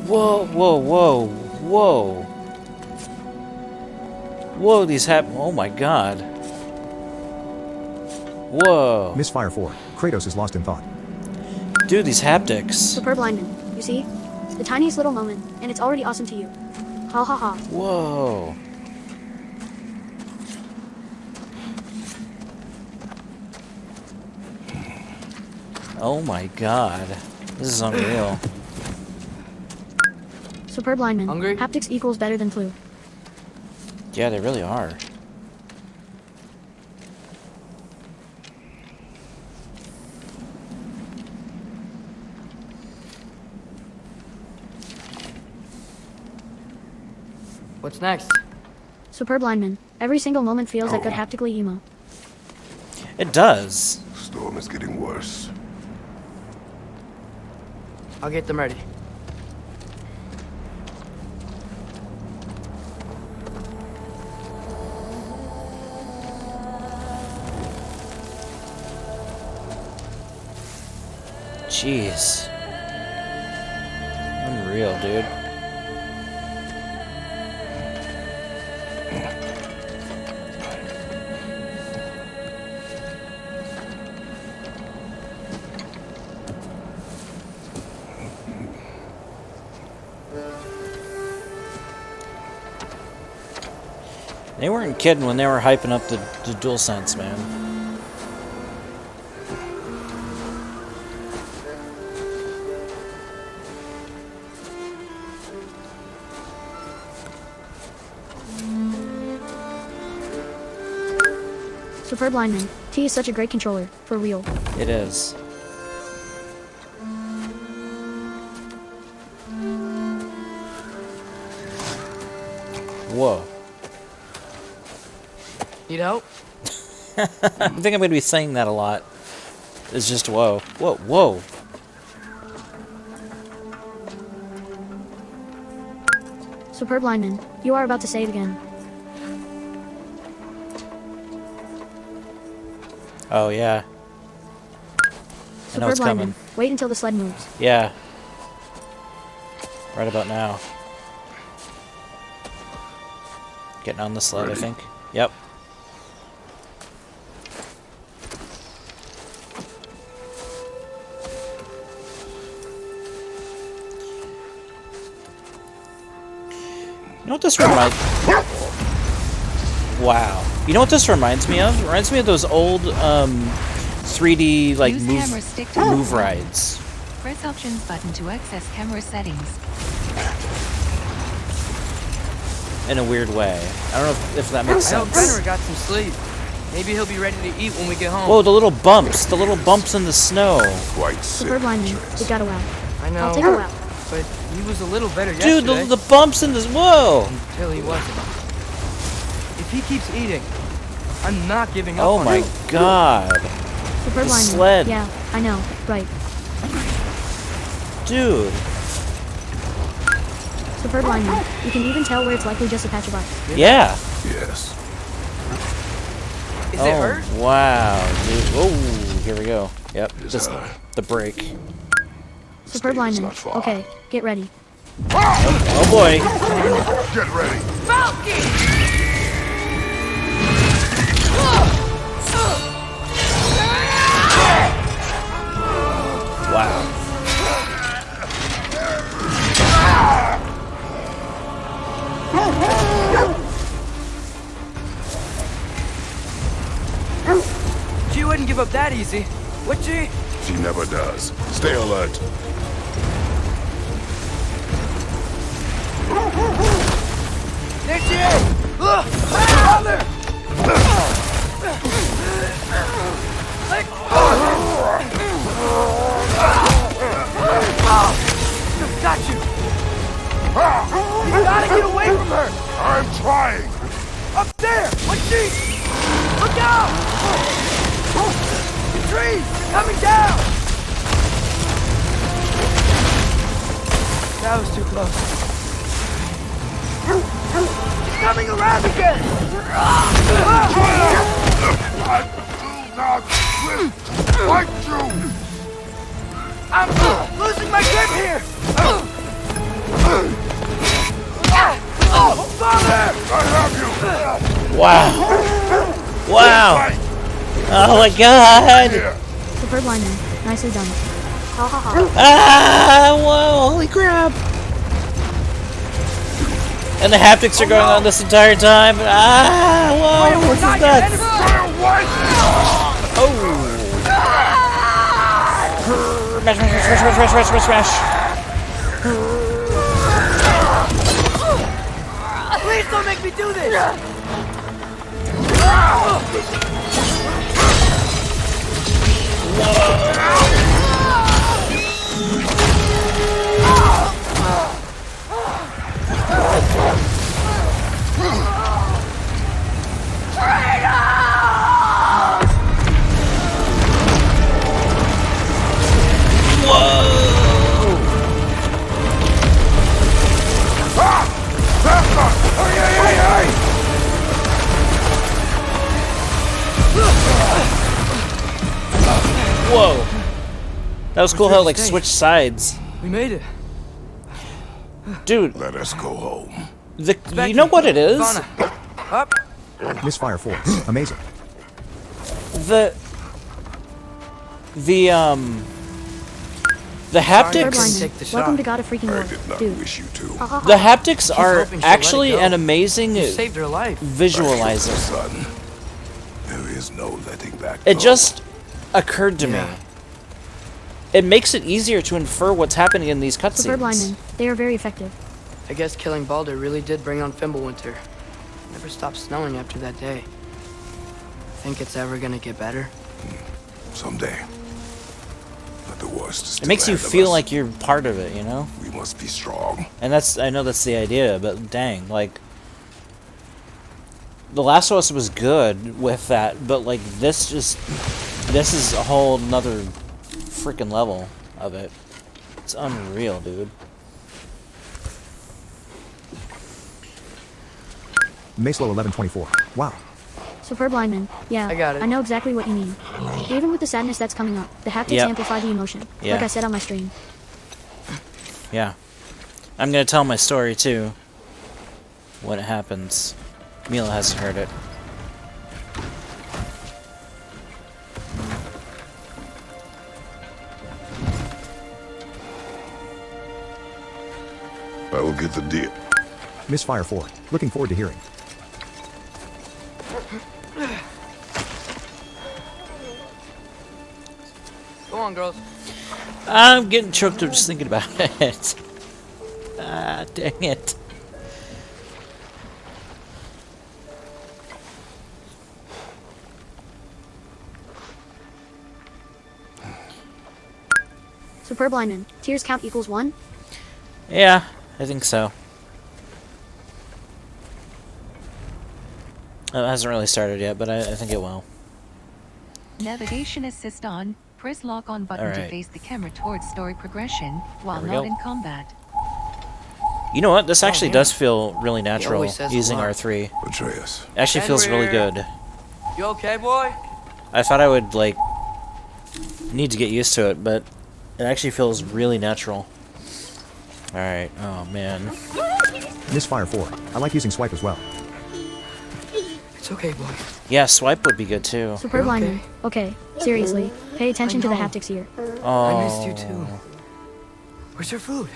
Whoa, whoa, whoa, whoa. Whoa, these happen. Oh my god. Whoa. Misfire 4. Kratos is lost in thought. Dude, these haptics. Superb lineman. You see? The tiniest little moment, and it's already awesome to you. Ha ha ha. Whoa. Oh my god. This is unreal. Superb lineman. Hungry? Haptics equals better than flu. Yeah, they really are. What's next? Superb lineman. Every single moment feels like good haptically emo. It does. Storm is getting worse. I'll get them ready. Jeez. Unreal, dude. They weren't kidding when they were hyping up the DualSense, man. Superb lineman. T is such a great controller. For real. It is. Whoa. Need help? I think I'm going to be saying that a lot. It's just whoa. Whoa, whoa. Superb lineman. You are about to say it again. Oh, yeah. I know Superb it's lineman. coming. Wait until the sled moves. Yeah. Right about now. Getting on the sled, I think. Yep. You know what this reminds? Wow. You know what this reminds me of? It reminds me of those old 3D like Use camera stick to move rides. Press options button to access camera settings. In a weird way. I don't know if that makes I hope sense. Fenrir got some sleep. Maybe he'll be ready to eat when we get home. Whoa, the little bumps in the snow. Quite Superb lineman. It got a wow. I know. I'll take a wow. But he was a little better Dude, yesterday. the bumps in this. Whoa! Until he wasn't. If he keeps eating, I'm not giving up Oh on my him. god. Superb The lineman. sled. Yeah, I know. Right. Dude. Superb lineman. You can even tell where it's likely just a patch of ice. Yeah. Yes. Is oh, it hurt? wow, dude. Oh, here we go. Yep, just the break. Superb lineman. Okay, get ready. Oh boy. Get ready. Wow. She wouldn't give up that easy, would she? She never does. Stay alert. There she is! Father! Got you! You gotta get away from her! I'm trying! Up there! What's she? Look out! The trees! They're coming down! That was too close. She's coming around again! I do not fight you! I'm losing my grip here! Father! I have you! Wow. Wow. Oh my god. Superb lineman. Nicely done. Ha ha ha. Ah, whoa, holy crap. And the haptics are going on this entire time. Ah, whoa, this is nuts. Oh. Smash. Please don't make me do this! Whoa. That was cool how it like switched sides. We made it. Dude. Let us go home. You know what it is? Up. Misfire 4. Amazing. The haptics. Welcome to God of freaking War. I did not Dude. wish you to. The haptics are hoping she'll let actually it go. an amazing You saved her life. visualizer. Son, there is no letting that It go. just occurred to me. It makes it easier to infer what's happening in these Superb cutscenes. linemen. They are very effective. I guess killing Baldur really did bring on Fimbulwinter. Never stopped snowing after that day. Think it's ever gonna get better? Someday. But the worst is It makes you still ahead feel of us. like you're part of it, you know? We must be strong. And I know that's the idea, but dang, like The Last of Us was good with that, but like this is a whole nother freaking level of it. It's unreal, dude. Maslow 1124. Wow. Superb lineman. Yeah, I got it. I know exactly what you mean. Even with the sadness that's coming up, the haptics Yep. amplify the emotion. Yeah. Like I said on my stream. Yeah. I'm gonna tell my story too when it happens. Mila hasn't heard it. I will get the deal. Misfire 4. Looking forward to hearing. Go on, girls. I'm getting choked up just thinking about it. Ah, dang it. Superb lineman. Tears count equals 1? Yeah, I think so. It hasn't really started yet, but I think it will. Navigation assist on. Press lock on button to Alright. face the camera towards story progression while There we not go. in combat. You know what? This actually yeah. does feel really natural always says a using lot. R3. Atreus. It actually feels really Fenrir. good. You okay, boy? I thought I would, like, need to get used to it, but it actually feels really natural. Alright, oh man. Misfire 4. I like using swipe as well. It's okay, boy. Yeah, swipe would be good too. Superb lineman. Okay, seriously, pay attention to the haptics here. Oh. I missed you too. Where's your food?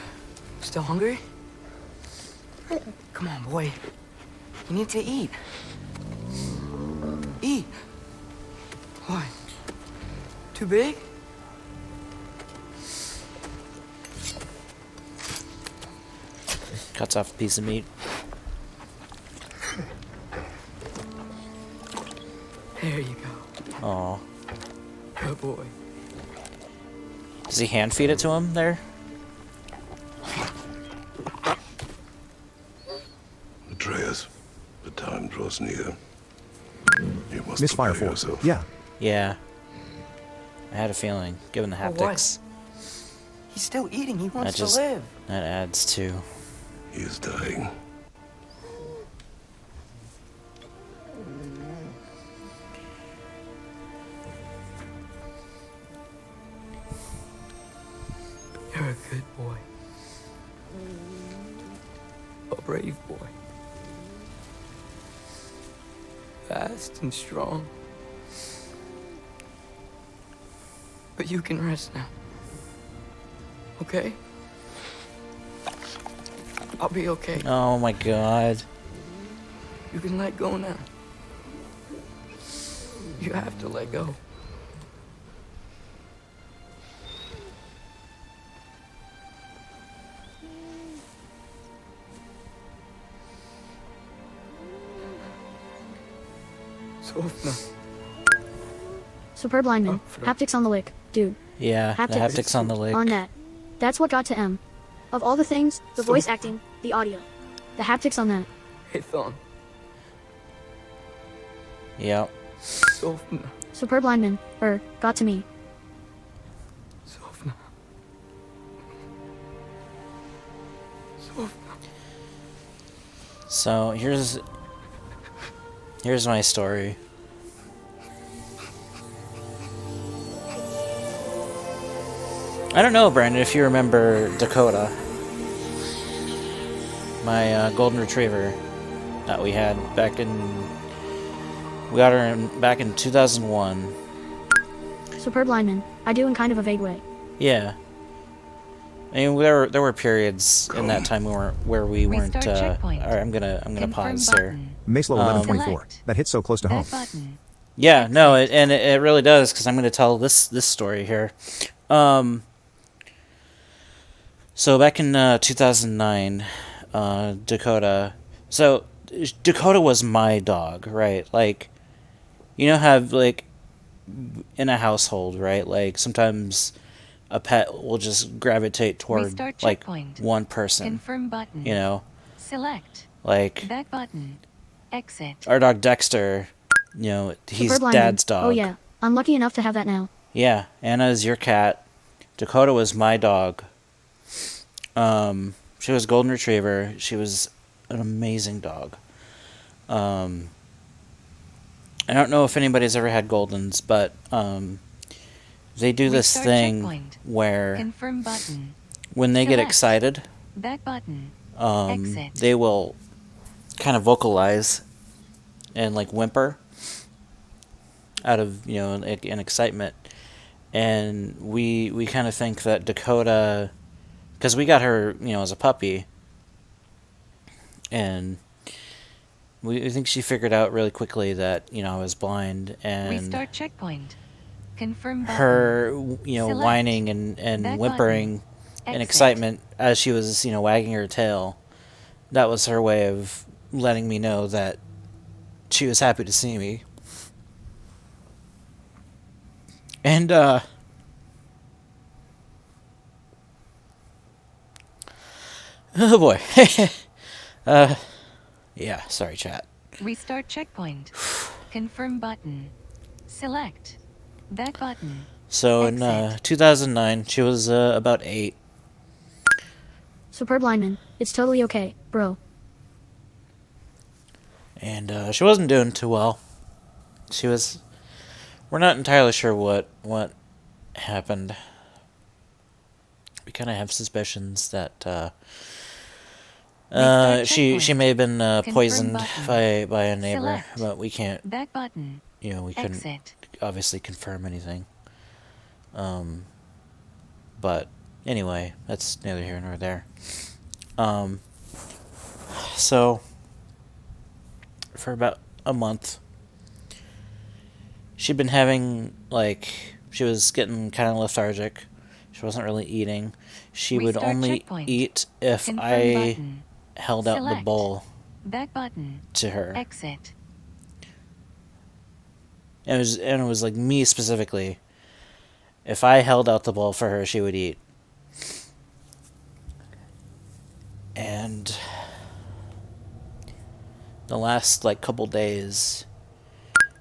Still hungry? Come on, boy. You need to eat. Eat. Why? Too big? Cuts off a piece of meat. There you go. Oh. Good boy. Does he hand feed it to him there? Atreus, the time draws near. You must Misfire prepare 4. yourself. Yeah. Yeah. I had a feeling, given the Oh, what? haptics. He's still eating. He wants That to live. That adds to. He is dying. You're a good boy. A brave boy. Fast and strong. But you can rest now. Okay? I'll be okay. Oh my god. You can let go now. You have to let go. Sofna. Superb lineman. Haptics on the lick. Dude. Yeah, the haptics on the lick. On that. That's what got to M. Of all the things, the voice acting, the audio. The haptics on that. Hey, Thon. Yep. Sofna. Superb lineman. Got to me. Sofna. Sofna. So here's my story. I don't know, Brandon, if you remember Dakota, my golden retriever that we had back in. We got her back in 2001. Superb lineman. I do in kind of a vague way. Yeah. I mean, there were periods in that time where we weren't. Alright, I'm gonna pause here. Maslow 1124. That hits so close to home. Yeah, no, it really does, because I'm gonna tell this story here. So back in 2009, Dakota. So Dakota was my dog, right? Like, you know how like in a household, right? Like sometimes a pet will just gravitate toward like one person. Confirm button. You know. Select. Like back button. Exit. Our dog Dexter. You know, he's Superb Dad's lineman. dog. Oh yeah, I'm lucky enough to have that now. Yeah, Anna's your cat. Dakota was my dog. She was a golden retriever. She was an amazing dog. I don't know if anybody's ever had Goldens, but they do this thing where confirm button. When they get Select. excited, Back button. Exit. they will kind of vocalize and like whimper out of an excitement. And we kind of think that Dakota, because we got her as a puppy, and we think she figured out really quickly that I was blind, and Restart checkpoint. Confirm button. her Select. whining and Back whimpering button. in Exit. excitement as she was wagging her tail. That was her way of letting me know that she was happy to see me. And oh boy. Yeah, sorry chat. Restart checkpoint. Confirm button. Select. Back button. So in 2009, she was about 8. Superb lineman. It's totally okay, bro. And she wasn't doing too well. She was. We're not entirely sure what happened. we kind of have suspicions that she may have been poisoned by a neighbor, but we can't. Back button. You know, we couldn't Exit. obviously confirm anything. But anyway, that's neither here nor there. So for about a month, she'd been having, like, she was getting kind of lethargic. She wasn't really eating. She would Restart only checkpoint. eat if Confirm I button. held out the Select. bowl Back button. to her. Exit. And it was like me specifically. If I held out the bowl for her, she would eat. And the last, like, couple days,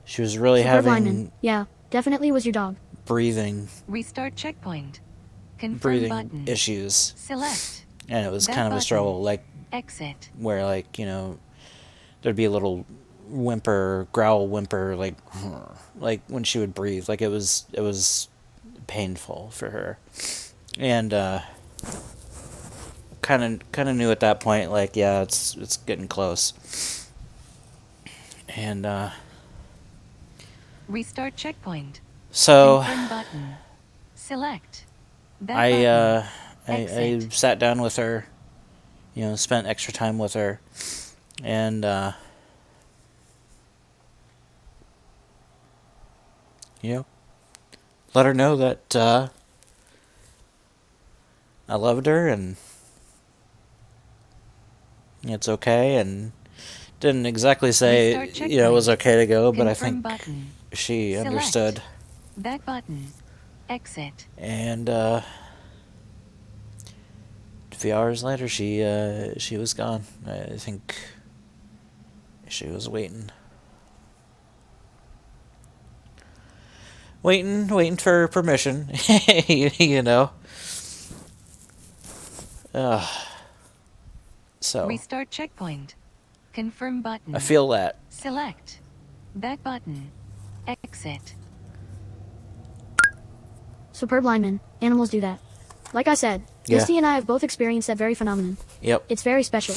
she was really Superb having lineman. Yeah, definitely was your dog. breathing Restart checkpoint. Confirm breathing button. issues. Select. And it was Back kind of a button. struggle, like, Exit. where, like, you know, there'd be a little whimper, growl whimper, like when she would breathe. Like, it was painful for her. And kind of knew at that point, like, yeah, it's getting close. And Restart checkpoint. so Confirm button. Select. Back I button. Exit. sat down with her, you know, spent extra time with her, and you know, let her know that I loved her and it's okay, and didn't exactly say, Restart you know, it was okay to go, but I Confirm think button. she Select. understood. Back button. Exit. And a few hours later, she was gone. I think she was waiting for permission, you know. So Restart checkpoint. Confirm button. I feel that. Select. Back button. Exit. Superb lineman. Animals do that. Like I said, Yeah. Misty and I have both experienced that very phenomenon. Yep. It's very special.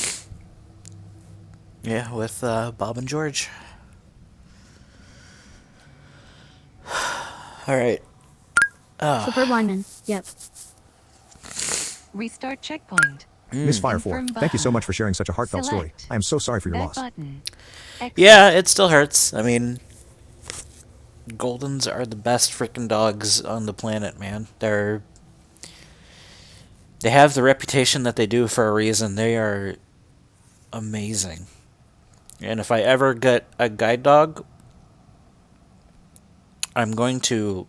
Yeah, with Bob and George. All right. Superb lineman. Yep. Restart checkpoint. Miss Fire 4, Confirm thank you so button. much for sharing such a heartfelt story. Select. I am so sorry for your Back loss. button. Exit. Yeah, it still hurts. I mean, Goldens are the best freaking dogs on the planet, man. They have the reputation that they do for a reason. They are amazing. And if I ever get a guide dog, I'm going to...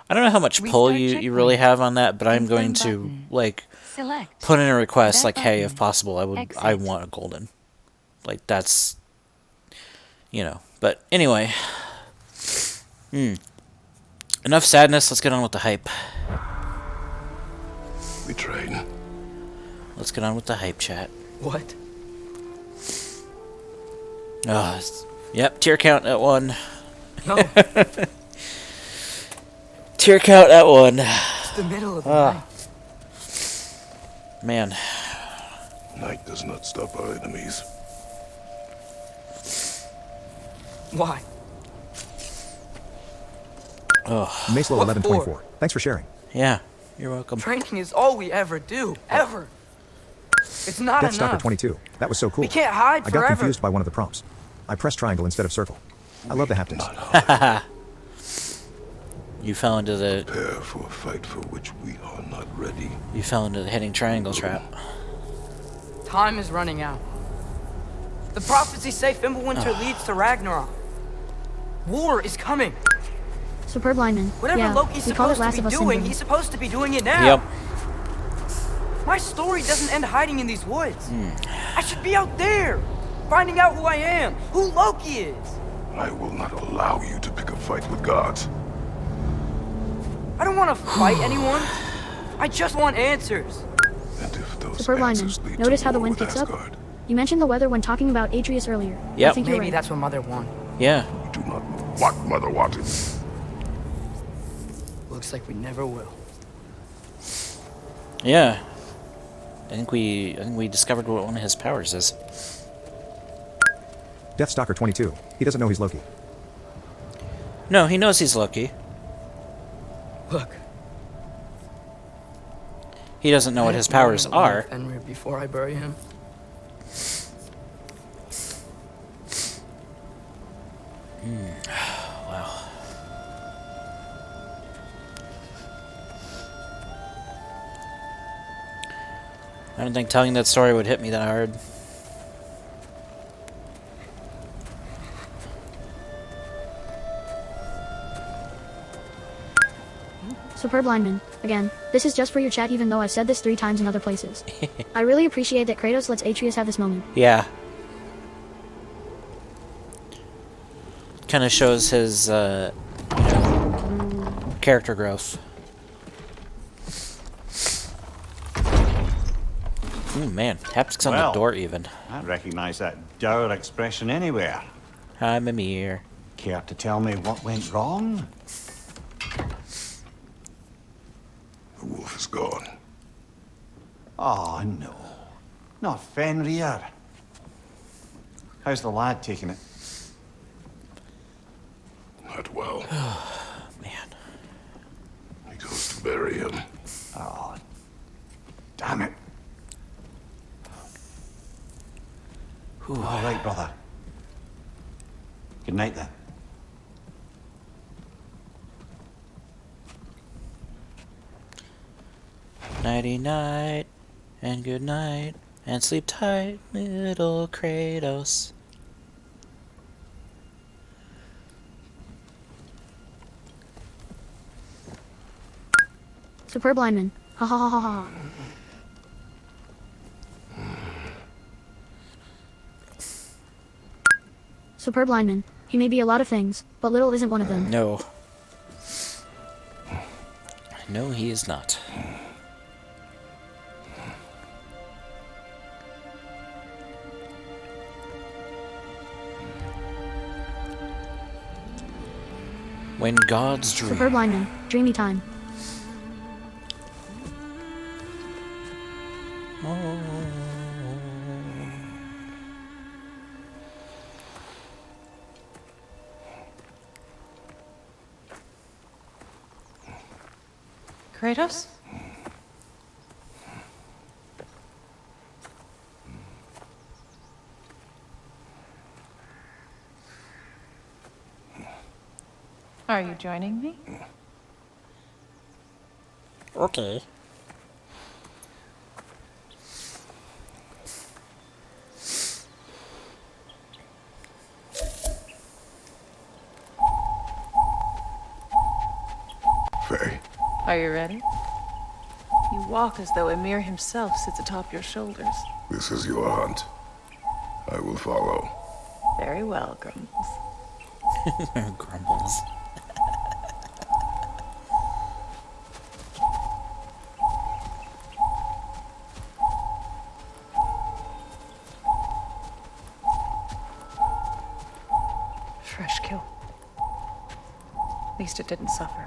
I don't know how much pull you really have on that, but I'm going to, like, Select. put in a request, Back like, hey, if button. possible, I Exit. want a golden. Like, that's, you know. But anyway, enough sadness. Let's get on with the hype. Betrayed. Let's get on with the hype chat. What? Yep, tier count at 1. No. Tier count at 1. It's the middle of the night. Man. Night does not stop our enemies. Why? Maslow 1124, thanks for sharing. Yeah, you're welcome. Training is all we ever do. Ever. It's not Death Stalker enough. 22, that was so cool. We can't hide I got forever. confused by one of the prompts. I pressed triangle instead of circle. I love the haptics. You fell into the... Prepare for a fight for which we are not ready. You fell into the hitting triangle trap. Time is running out. The prophecies say Fimbulwinter leads to Ragnarok. War is coming. Superb lineman. Whatever Yeah, Loki's we call it supposed Last to of be Us doing, syndrome. he's supposed to be doing it now. Yep. My story doesn't end hiding in these woods. I should be out there, finding out who I am, who Loki is. I will not allow you to pick a fight with gods. I don't want to fight anyone. I just want answers. And if those Superb lineman. answers lead Notice to how the war wind with picks up? Asgard, You mentioned the weather when talking about Atreus earlier. Yep. I think you're Maybe right. that's what Mother wanted. Yeah. we do not know what Mother wanted. Looks like we never will. Yeah. I think we discovered what one of his powers is. Deathstalker 22. He doesn't know he's Loki. No, he knows he's Loki. Look. He doesn't know what his powers are. Henry before I bury him. Wow. I don't think telling that story would hit me that hard. Superb lineman. Again, this is just for your chat even though I've said this 3 times in other places. I really appreciate that Kratos lets Atreus have this moment. Yeah. Kind of shows his, character growth. Ooh, man. Haptics on the door, even. I recognize that dour expression anywhere. Hi, Mimir. Care to tell me what went wrong? The wolf is gone. Oh, no. Not Fenrir. How's the lad taking it? Not well. Man. He goes to bury him. Oh, damn it. All right, brother. Good night, then. Nighty-night, and good night, and sleep tight, little Kratos. Superb lineman. Ha ha ha ha ha. Superb lineman. He may be a lot of things, but little isn't one of them. No. No, he is not. When gods dream. Superb lineman. Dreamy time. Kratos? Are you joining me? Okay. Faye. Are you ready? You walk as though Emir himself sits atop your shoulders. This is your hunt. I will follow. Very well, Grumbles. Grumbles. Fresh kill. At least it didn't suffer.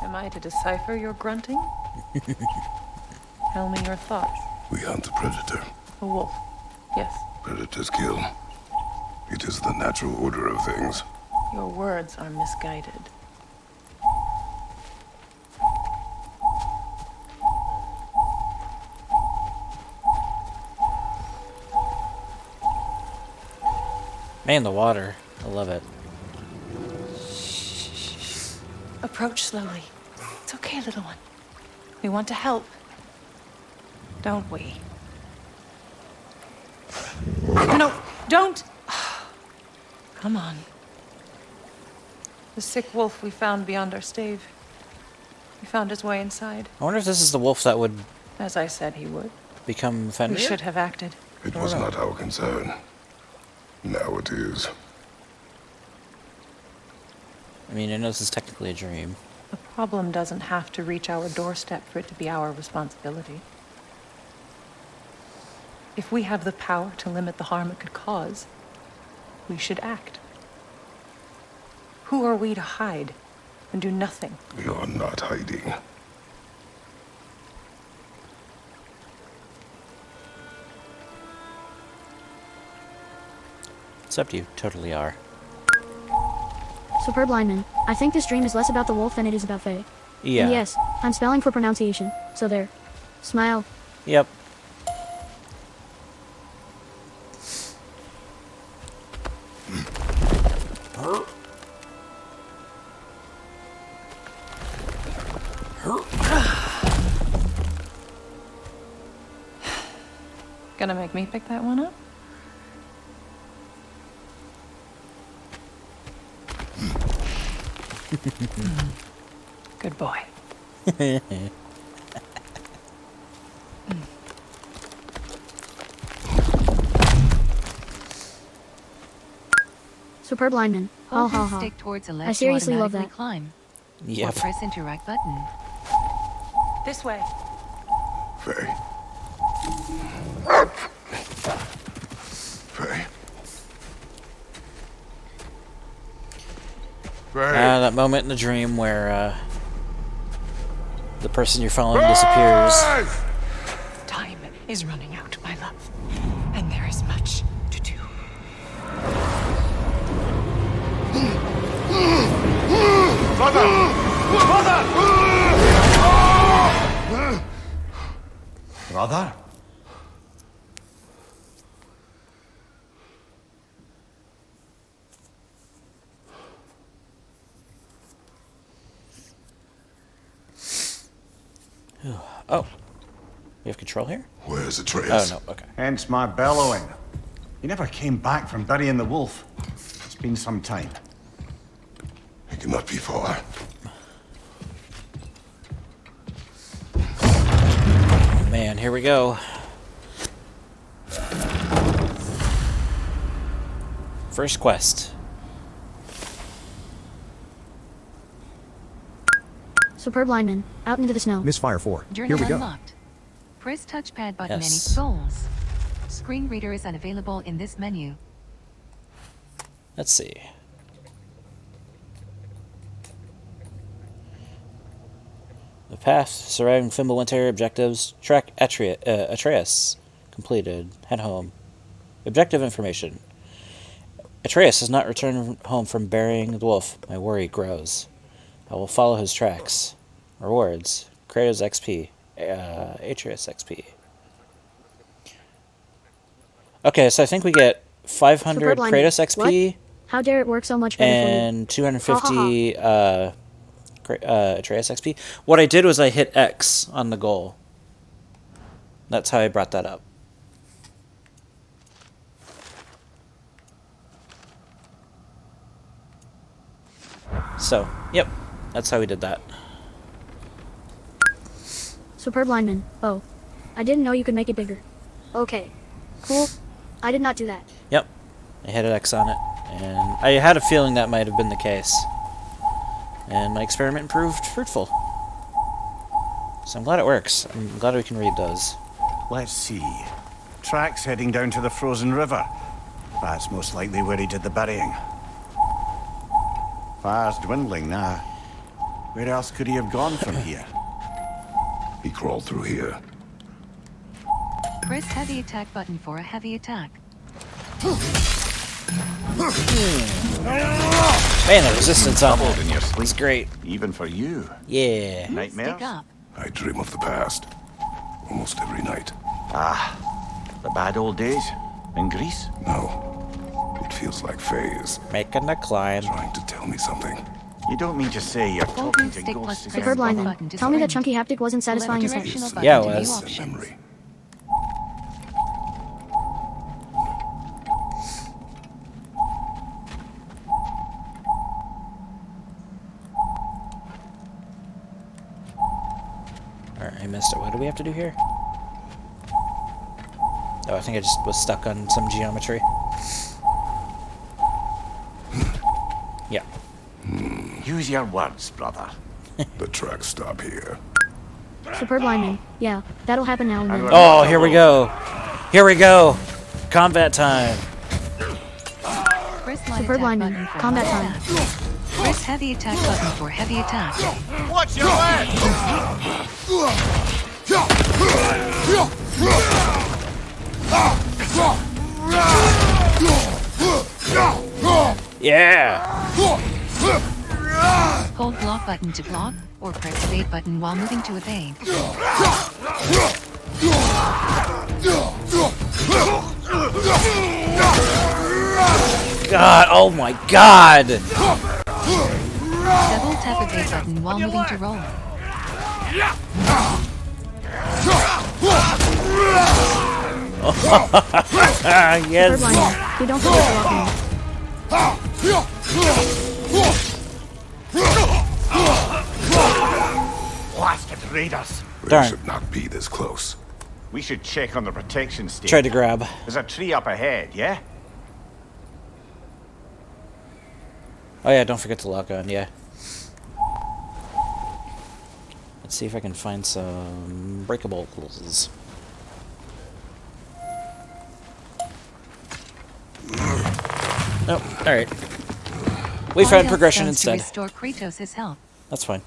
Am I to decipher your grunting? Tell me your thoughts. We hunt the predator. A wolf. Yes. Predators kill. It is the natural order of things. Your words are misguided. Man, the water. I love it. Approach slowly. It's okay, little one. We want to help. Don't we? No, don't! Come on. The sick wolf we found beyond our stave. He found his way inside. I wonder if this is the wolf that would As I said he would. become Fenrir? We should have acted. It was not our concern. Now it is. I mean, I know this is technically a dream. The problem doesn't have to reach our doorstep for it to be our responsibility. If we have the power to limit the harm it could cause, we should act. Who are we to hide? and do nothing. You're not hiding. It's up to you. Totally are. Superb lineman. I think this dream is less about the wolf than it is about Faye. Yeah. And yes, I'm spelling for pronunciation, so there. Smile. Yep. Gonna make me pick that one up? Good boy. Superb lineman. Ha Hold ha and ha. stick towards a I left to seriously love automatically that. climb. Yep. Or press interact button. This way. Faye. Faye. That moment in the dream where the person you're following disappears. Time is running out, my love. And there is much to do. Brother! Brother! Brother? Oh. We have control here? Where's Atreus? Oh, no. Okay. Hence my bellowing. He never came back from burying the wolf. It's been some time. He cannot be far. Man, here we go. First quest. Superb lineman. Out into the snow. Misfire 4. Journal Here we go. unlocked. Press touchpad button Yes. any goals. Screen reader is unavailable in this menu. Let's see. The path surviving Fimbulwinter objectives. Track Atreus. Completed. Head home. Objective information. Atreus has not returned home from burying the wolf. My worry grows. I will follow his tracks. Rewards. Kratos XP. Atreus XP. Okay, so I think we get 500 Superb lineman. Kratos XP. What? How dare it work so much better And for you? 250 Atreus XP. What I did was I hit X on the goal. That's how I brought that up. So, yep, that's how we did that. Superb lineman. Oh. I didn't know you could make it bigger. Okay. Cool. I did not do that. Yep, I hit an X on it, and I had a feeling that might have been the case. And my experiment proved fruitful. So I'm glad it works. I'm glad we can read those. Let's see. Tracks heading down to the frozen river. That's most likely where he did the burying. Fire's dwindling now. Where else could he have gone from here? He crawled through here. Press heavy attack button for a heavy attack. Man, the resistance on Doubled that in your sleep. is great. Even for you. Yeah. Nightmares? Stick up. I dream of the past. Almost every night. Ah, the bad old days? In Greece? No. It feels like Faye is Making the climb. trying to tell me something. You don't mean to say you're Hold talking and to stick plus ghosts press again? Superb both lineman. button to Tell me that sprint. chunky haptic wasn't satisfying as heck. Directional button Yeah, it to view was. options. Memory. Alright, I missed it. What do we have to do here? Oh, I think I just was stuck on some geometry. Yeah. Use your words, brother. The tracks stop here. Superb lineman. Yeah, that'll happen now and then. Oh, here we go. Here we go. Combat time. Press line Superb attack lineman. button for Combat line time. attack. Press heavy attack button for heavy attack. Watch your back! Yeah! Hold block button to block, or press evade button while moving to evade. God, oh my god! Double tap evade button while moving to roll. Yes! We don't forget to walk Blasted raiders! They Darn. should not be this close. We should check on the protection station. Tried to grab. There's a tree up ahead, yeah? Oh yeah, don't forget to lock on, yeah. Let's see if I can find some breakables. Oh, alright. We found progression instead. Restore Kratos' health. That's fine.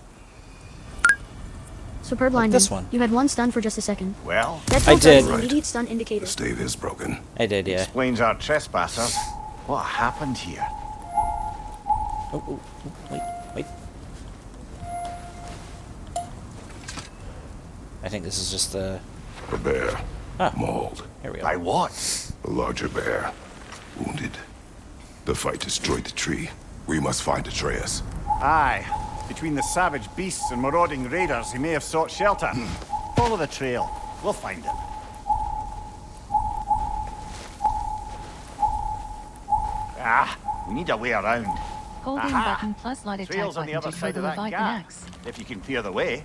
Superb Like lineman. this one. You had one stun for just a second. Well, That I did. is an immediate stun indicator. The stave is broken. I did, yeah. explains our trespassers. What happened here? Oh, wait. I think this is just the... A bear. Mauled. Here we go. By what? A larger bear. Wounded. The fight destroyed the tree. We must find Atreus. Aye. Between the savage beasts and marauding raiders, he may have sought shelter. Follow the trail. We'll find him. Ah, we need a way around. Hold in Aha! button plus light attack Trail's on the button other to throw side the of that Leviathan gap. axe. If you can clear the way.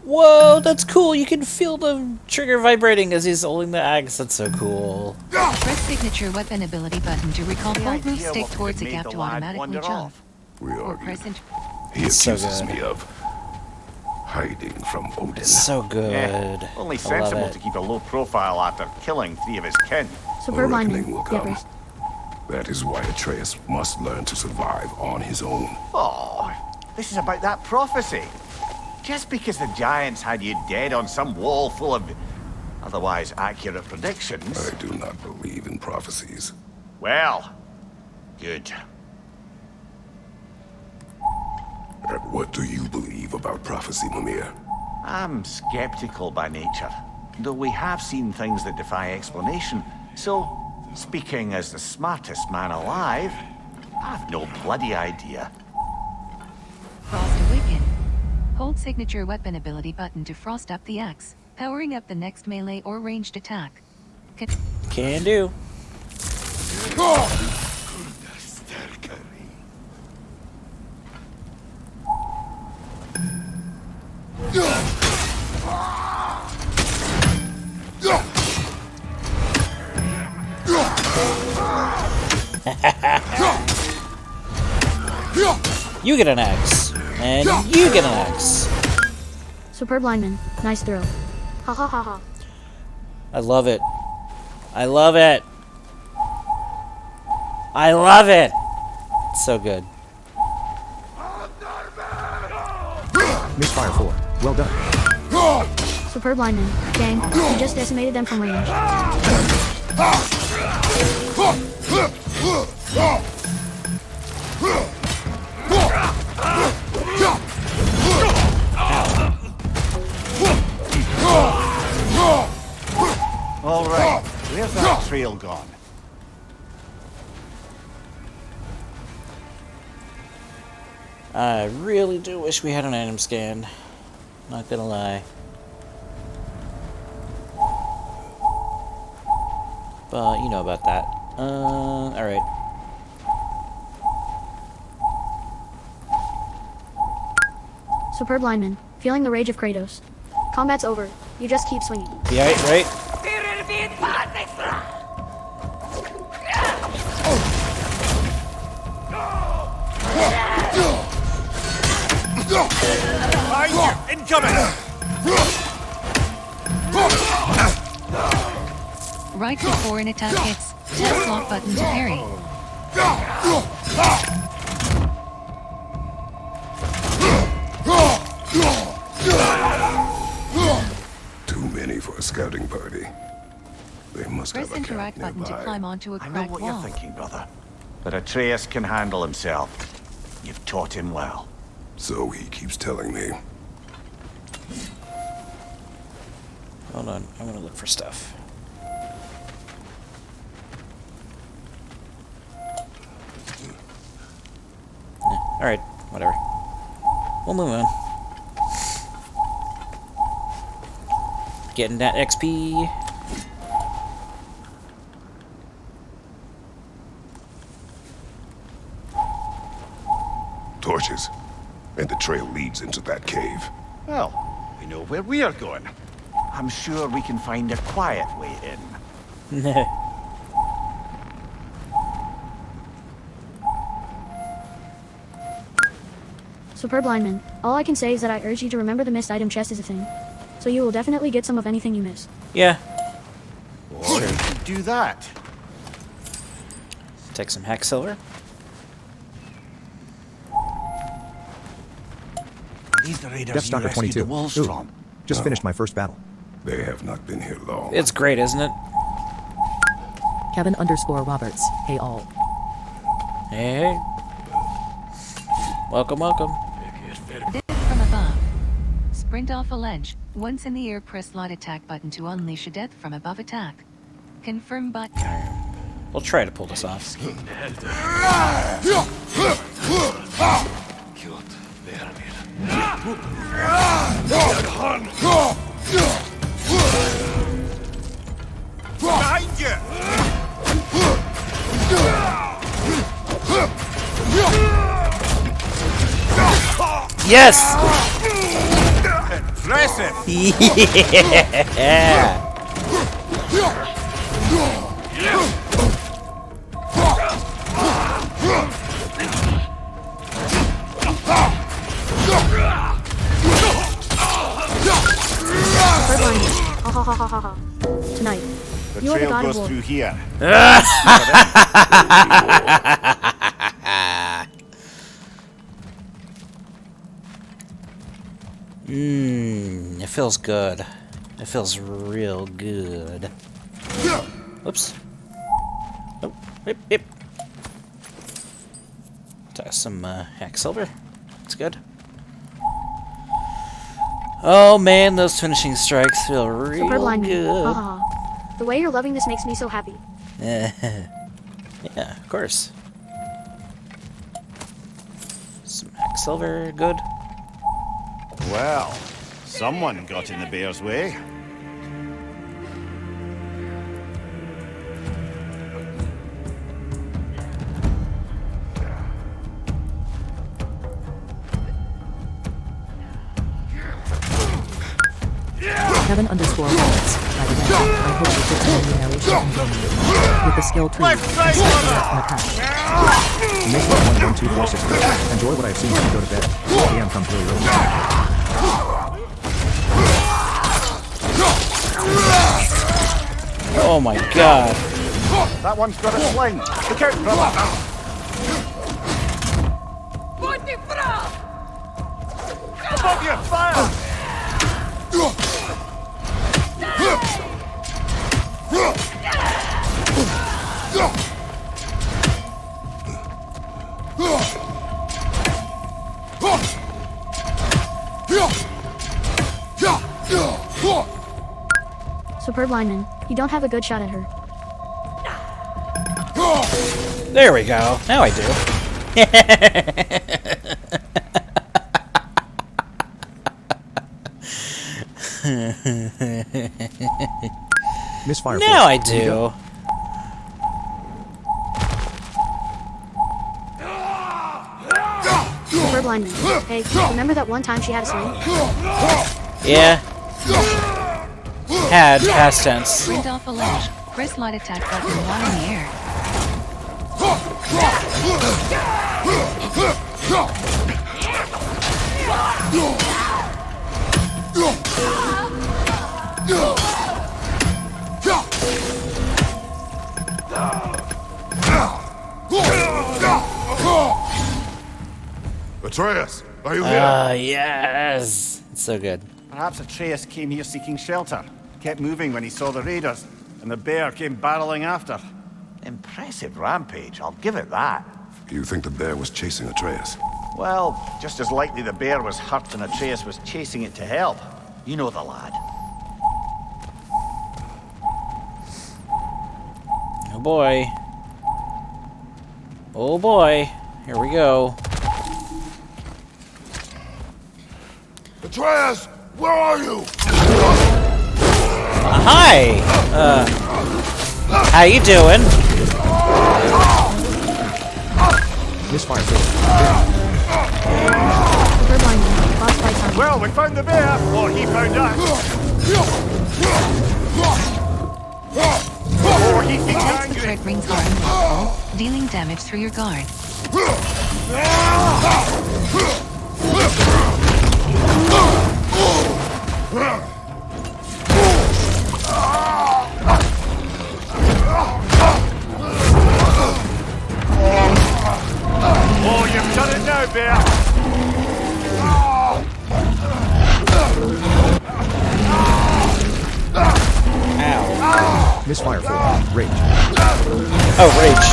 Whoa, that's cool! You can feel the trigger vibrating as he's holding the axe. That's so cool. Press signature weapon ability button to recall The hold move idea stick what could towards a have made gap the to lad automatically wander jump. off. We Or argued. press int- He It's so accuses good. me of hiding from Odin. It's so good. Yeah, only I love sensible it. to keep a low profile after killing 3 of his kin. Superb A reckoning lineman. will Yeah, come. Bruce. That is why Atreus must learn to survive on his own. Oh, this is about that prophecy. Just because the giants had you dead on some wall full of otherwise accurate predictions. I do not believe in prophecies. Well, good. And what do you believe about prophecy, Mimir? I'm skeptical by nature, though we have seen things that defy explanation. So, speaking as the smartest man alive, I've no bloody idea. Frost Awaken. Hold signature weapon ability button to frost up the axe, powering up the next melee or ranged attack. Can do. You get an axe. And you get an axe. Superb lineman. Nice throw. Ha ha ha ha. I love it. I love it. I love it. It's so good. Misfire 4. Well done. Superb lineman. Dang, you just decimated them from range. All right, where's that trail gone? I really do wish we had an item scan. Not gonna lie. But you know about that. Alright. Superb lineman. Feeling the rage of Kratos. Combat's over. You just keep swinging. Yeah, right? Incoming! Right before an attack hits, tap block button to parry. for a scouting party. They must Press have a camp interact button to nearby. climb onto a I know cracked what wall. you're thinking, brother. But Atreus can handle himself. You've taught him well. So he keeps telling me. Hold on, I'm gonna look for stuff. Alright, whatever. We'll move on. Getting that XP. Torches. And the trail leads into that cave. Well, we know where we are going. I'm sure we can find a quiet way in. Superb lineman. All I can say is that I urge you to remember the missed item chest is a thing. So you will definitely get some of anything you miss. Yeah. Why did you do that? Take some hex silver. These the raiders Death you Stalker rescued 22. the wolves Ooh, from. just finished my first battle. They have not been here long. It's great, isn't it? Kevin_Roberts. Hey all. Hey. Welcome, welcome. From above. Sprint off a ledge. Once in the air, press light attack button to unleash a death from above attack. Confirm button. We'll try to pull this off. Behind you! Yes! Impressive! Yeah! Superb lineman. Ha ha ha ha ha ha. Tonight. The You are the trail god of goes war. through here. It feels good. It feels real good. Whoops. Oh, yep, yep. Toss some hack silver. That's good. Oh man, those finishing strikes feel real Superb lineman. good. Ha ha ha. The way you're loving this makes me so happy. Yeah, of course. Some hack silver, good. Well, someone got in the bear's way. Kevin_Roberts. By the way, I hope you put some new narration in game. With the skill tree, and attack. Make 112463. Enjoy what I've seen when you go to bed. 4 PM comes really early. Oh my god. That one's got a sling. Look out, brother. Above you, fire! Superb lineman. You don't have a good shot at her. There we go. Now I do. Misfire. Now I do. Superb lineman. Hey, remember that one time she had a sling? Yeah. Had, past tense. Sprint off a ledge. Press light attack button while in the air. Atreus, are you here? Ah, yes. It's so good. Perhaps Atreus came here seeking shelter. kept moving when he saw the raiders, and the bear came barreling after. Impressive rampage, I'll give it that. You think the bear was chasing Atreus? Well, just as likely the bear was hurt and Atreus was chasing it to help. You know the lad. Oh boy. Oh boy. Here we go. Atreus, where are you? Hi! How you doing? Misfire. Well, we found the bear, or he found us. Or he seems Attacks the angry. threat rings are unblockable, dealing damage through your guard. Oh, you've done it now, bear. Ow. Misfire 4. Rage. Oh, rage.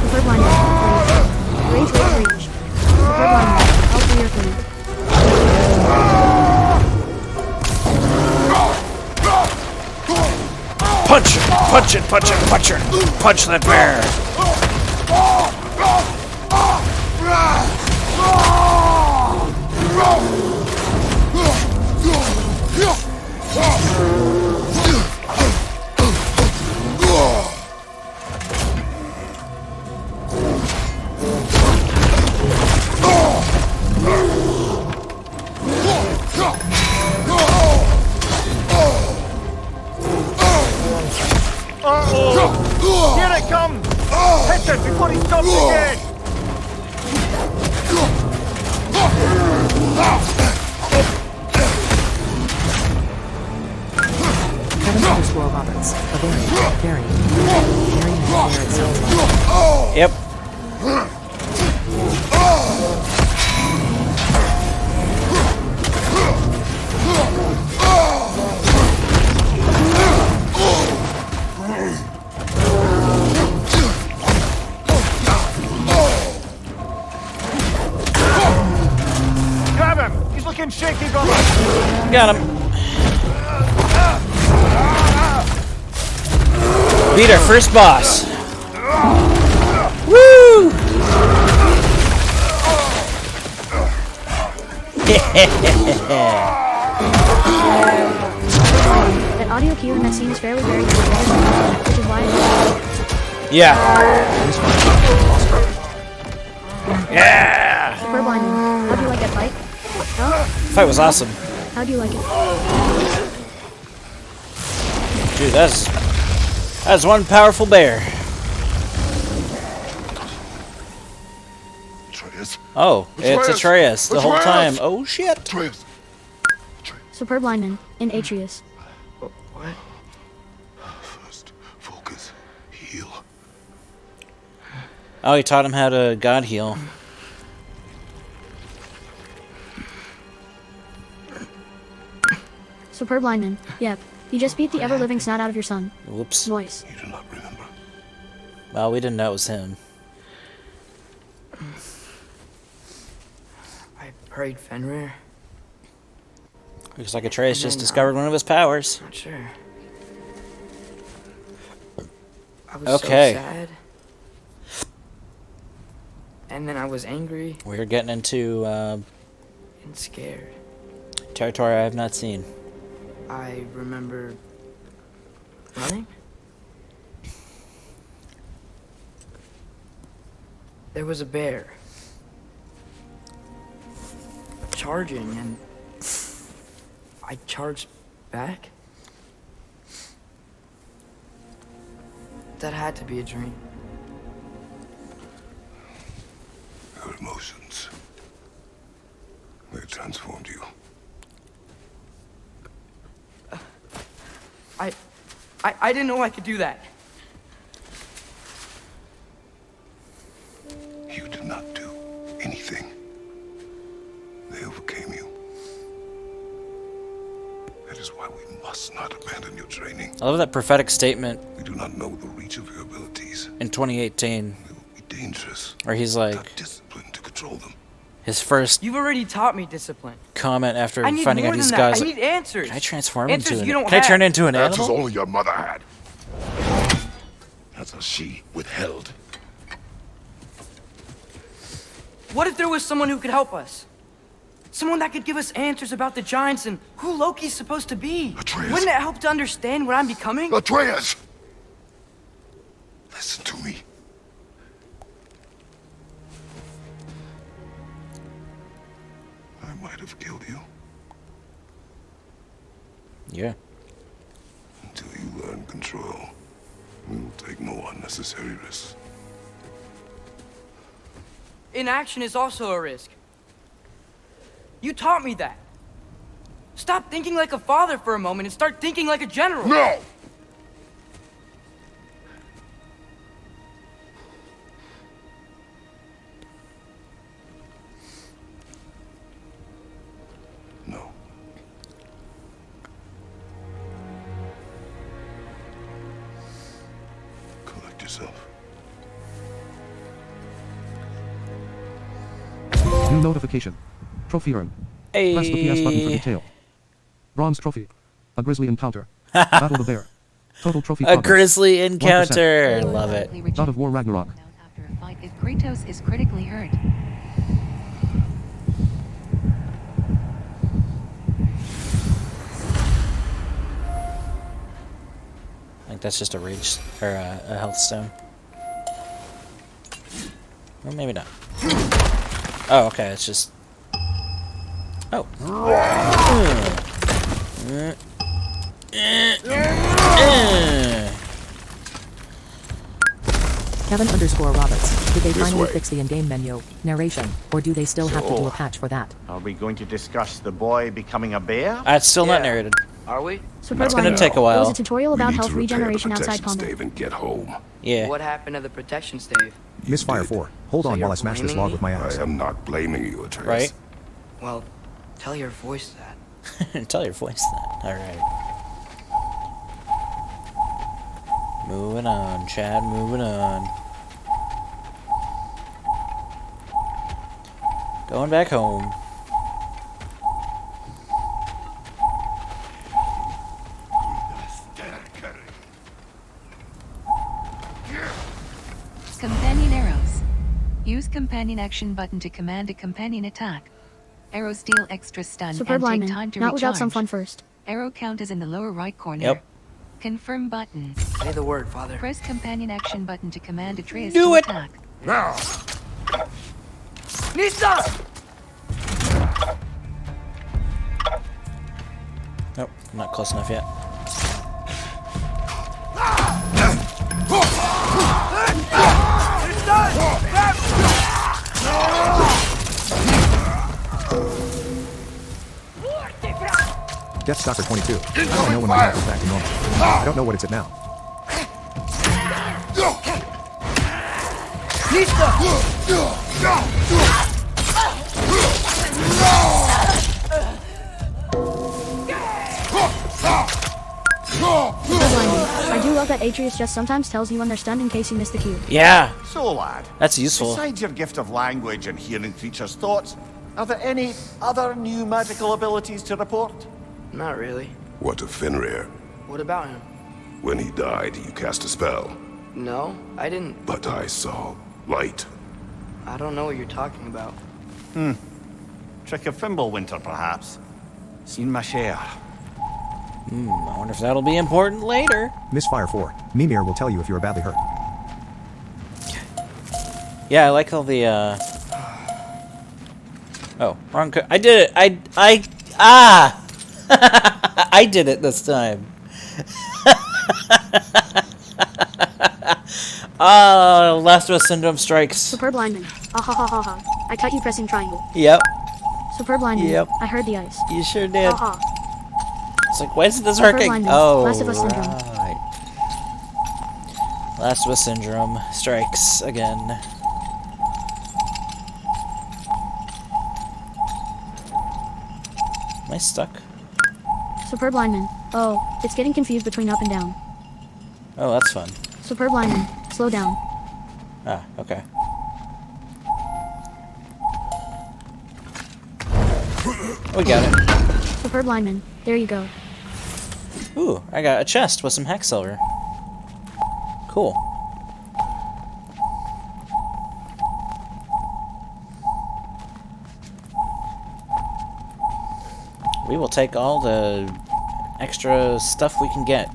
Superb line. Rage, rage, rage. Superb line. Help for your food. Punch it! Punch it! Punch it! Punch it! Punch that bear! Uh-oh! Here it comes! Hit it before he stops again! Heaven underscore Roberts. A variant. Variant declare itself. Yep. Grab him! He's looking shaky, brother! Got him. Beat our first boss. Woo! That audio cue in that scene is fairly very good, which is why Yeah. Yeah. Superb lineman. How'd you like that fight? Huh? Fight was awesome. How'd you like it? Dude, that's one powerful bear. Atreus? Oh, it's Atreus the whole time. Atreus! Oh shit. Atreus! Superb lineman in Atreus. What? First, focus. Heal. Oh, he taught him how to god heal. Superb lineman. Yep. You just beat the ever-living snot out of your son. Whoops. Noise. You do not remember. Well, we didn't know it was him. I prayed Fenrir. Looks like Atreus And just then, discovered one of his powers. Not sure. I was Okay. so sad. And then I was angry We're getting into and scared. territory I have not seen. I remember running. There was a bear charging, and I charged back. That had to be a dream. Your emotions. They transformed you. I didn't know I could do that. You did not do anything. They overcame you. That is why We must not abandon your training. I love that prophetic statement. We do not know the reach of your abilities. In 2018. Be dangerous. Where he's like, discipline to control them. His first You've already taught me discipline. comment after I need finding more out he's than that. got. I need answers. Can I transform Answers into an? you don't Can I turn have. into an Answers animal? only your mother had. That's how she withheld. What if there was someone who could help us? Someone that could give us answers about the giants and who Loki's supposed to be. Atreus. Wouldn't it help to understand what I'm becoming? Atreus! Listen to me. I might have killed you. Yeah. Until you learn control, we will take no unnecessary risks. Inaction is also a risk. You taught me that. Stop thinking like a father for a moment and start thinking like a general. No! No. Collect yourself. New notification. Trophy earned. Press the PS button for detail. Bronze trophy. A grisly encounter. Battle the bear. Total trophy A progress. grizzly 1%. encounter. Love it. God of War Ragnarok. After a fight if Kratos is critically hurt. I think that's just a rage or a health stone. Or maybe not. Oh, okay. It's just. Oh. Kevin_Roberts. Did they This finally way. fix the in-game menu, narration, or do they still have to do So- a patch for that? Are we going to discuss the boy becoming a bear? It's still not narrated. Are we? Superb It's gonna line. take a It was while. a tutorial We about need health to repair the regeneration outside protection combat. stave and get home. Yeah. What happened to the protection stave? Misfire 4. Hold So on you're while I smash this blaming log me? with my axe. I am not blaming you, Atreus. Right? Well, tell your voice that. Tell your voice that. Alright. Moving on, Chad, moving on. Going back home. Companion arrows. Use companion action button to command a companion attack. Arrows deal extra stun Superb and take lineman. time to Not recharge. without some fun first. Arrow count is in the lower right corner. Yep. Confirm button. Say the word, Father. Press companion action button to command Atreus Do to it! attack. Now! Nisa! Nope, not close enough yet. Deathstalker 22. I don't know when my health is back to normal. I don't know what it's at now. Superb lineman. I do love that Atreus just sometimes tells you when they're stunned in case you missed the cue. Yeah! So, lad. That's useful. Besides your gift of language and hearing creatures' thoughts, are there any other new magical abilities to report? Not really. What of Fenrir? What about him? When he died, you cast a spell. No, I didn't. But I saw light. I don't know what you're talking about. Trick of Fimbulwinter, perhaps? Seen my share. I wonder if that'll be important later. Misfire 4. Mimir will tell you if you are badly hurt. Yeah, I like all the, Oh, wrong I did it! I did it this time. Last of Us Syndrome strikes. Superb lineman. Ah ha ha ha ha. I caught you pressing triangle. Yep. Superb lineman. Yep. I heard the ice. You sure did. Ha ha. It's like, why isn't this Superb working? lineman. Oh, Last of Us Syndrome. right. Last of Us Syndrome strikes again. Am I stuck? Superb lineman. Oh, it's getting confused between up and down. Oh, that's fun. Superb lineman, slow down. Ah, okay. We got it. Superb lineman, there you go. Ooh, I got a chest with some hex silver. Cool. We will take all the extra stuff we can get.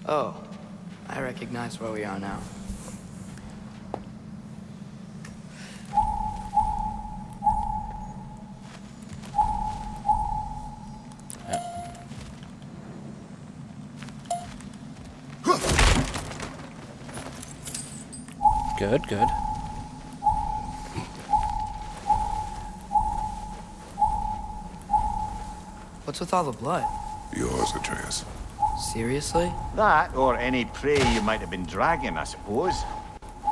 Oh, I recognize where we are now. Good, good. What's with all the blood? Yours, Atreus. Seriously? That, or any prey you might have been dragging, I suppose.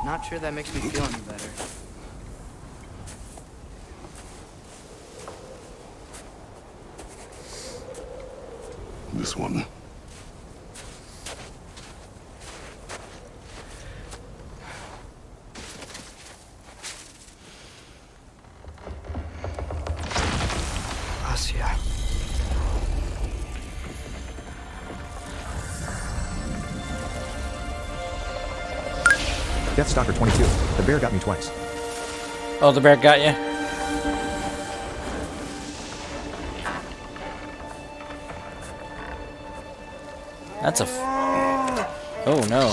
Not sure that makes me feel any better. This one. Asya. Deathstalker 22. The bear got me twice. Oh, the bear got you? That's a oh no.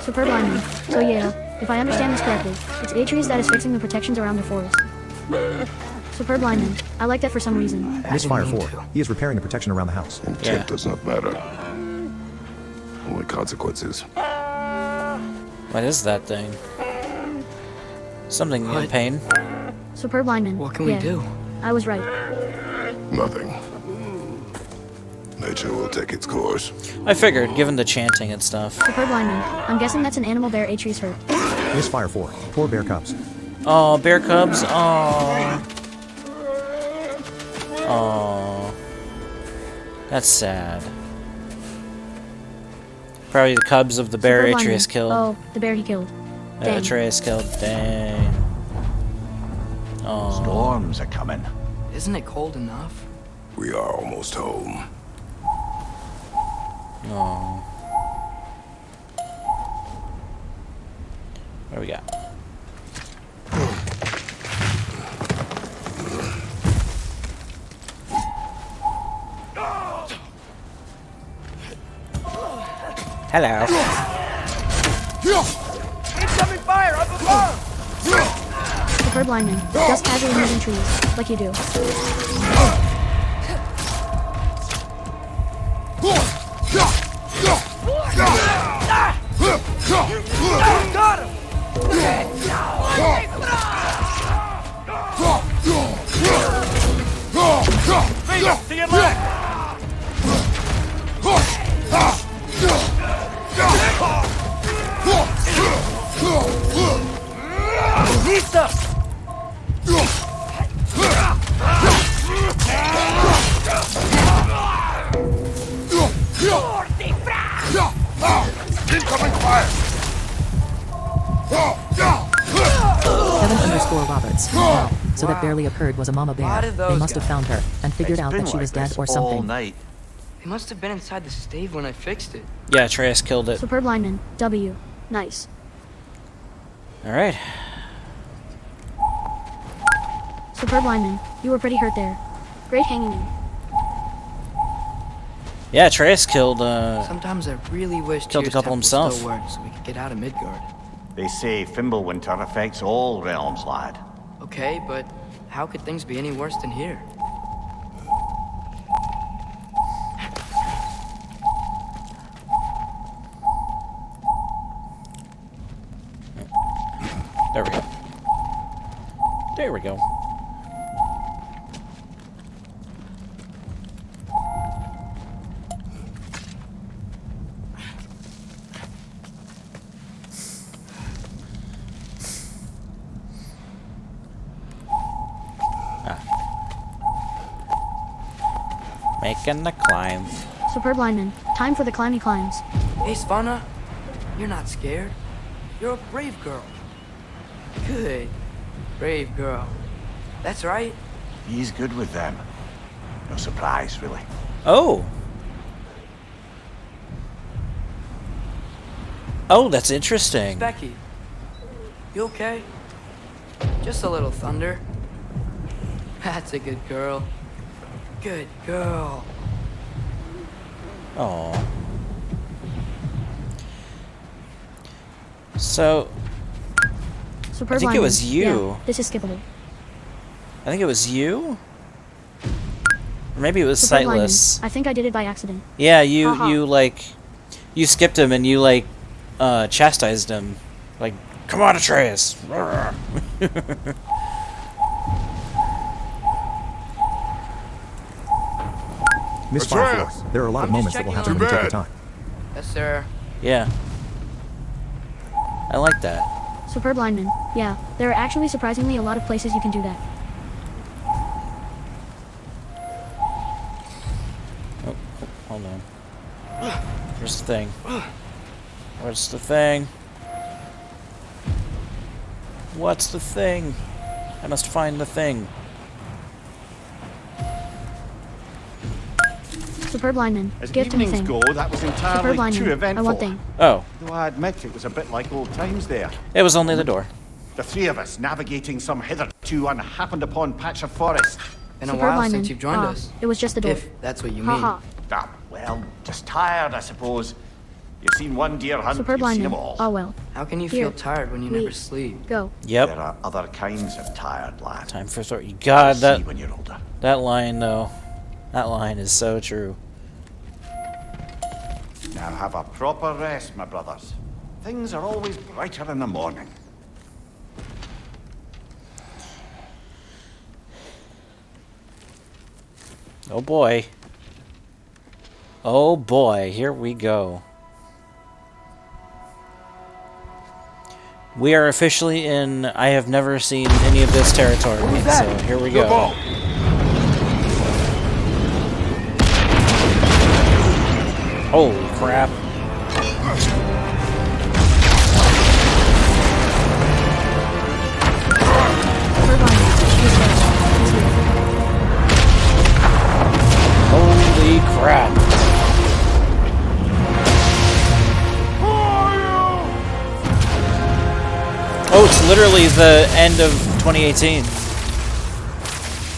Superb lineman. So yeah, if I understand this correctly, it's Atreus that is fixing the protections around the forest. Superb lineman. I like that for some reason. Misfire 4. He is repairing the protection around the house. Intent does not matter. Only consequences. What is that thing? Something in pain. Superb lineman. What can we do? I was right. Nothing. Nature will take its course. I figured, given the chanting and stuff. Superb lineman. I'm guessing that's an animal bear Atreus hurt. Misfire 4. Poor bear cubs. Oh, bear cubs. Oh. Oh. That's sad. Probably the cubs of the bear Superb Atreus lineman. killed. Oh, the bear he killed. Dang. Atreus killed. Dang. Oh. Storms are coming. Isn't it cold enough? We are almost home. Oh. What do we got? Hello. Incoming fire up above! Superb lineman. Just casually moving trees, like you do. Got him! Finger to your left! Lisa! Incoming fire! 7_Roberts. Wow. So that barely occurred was a mama bear. Lot of They those must have guys. found her and figured It's out been that she was like dead this or all something. night. They must have been inside the stave when I fixed it. Yeah, Atreus killed it. Superb lineman. W. Nice. Alright. Superb lineman. You were pretty hurt there. Great hanging in. Yeah, Atreus killed, Sometimes I really wish killed a Tyr's couple temple himself. still worked so we could get out of Midgard. They say Fimbulwinter affects all realms, lad. Okay, but how could things be any worse than here? There we go. There we go. Making the climb. Superb lineman. Time for the climby climbs. Hey, Svanna. You're not scared. You're a brave girl. Good. Brave girl. That's right. He's good with them. No surprise, really. Oh. Oh, that's interesting. Becky. You okay? Just a little thunder. That's a good girl. Good girl. Oh. So, Superb I think it lineman. was you. Yeah, this is skippable. I think it was you? Or maybe it was Superb lineman. Sightless. I think I did it by accident. Yeah, you Haha. you skipped him and you chastised him. Like, come on, Atreus. Misfire 4. There are a lot of I'm just moments that will have to checking really on- take your time. Yes, sir. Yeah. I like that. Superb lineman. Yeah, there are actually surprisingly a lot of places you can do that. Oh, hold on. Here's the thing. What's the thing? What's the thing? I must find the thing. Superb lineman. As Give to me evenings thing. go, that was entirely Superb too lineman. I eventful. want thing. Oh. Though I admit it was a bit like old times there. It was only the door. The three of us navigating some hitherto unhappened upon patch of forest. Been a Superb while lineman. since you've joined us. It was just the door. If that's what you Ha mean. ha. Ah, well, just tired, I suppose. You've seen one deer hunt, Superb you've seen lineman. them all. Oh well. How can you Here. feel tired when you Wait. never sleep? Go. Yep. There are other kinds of tired, lad. Time for God, See that when you're older. that line though. That line is so true. Now have a proper rest, my brothers. Things are always brighter in the morning. Oh boy. Oh boy, here we go. We are officially in I have never seen any of this territory, so here we go. Holy crap. Holy crap. Oh, it's literally the end of 2018.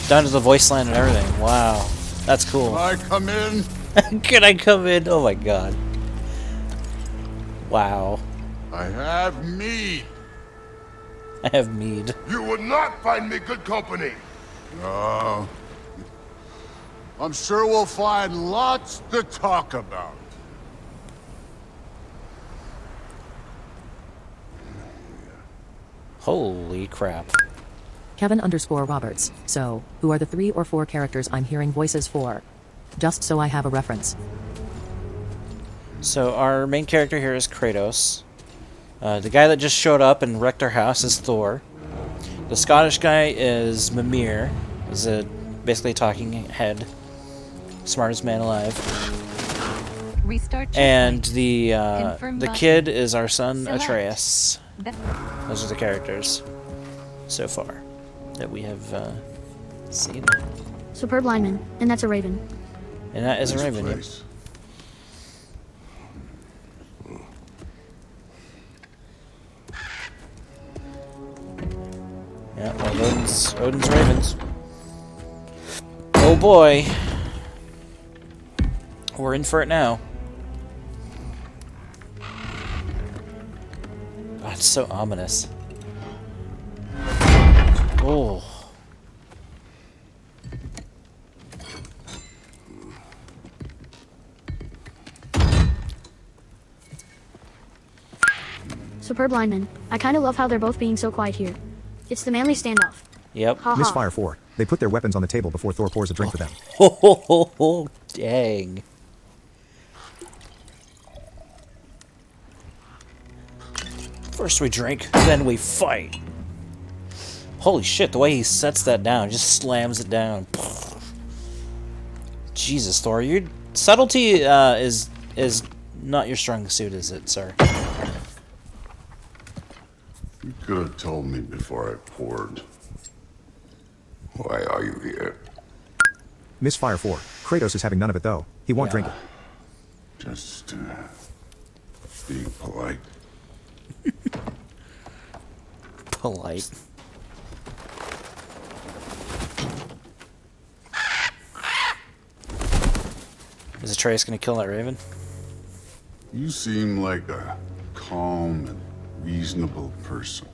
Down to the voice line and everything. Wow. That's cool. Can I come in? Can I come in? Oh my god. Wow. I have mead. I have mead. You would not find me good company. No. I'm sure we'll find lots to talk about. Holy crap. Kevin_Roberts. So, who are the 3 or 4 characters I'm hearing voices for? Just so I have a reference. So our main character here is Kratos. The guy that just showed up and wrecked our house is Thor. The Scottish guy is Mimir. He's a basically talking head. Smartest man alive. Restart And Confirm the button. kid is our son Select. Atreus. That- Those are the characters so far that we have seen. Superb lineman. And that's a raven. And that is a Nice raven. Yep. place. Yeah, well, Odin's ravens. Oh boy. We're in for it now. God, it's so ominous. Oh. Superb lineman. I kinda love how they're both being so quiet here. It's the manly standoff. Yep. Ha ha. Misfire 4. They put their weapons on the table before Thor pours a drink for them. Oh, dang. First we drink, then we fight. Holy shit, the way he sets that down, just slams it down. Jesus, Thor, your subtlety is not your strong suit, is it, sir? You could have told me before I poured. Why are you here? Misfire 4. Kratos is having none of it though. He won't drink it. Just being polite. Polite. Is Atreus gonna kill that raven? You seem like a calm and reasonable person.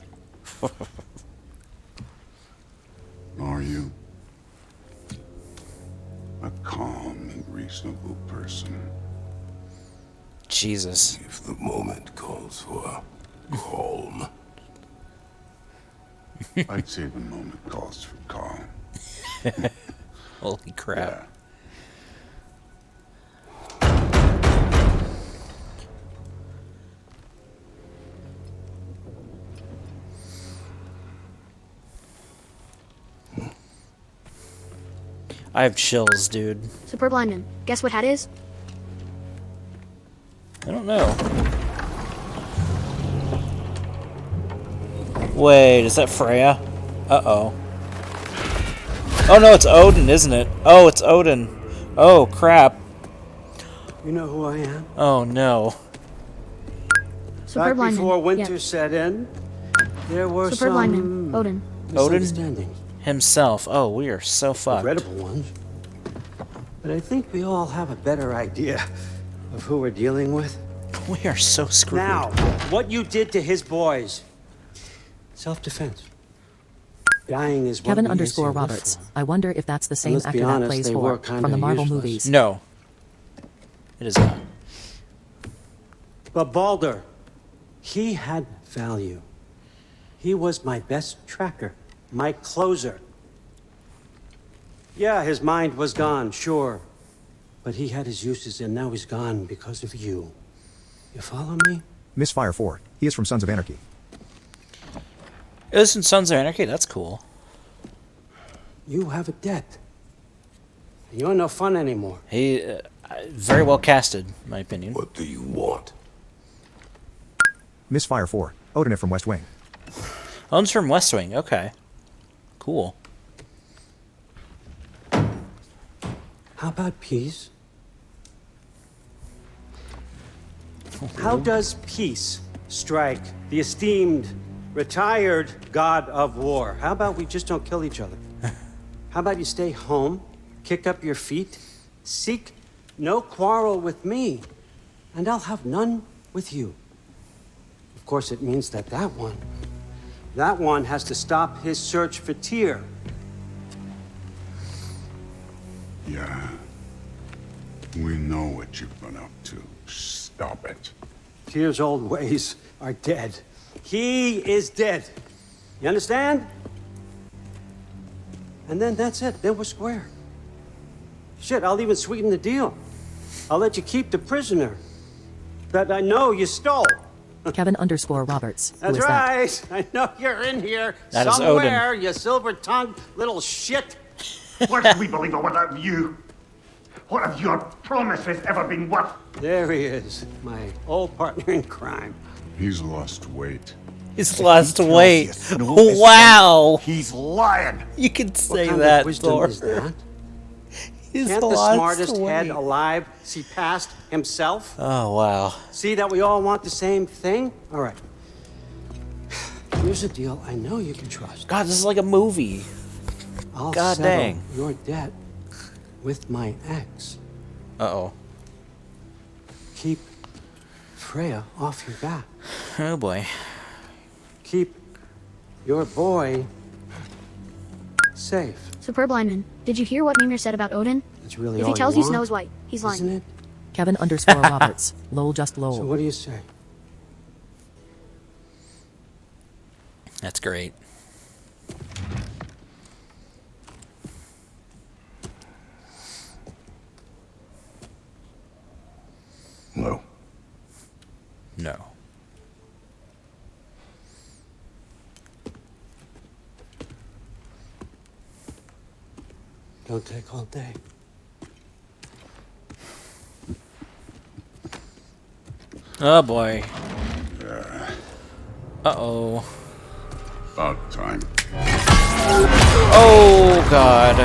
Are you? A calm and reasonable person. Jesus. If the moment calls for calm. I'd say the moment calls for calm. Holy crap. I have chills, dude. Superb lineman. Guess what hat is? I don't know. Wait, is that Freya? Uh-oh. Oh no, it's Odin, isn't it? Oh, it's Odin. Oh, crap. You know who I am? Oh no. Superb Back before lineman. winter Yep. set in, there were Superb some lineman. Odin. misunderstandings. Himself. Oh, we are so fucked. Regrettable ones. But I think we all have a better idea of who we're dealing with. We are so screwed. Now, what you did to his boys. Self-defense. Dying is what Kevin we underscore live Roberts. for. I wonder if that's the same let's be actor that honest, plays they for were kinda from the Marvel useless. movies. No. It is not. But Balder, he had value. He was my best tracker, my closer. Yeah, his mind was gone, sure. But he had his uses and now he's gone because of you. You follow me? Misfire 4. He is from Sons of Anarchy. Isn't Sons of Anarchy? That's cool. You have a debt. You're no fun anymore. He very well casted, in my opinion. What do you want? Misfire 4. Odin from West Wing. Odin's from West Wing. Okay. Cool. How about peace? How does peace strike the esteemed, retired god of war? How about we just don't kill each other? How about you stay home, kick up your feet, seek no quarrel with me, and I'll have none with you. Of course, it means that that one has to stop his search for Tyr. Yeah. We know what you've been up to. Stop it. Tyr's old ways are dead. He is dead. You understand? And then that's it. Then we're square. Shit, I'll even sweeten the deal. I'll let you keep the prisoner that I know you stole. Kevin underscore Roberts. Who That's is that? right. I know you're in here That is somewhere, you silver-tongued little shit. What do we believe or what have you? What have your promises ever been worth? There he is, my old partner in crime. He's lost weight. He's lost weight. Snow is Wow. He's lying. You can What say kind that, of wisdom Thor. is that? He's Can't the lost smartest head weight. alive see past himself? Oh, wow. See that we all want the same thing? All right. Here's a deal I know you can trust. God, this is like a movie. I'll God settle dang. your debt with my ex. Uh-oh. Keep Freya off your back. Oh, boy. Keep your boy safe. Superb lineman. Did you hear what Mimir said about Odin? That's really If all he tells you want, Snow's white, he's lying. isn't it? Kevin underscore Roberts. Lol just lol. So what do you say? That's great. No. No. Don't take all day. Oh boy. Uh-oh. About time. Oh god.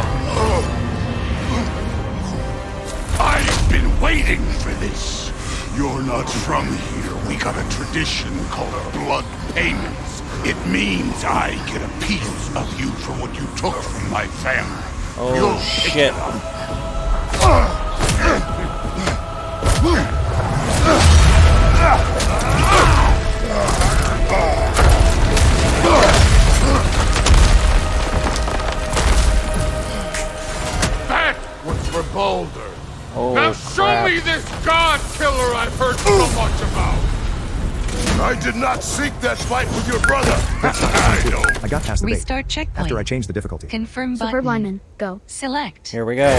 I've been waiting for this. You're not from here. We got a tradition called blood payments. It means I get a piece of you for what you took from my family. Oh You'll shit. That was for Boulder. Oh, now show crap. me this god killer I've heard so much about. I did not seek that fight with your brother. I got past the bait. Restart checkpoint. After I changed the difficulty. Confirm button. Superb lineman, go. Select. Here we go.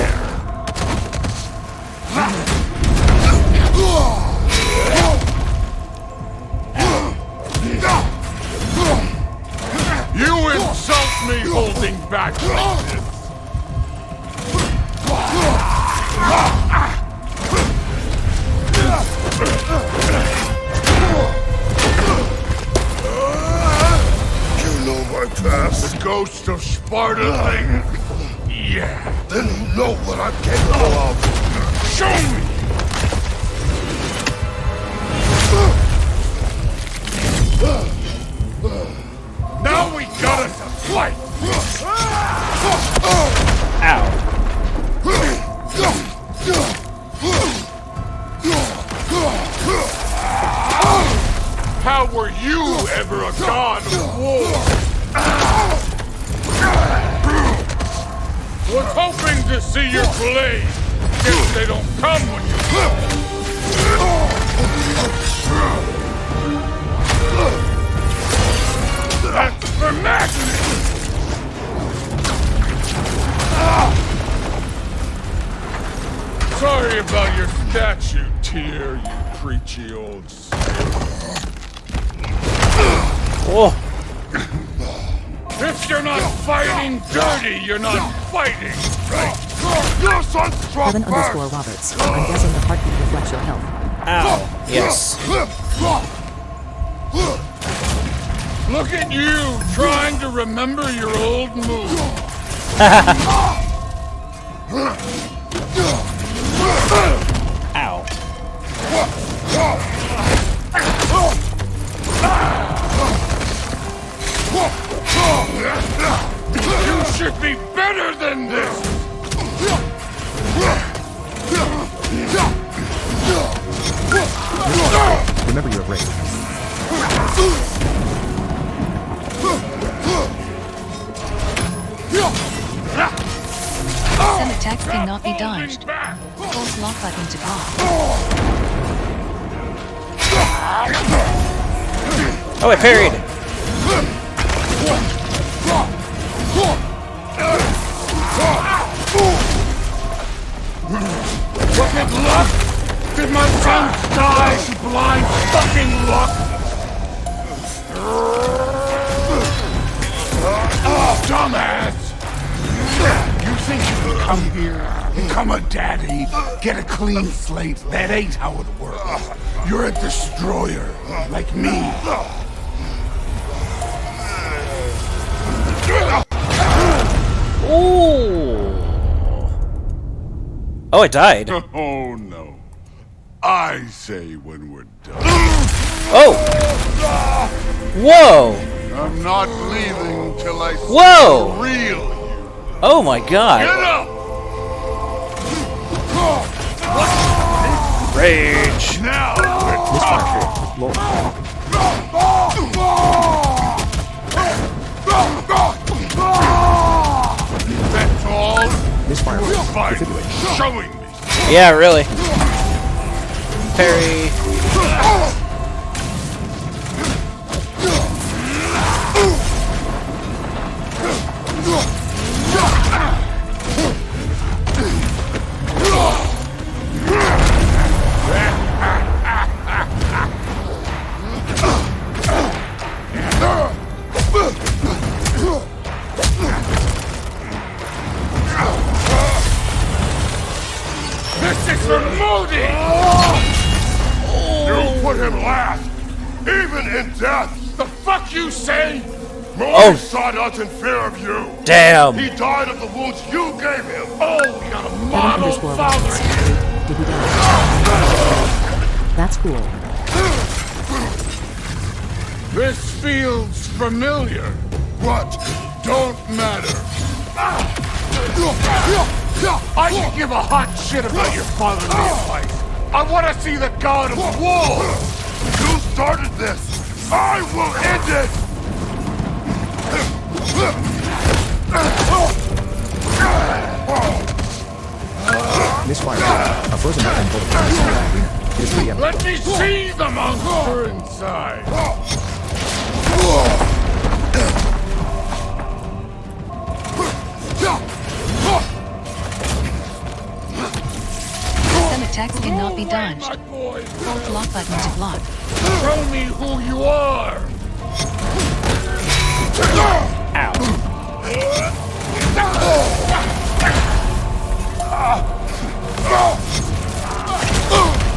You insult me holding back like this. You know my past. The ghost of Sparta thing? Yeah. Then you know what I'm capable of. Show me! Now we got us a fight! How were you ever a god of war? Was hoping to see your blade. Guess they don't come when you That's for madness! Sorry about your statue, Tyr, you preachy old Oh. If you're not fighting dirty, you're not fighting, right? Your son struck Kevin_Roberts. I'm guessing the heartbeat reflects your health. Ow. Yes. Look at you, trying to remember your old move. Ow. You should be better than this! Remember your break. Some attacks cannot be dodged. Hold lock button to block. Oh, I parried. Was it luck? Did my son die to blind fucking luck? Dumbass! You think you can come here, become a daddy, get a clean slate? That ain't how it works. You're a destroyer, like me. Ooh. Oh, I died. Oh no. I say when we're done. Oh! Whoa! I'm not leaving till I see Whoa! the real you. Oh my god. Get up! Rage. Now we're talking. That's all? Misfire. Fine. Defibrillate. Showing me. Yeah, really. Parry. This is for Modi! Oh. You put him last, even in death. The fuck you say? Moses Oh. saw us in fear of you. Damn. He died of the wounds you gave him. Oh, we got a Seven model underscore father rockets. here. Did he die? That's cool. This feels familiar. What? Don't matter. I can give a hot shit about your fatherly advice. I want to see the god of war. You started this. I will end it. Misfire. A frozen weapon full of fire. It is pretty epic. Let me see the monster inside. Some attacks cannot be dodged. Hold block button to block. Show me who you are.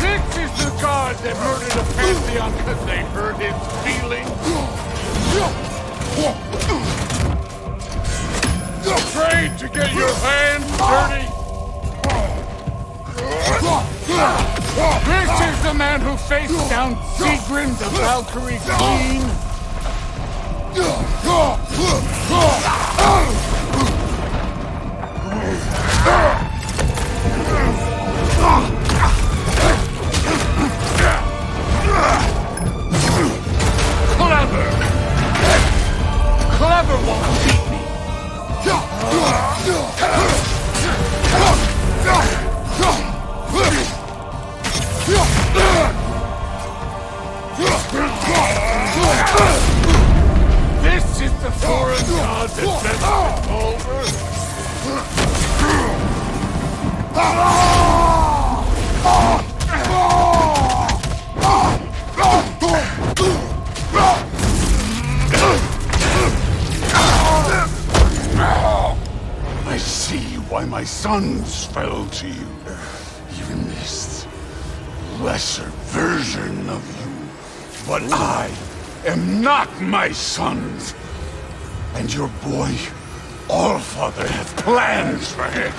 This is the god that murdered a pantheon because they hurt his feelings. Afraid to get your hands dirty. This is the man who faced down Sigrun the Valkyrie Queen. Clever won't beat me. This is the foreign god that bent us over. I see why my sons fell to you. Even this lesser version of you. But I am not my sons. And your boy, Allfather, has plans for him.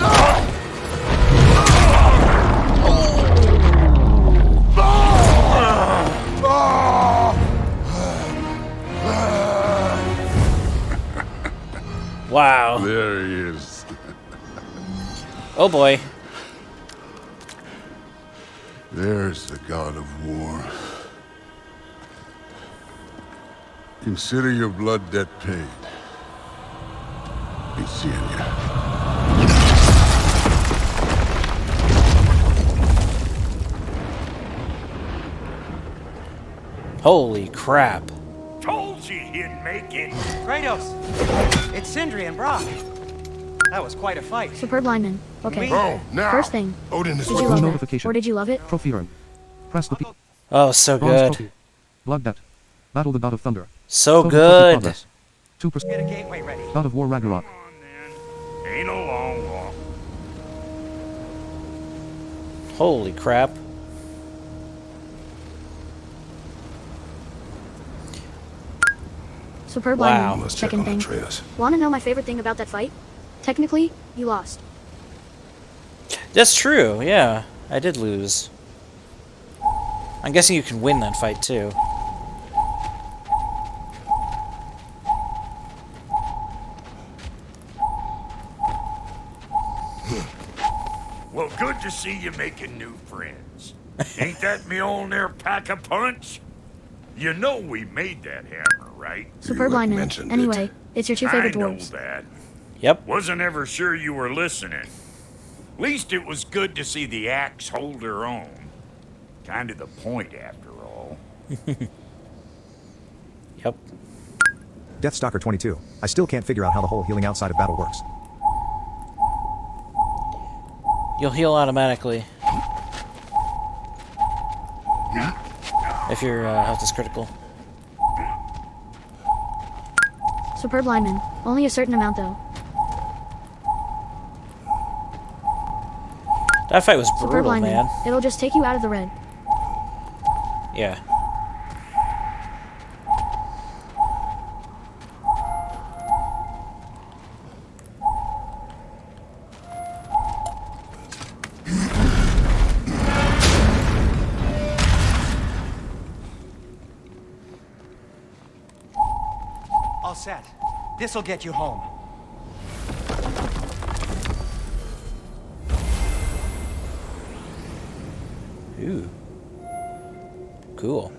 Wow. There he is. Oh boy. There's the god of war. Consider your blood debt paid. Be seeing you. Holy crap. Told you he'd make it. Kratos, it's Sindri and Brock. That was quite a fight. Superb lineman. Okay. Oh, now. First thing. Odin Did is you with love you. it? Notification. Or did you love it? Trophy urn. Press the P. Oh, so Bronze good. trophy. Blood debt. Battle the god of thunder. So Total trophy good. progress. 2%. Get a gateway ready. God of War Ragnarok. Ain't a long walk. Holy crap. Superb Wow. lineman. Second thing. Wanna know my favorite thing about that fight? Technically, you lost. That's true, yeah. I did lose. I'm guessing you can win that fight too. Well, good to see you making new friends. Ain't that me own there pack a punch? You know we made that hammer, right? Superb lineman. Anyway, it's your two favorite I know dwarves. that. Yep. Wasn't ever sure you were listening. Least it was good to see the axe hold her own. Kind of the point, after all. Yep. Deathstalker 22. I still can't figure out how the whole healing outside of battle works. You'll heal automatically. If your health is critical. Superb lineman. Only a certain amount though. That fight was Superb brutal, lineman. man. It'll just take you out of the red. Yeah. All set. This'll get you home. Ooh. Cool.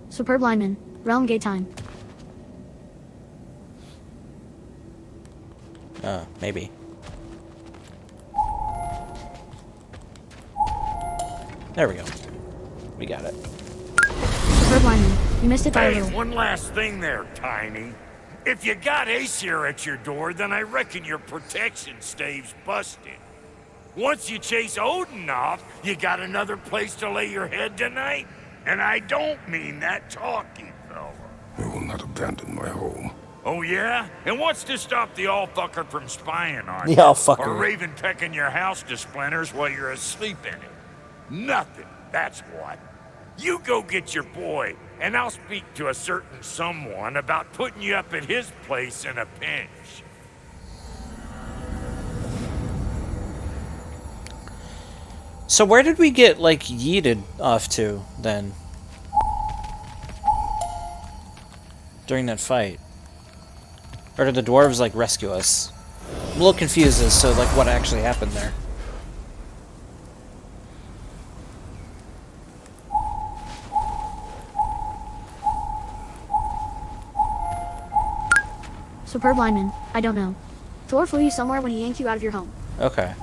Superb lineman. Realm gate time. Maybe. There we go. We got it. Superb lineman. You missed it by a Hey, little. one last thing there, Tiny. If you got Aesir at your door, then I reckon your protection stave's busted. Once you chase Odin off, you got another place to lay your head tonight? And I don't mean that talking, fella. I will not abandon my home. Oh, yeah? And what's to stop the all-fucker from spying on The you? all-fucker. Or Raven pecking your house to splinters while you're asleep in it? Nothing, that's what. You go get your boy, and I'll speak to a certain someone about putting you up at his place in a pinch. So where did we get, like, yeeted off to, then? During that fight? Or did the dwarves, like, rescue us? I'm a little confused as to, like, what actually happened there. Superb lineman. I don't know. Thor flew you somewhere when he yanked you out of your home. Okay.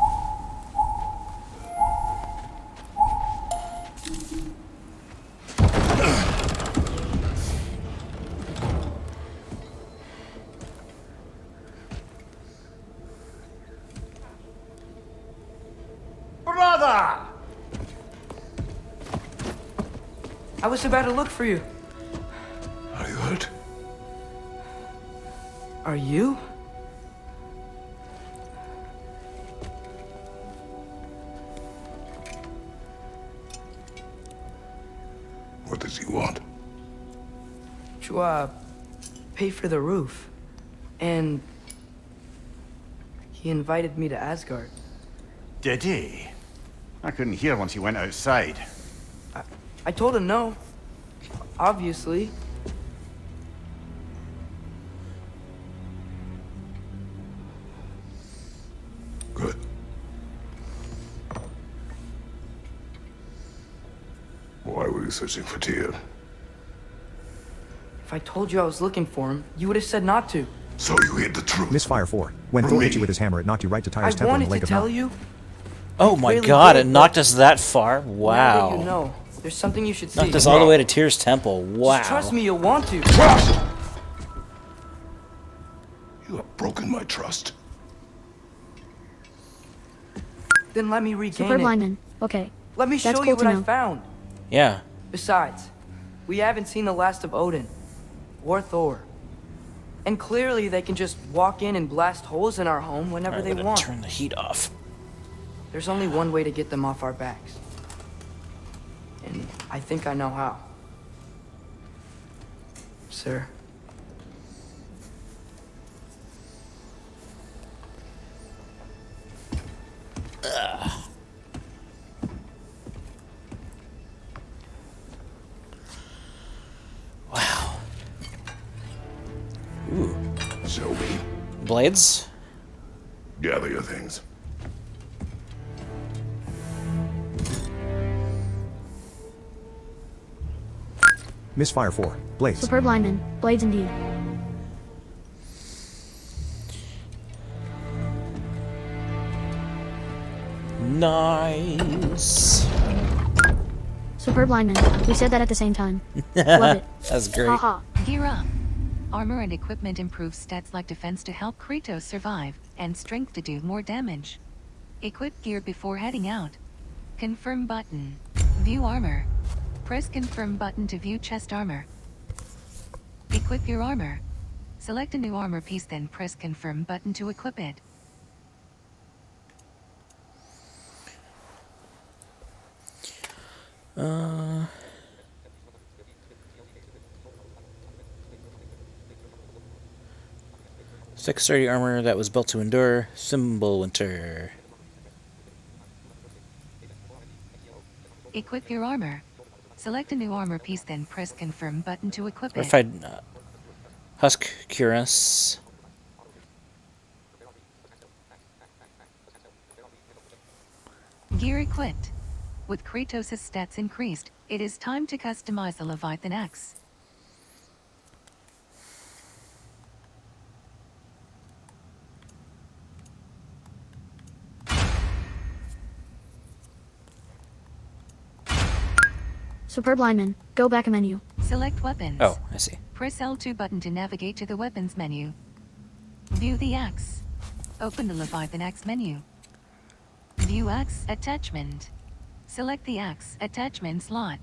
Brother! I was about to look for you. Are you hurt? Are you? What does he want? To, pay for the roof. And he invited me to Asgard. Did he? I couldn't hear once he went outside. I told him no. Obviously. Good. Why were you searching for Tyr? If I told you I was looking for him, you would have said not to. So you hid the truth. Misfire 4. When Thor hit you with his hammer, it knocked you right to Tyr's I temple in the wanted Lake to of tell Mount. you. Oh my Really god, did, it knocked but us that far? Now that Wow. you know, there's something you should see. Knocked us all the way to Tyr's temple. Wow. Just trust me, you'll want to. You have broken my trust. Then let me regain Superb it. lineman. Okay. Let me That's show cool you to what I know. found. Yeah. Besides, we haven't seen the last of Odin or Thor. And clearly they can just walk in and blast holes in our home whenever Alright, they I'm want. gonna turn the heat off. There's only one way to get them off our backs. And I think I know how. Sir. Wow. Ooh. Show me. Blades? Gather your things. Misfire 4. Blades. Superb lineman. Blades indeed. Nice. Superb lineman. We said that at the same time. Love it. That's great. Haha. Gear up. Armor and equipment improve stats like defense to help Kratos survive, and strength to do more damage. Equip gear before heading out. Confirm button. View armor. Press confirm button to view chest armor. Equip your armor. Select a new armor piece, then press confirm button to equip it. Thick, sturdy armor that was built to endure. Symbol winter. Equip your armor. Select a new armor piece, then press confirm button to equip it. Fortified husk cuirass. Gear equipped. With Kratos' stats increased, it is time to customize the Leviathan axe. Superb lineman. Go back a menu. Select weapons. Oh, I see. Press L2 button to navigate to the weapons menu. View the axe. Open the Leviathan axe menu. View axe attachment. Select the axe attachment slot.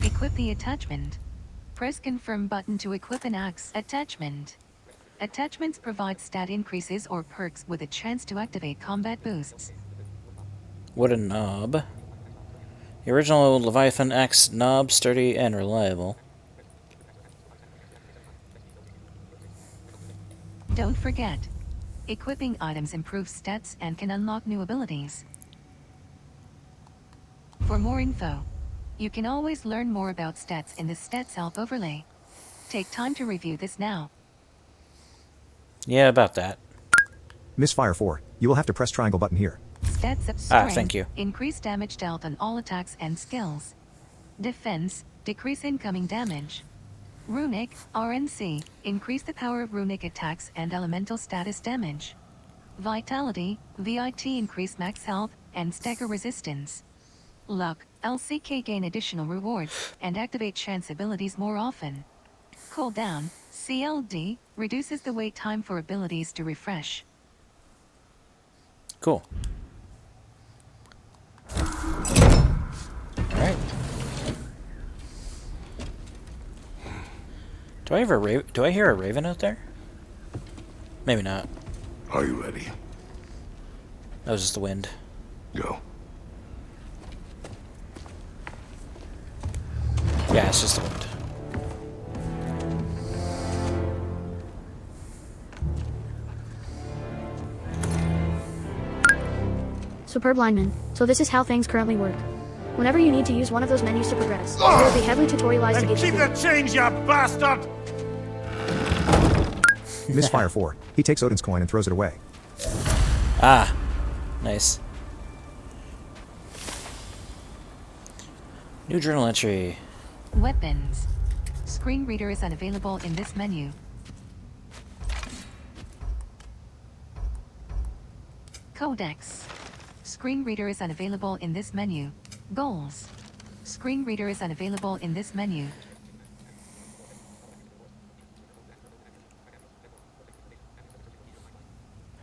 Equip the attachment. Press confirm button to equip an axe attachment. Attachments provide stat increases or perks with a chance to activate combat boosts. What a knob. The original Leviathan axe, knob, sturdy, and reliable. Don't forget, equipping items improves stats and can unlock new abilities. For more info, you can always learn more about stats in the Stats Help overlay. Take time to review this now. Yeah, about that. Misfire 4. You will have to press triangle button here. Stats up strength. Thank you. Increase damage dealt on all attacks and skills. Defense. Decrease incoming damage. Runic, RNC. Increase the power of runic attacks and elemental status damage. Vitality, VIT. Increase max health and stagger resistance. Luck, LCK. Gain additional rewards and activate chance abilities more often. Cooldown, CLD. Reduces the wait time for abilities to refresh. Cool. Alright. Do I hear a raven out there? Maybe not. Are you ready? That was just the wind. Go. Yeah, it's just the wind. Superb lineman. So this is how things currently work. Whenever you need to use one of those menus to progress, it will be heavily tutorialized to get you Keep through. the change, you bastard! Misfire 4. He takes Odin's coin and throws it away. Ah, nice. New journal entry. Weapons. Screen reader is unavailable in this menu. Codex. Screen reader is unavailable in this menu. Goals. Screen reader is unavailable in this menu.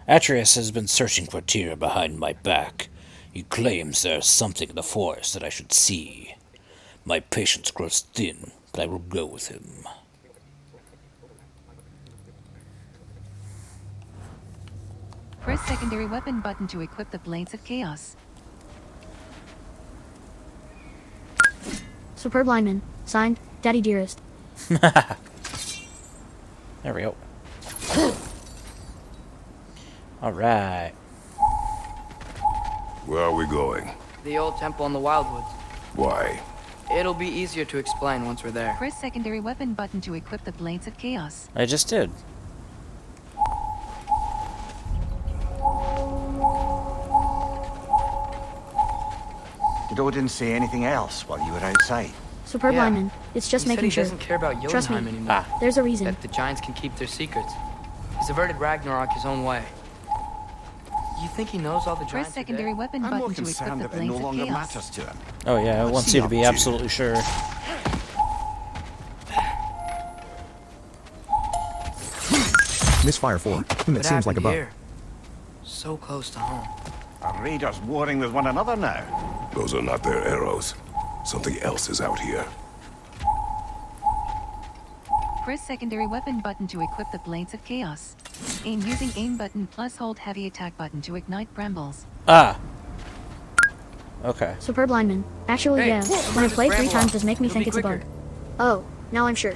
Atreus has been searching for Tyr behind my back. He claims there is something in the forest that I should see. My patience grows thin, but I will go with him. Press secondary weapon button to equip the Blades of Chaos. Superb lineman. Signed, Daddy Dearest. There we go. Alright. Where are we going? The old temple in the Wildwoods. Why? It'll be easier to explain once we're there. Press secondary weapon button to equip the Blades of Chaos. I just did. Did Odin say anything else while you were outside? Superb Yeah. lineman. It's just He said making he sure. doesn't care about Trust me. Jotunheim anymore. There's a reason. That the giants can keep their secrets. He's averted Ragnarok his own way. You think he knows all the Press giants are secondary dead? weapon I'm button more to equip concerned the that it no Blades of longer Chaos. matters to him. Oh yeah, it What's wants he you to up be to? absolutely sure. Misfire 4. That seems like a bug. Here? So close to home. Our raiders warring with one another now. Those are not their arrows. Something else is out here. Press secondary weapon button to equip the Blades of Chaos. Aim using aim button plus hold heavy attack button to ignite brambles. Ah. Okay. Superb lineman. Actually, Hey, yeah. When I play 3 times does make me It'll think be it's a quicker. bug. Oh, now I'm sure.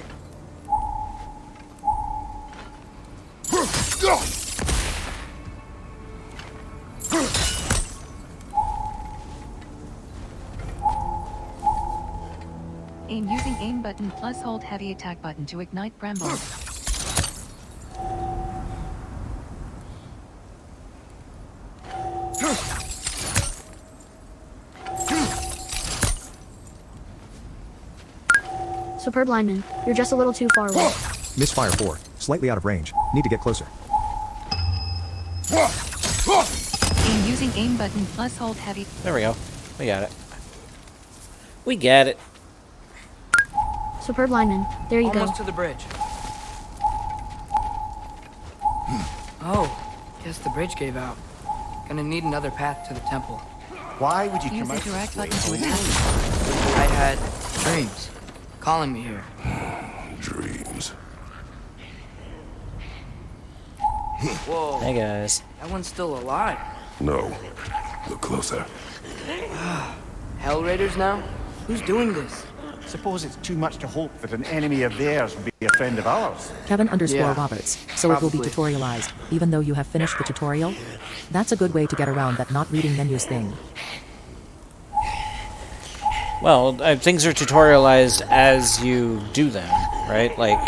Aim using aim button plus hold heavy attack button to ignite brambles. Superb lineman. You're just a little too far away. Misfire 4. Slightly out of range. Need to get closer. Aim using aim button plus hold heavy. There we go. We got it. We got it. Superb lineman. There you Almost go. to the bridge. Oh, guess the bridge gave out. Gonna need another path to the temple. Why would you Use come the out direct this button way? to attack. I had dreams calling me here. Dreams. Whoa. Hey guys. That one's still alive. No. Look closer. Hell Raiders now? Who's doing this? Suppose it's too much to hope that an enemy of theirs would be a friend of ours. Kevin_Roberts. So it will be tutorialized, even though you have finished the tutorial? That's a good way to get around that not reading menus thing. Well, things are tutorialized as you do them, right? Like,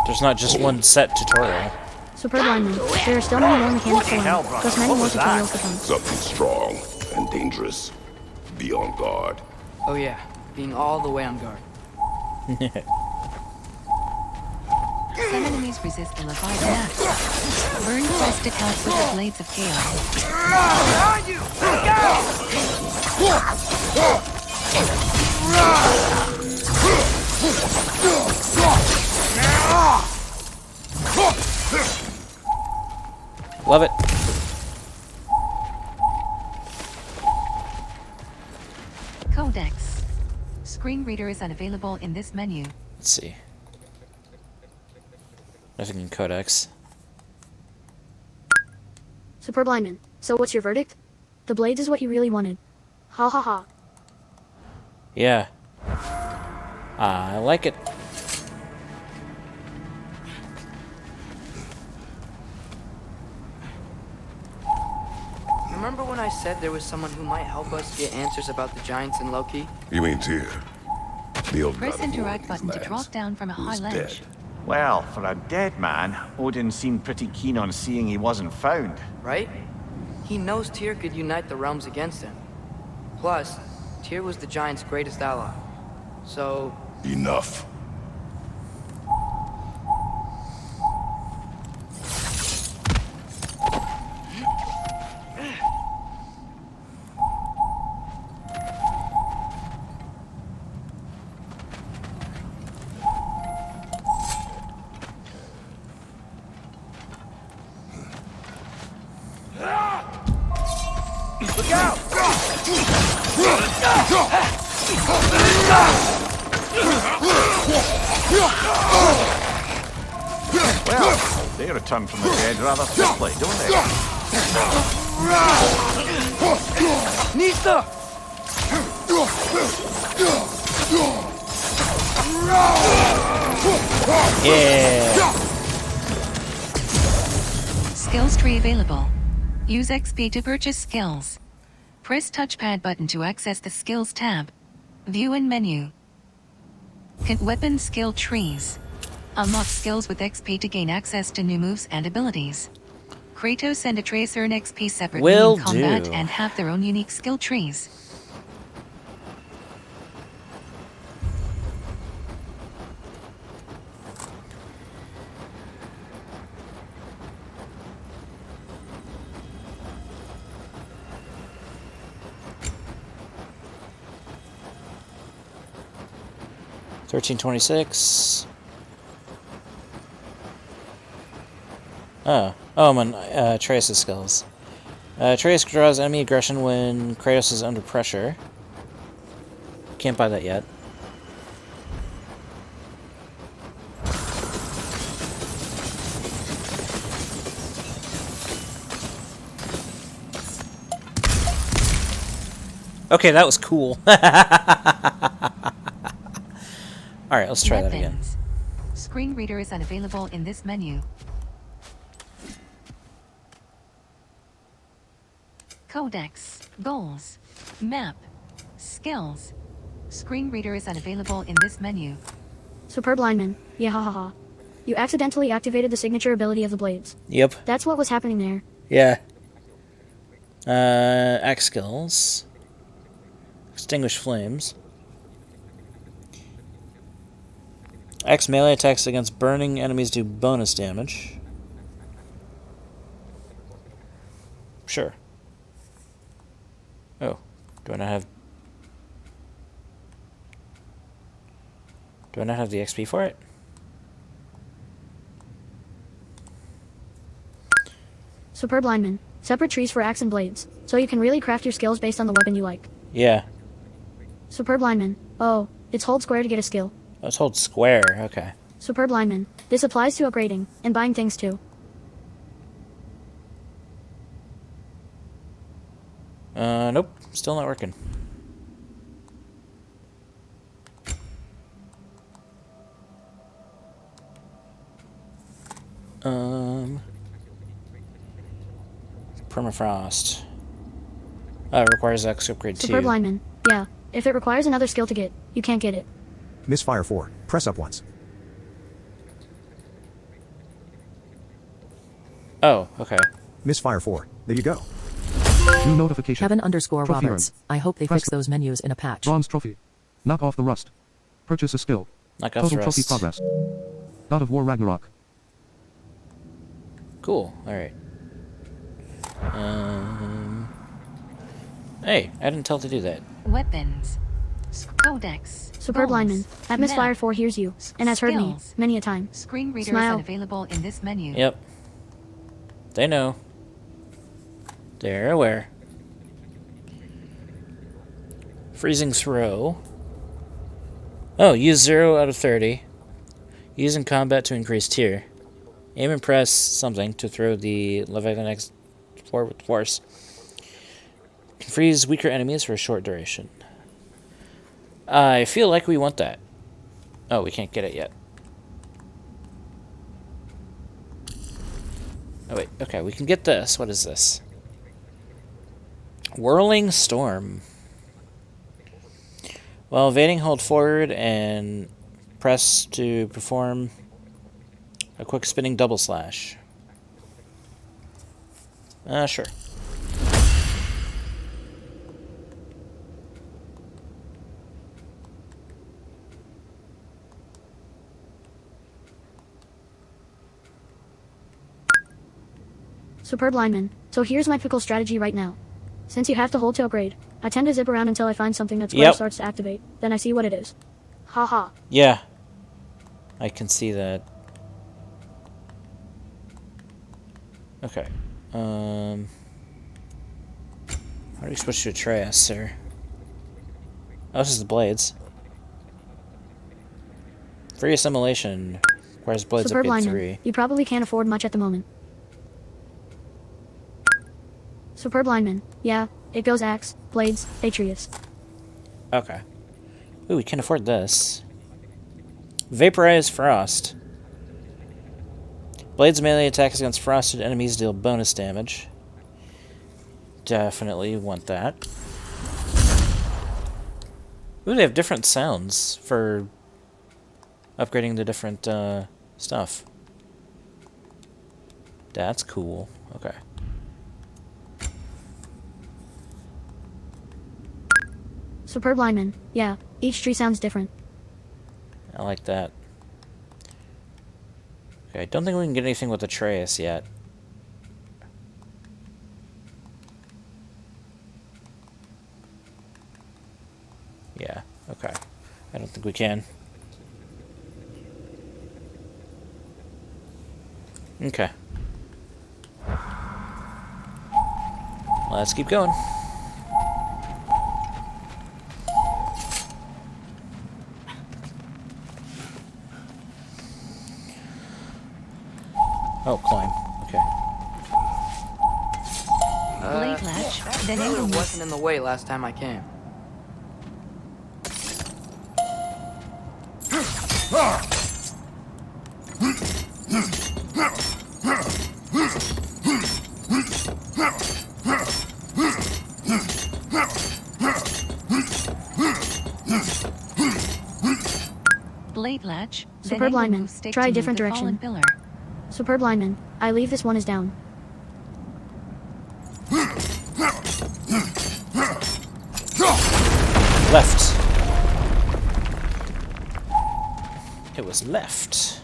there's not just one set tutorial. Superb lineman. There are still many more mechanics to Hell, learn, brother, plus many what more was that? tutorials to come. Something strong and dangerous. Be on guard. Oh yeah, being all the way on guard. Some enemies resist the Leviathan axe. Burn quest attacks with the Blades of Chaos. Behind you! Love it. Codex. Screen reader is unavailable in this menu. Let's see. Nothing in Codex. Superb lineman. So what's your verdict? The blades is what you really wanted. Ha ha ha. Yeah. I like it. Remember when I said there was someone who might help us get answers about the giants in Loki? You mean Tyr? The old Press god of war interact in button these to drop lands, down from a high who's ledge. dead. Well, for a dead man, Odin seemed pretty keen on seeing he wasn't found. Right? He knows Tyr could unite the realms against him. Plus, Tyr was the giant's greatest ally. So, Enough. look out! Well, they return from the dead rather quickly, don't they? Nista! Yeah. Skills tree available. Use XP to purchase skills. Press touchpad button to access the skills tab. View in menu. Weapon skill trees. Unlock skills with XP to gain access to new moves and abilities. Kratos and Atreus earn XP separately Will in combat do. and have their own unique skill trees. $13.26. Oh, I'm on Trace's skills. Atreus draws enemy aggression when Kratos is under pressure. Can't buy that yet. Okay, that was cool. Alright, let's try that again. Weapons. Screen reader is unavailable in this menu. Codex. Goals. Map. Skills. Screen reader is unavailable in this menu. Superb lineman. Yeah, ha ha ha. You accidentally activated the signature ability of the blades. Yep. That's what was happening there. Yeah. Axe skills. Extinguish flames. Axe melee attacks against burning enemies do bonus damage. Sure. Oh, do I not have the XP for it? Superb lineman. Separate trees for axe and blades, so you can really craft your skills based on the weapon you like. Yeah. Superb lineman. Oh, it's hold square to get a skill. Let's hold square, okay. Superb lineman. This applies to upgrading, and buying things too. Nope. Still not working. Permafrost. It requires X upgrade too. Superb lineman. Yeah. If it requires another skill to get, you can't get it. Misfire 4. Press up once. Oh, okay. Misfire 4. There you go. New notification. Kevin _ Trophy Roberts. earned. I hope they Press fix those menus in a patch. Bronze trophy. Knock off the rust. Purchase a skill. Knock off Total the trophy rust. progress. God of War Ragnarok. Cool. Alright. Hey, I didn't tell it to do that. Weapons. Codex. Superb Goals. lineman. At Misfire 4 hears you, and has heard me, Skills. many a time. Screen reader Smile. is unavailable in this menu. Yep. They know. They're aware. Freezing throw. Oh, use 0 out of 30. Use in combat to increase tier. Aim and press something to throw the Leviathan X with force. Can freeze weaker enemies for a short duration. I feel like we want that. Oh, we can't get it yet. Oh wait, okay, we can get this. What is this? Whirling Storm. While evading, hold forward and press to perform a quick spinning double slash. Sure. Superb lineman. So here's my pickle strategy right now. Since you have to hold to upgrade, I tend to zip around until I find something that square starts to activate. Then I see what it is. Haha. Yeah. I can see that. Okay. How do we switch to Atreus, sir? Oh, this is the blades. Free assimilation requires blades Superb upgrade lineman. 3. You probably can't afford much at the moment. Superb lineman. Yeah, it goes axe, blades, Atreus. Okay. Ooh, we can afford this. Vaporize Frost. Blades melee attacks against frosted enemies deal bonus damage. Definitely want that. Ooh, they have different sounds for upgrading the different stuff. That's cool. Okay. Superb lineman. Yeah, each tree sounds different. I like that. Okay, I don't think we can get anything with Atreus yet. Yeah, okay. I don't think we can. Okay. Let's keep going. Oh, climb. Okay. Blade latch, That then pillar enemies. wasn't in the way last time I came. Blade latch, then Superb angle lineman. move stick Try to a move different the fallen direction. pillar. Superb lineman. I leave this one is down. Left. It was left.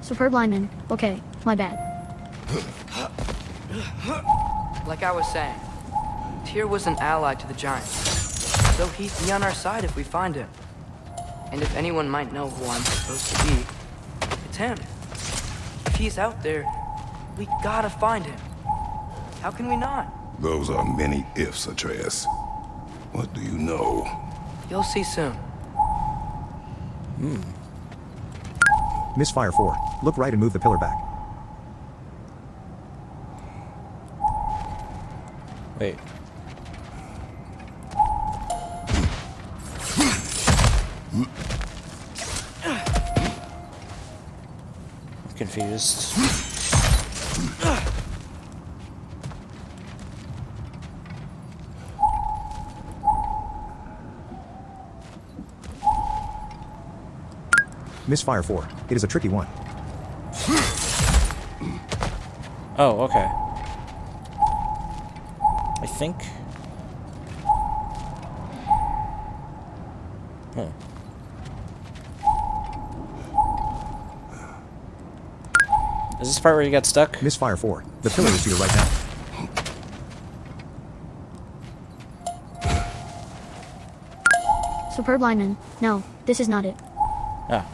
Superb lineman. Okay, my bad. Like I was saying, Tyr was an ally to the Giants, so he'd be on our side if we find him. And if anyone might know who I'm supposed to be, it's him. If he's out there, we gotta find him. How can we not? Those are many ifs, Atreus. What do you know? You'll see soon. Misfire 4. Look right and move the pillar back. Wait. I'm confused. Misfire 4. It is a tricky one. Oh, okay. I think. Huh. Is this part where you got stuck? Misfire 4. The pillar is to your right now. Superb lineman. No, this is not it. Ah.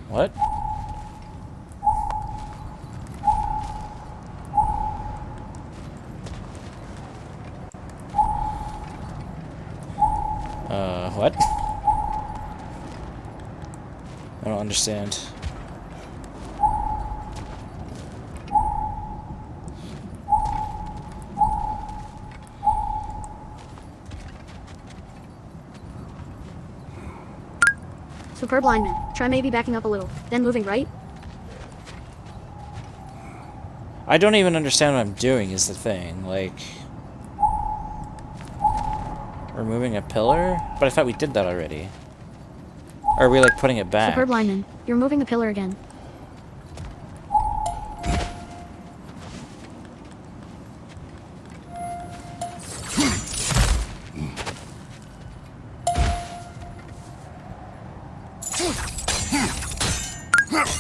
What? What? I don't understand. Superb lineman. Try maybe backing up a little, then moving right. I don't even understand what I'm doing is the thing. Like... removing a pillar? But I thought we did that already. Or are we like putting it back? Superb lineman. You're moving the pillar again.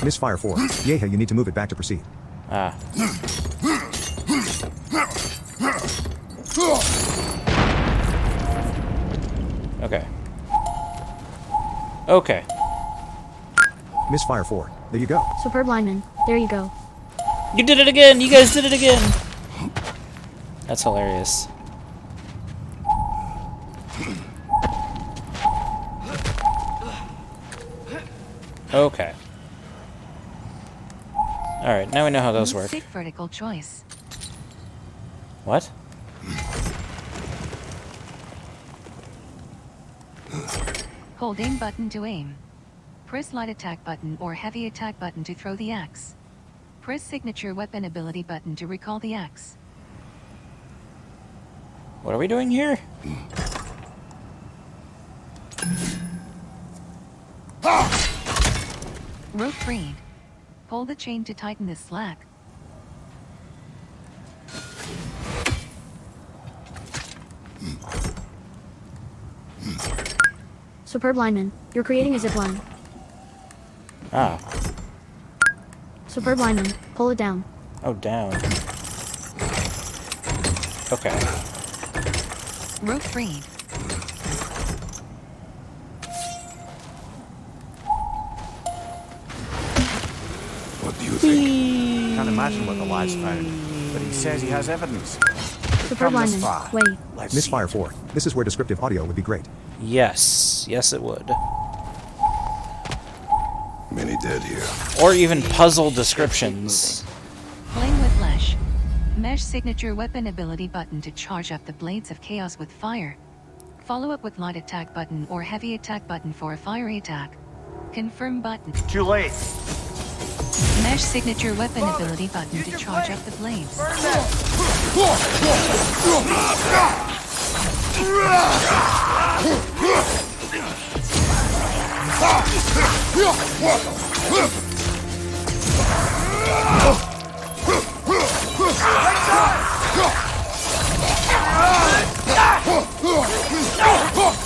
Misfire 4. Yeah, you need to move it back to proceed. Ah. Okay. Okay. Misfire 4. There you go. Superb lineman. There you go. You did it again! You guys did it again! That's hilarious. Okay. Alright, now we know how those work. Stick vertical choice. What? Hold aim button to aim. Press light attack button or heavy attack button to throw the axe. Press signature weapon ability button to recall the axe. What are we doing here? Rope freed. Pull the chain to tighten the slack. Superb lineman. You're creating a zip line. Ah. Superb lineman. Pull it down. Oh, down. Okay. Rope freed. see. Can't imagine what the lad's found, but he says he has evidence. Superb Come this lineman. far. Wait. Let's Misfire 4. This is where descriptive audio would be great. Yes. Yes, it would. Many dead here. Or even puzzle descriptions. Flame with Flesh. Mesh signature weapon ability button to charge up the blades of chaos with fire. Follow up with light attack button or heavy attack button for a fiery attack. Confirm button. Too late. Mesh signature weapon ability button to charge up the blades.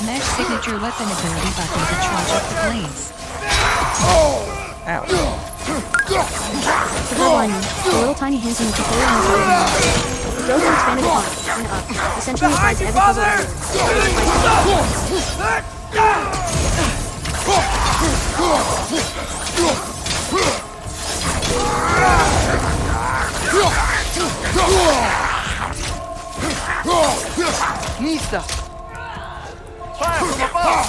Mesh signature weapon ability button to charge up the blades. Ow. Superb lineman. The little tiny hints in the tutorial on the side. It goes and expanded upon and up. Essentially applies to every puzzle Nista! Fire from above!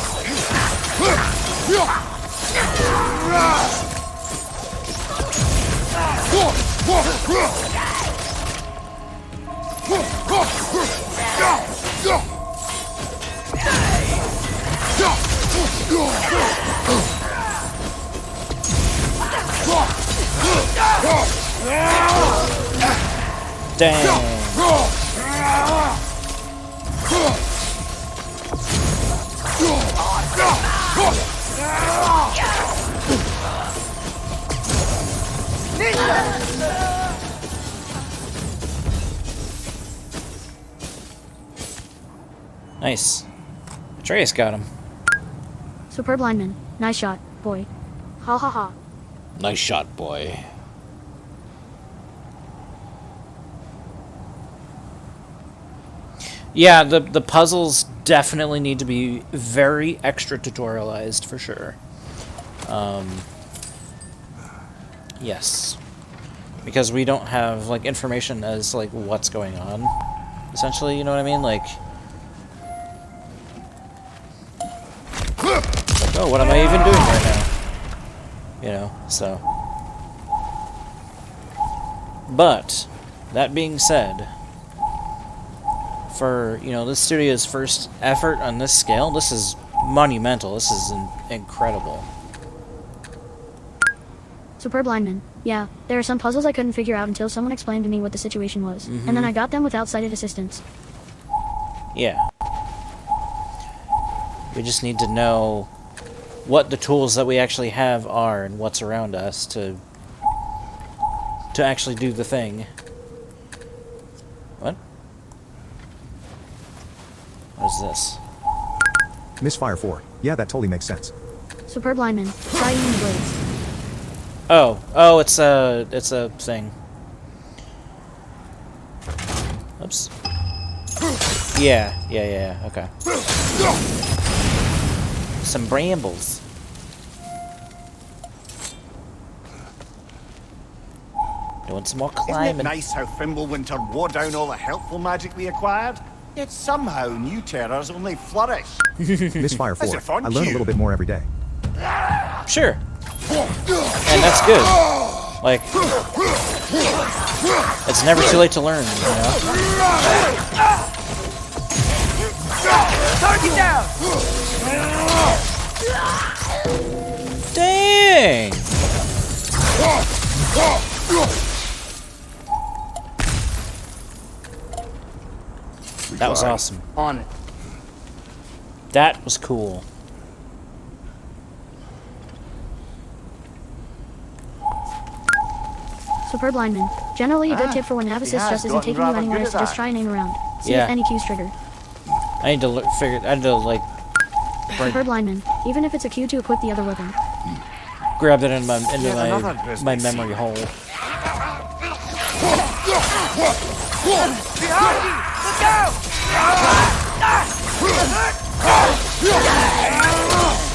Dang. Nice. Atreus got him. Superb lineman. Nice shot, boy. Ha ha ha. Nice shot, boy. Yeah, the puzzles definitely need to be very extra tutorialized for sure. Yes. Because we don't have like information as like what's going on. Essentially, you know what I mean? Like oh, what am I even doing right now? You know, so. But, that being said, for, you know, this studio's first effort on this scale, this is monumental. This is incredible. Superb lineman. Yeah, there are some puzzles I couldn't figure out until someone explained to me what the situation was. And then I got them without sighted assistance. Yeah. We just need to know what the tools that we actually have are and what's around us to actually do the thing. What? What is this? Misfire 4. Yeah, that totally makes sense. Superb lineman. Try using the blades. Oh, it's a thing. Oops. Yeah, okay. Some brambles. Doing some more climbing. Isn't it nice how Fimbulwinter wore down all the helpful magic we acquired? Yet somehow new terrors only flourish. Misfire 4. I learn a little bit more every day. Sure. And that's good. Like, it's never too late to learn, you know? Target down! Dang! That was awesome. On it. That was cool. Superb lineman. Generally a good tip for when Navisis just isn't taking you anywhere is to just try and aim around. See if any cues trigger. I need to I need to like Superb lineman. Even if it's a cue to equip the other weapon. grab that into my memory hole. Behind you! Look out!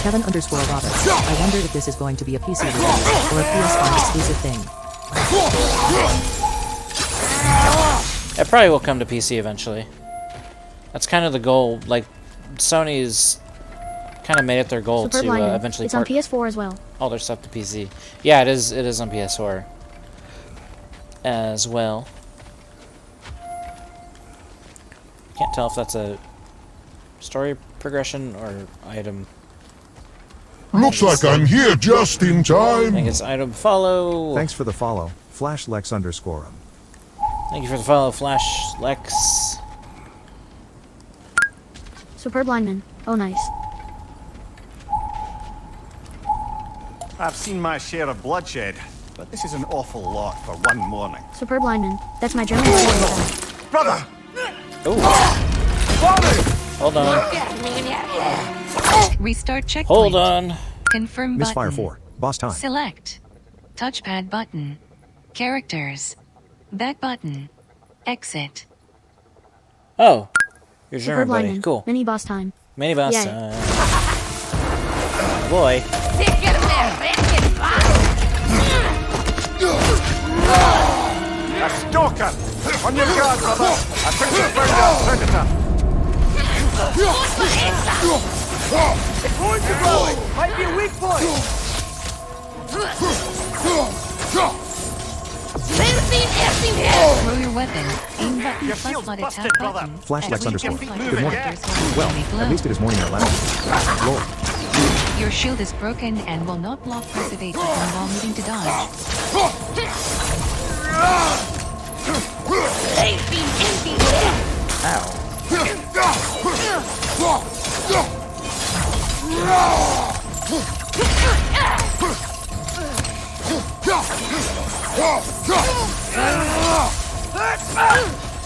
Kevin_Roberts. I wonder if this is going to be a PC release or a PS5 exclusive thing. It probably will come to PC eventually. That's kind of the goal. Like, Sony's kind of made it their goal Superb to lineman. eventually It's on PS4 as well. all their stuff to PC. Yeah, it is. It is on PS4 as well. Can't tell if that's a story progression or item. Looks like I'm here just in I time. think it's item follow. Thanks for the follow, /Lex_'em. Thank you for the follow, Flash Lex. Superb lineman. Oh, nice. I've seen my share of bloodshed, but this is an awful lot for one morning. Superb lineman. That's my German warrior. Brother! Hold on. Restart checkpoint. Hold on. Confirm Misfire button. 4. Boss time. Select. Touchpad button. Characters. Back button. Exit. Oh, you're German, Superb buddy. lineman. Cool. Mini boss time. Mini boss Yay. time. Boy. A stalker! On your guard, brother! I think we found our predator! The points are blowing! Might be a weak point! Throw your weapon. Aim button Your plus shield's mod busted, attack brother. button. /Lex_. Good Good morning. Well, at least it is morning at 11. Lol. Your shield is broken and will not block press evade button while moving to dodge.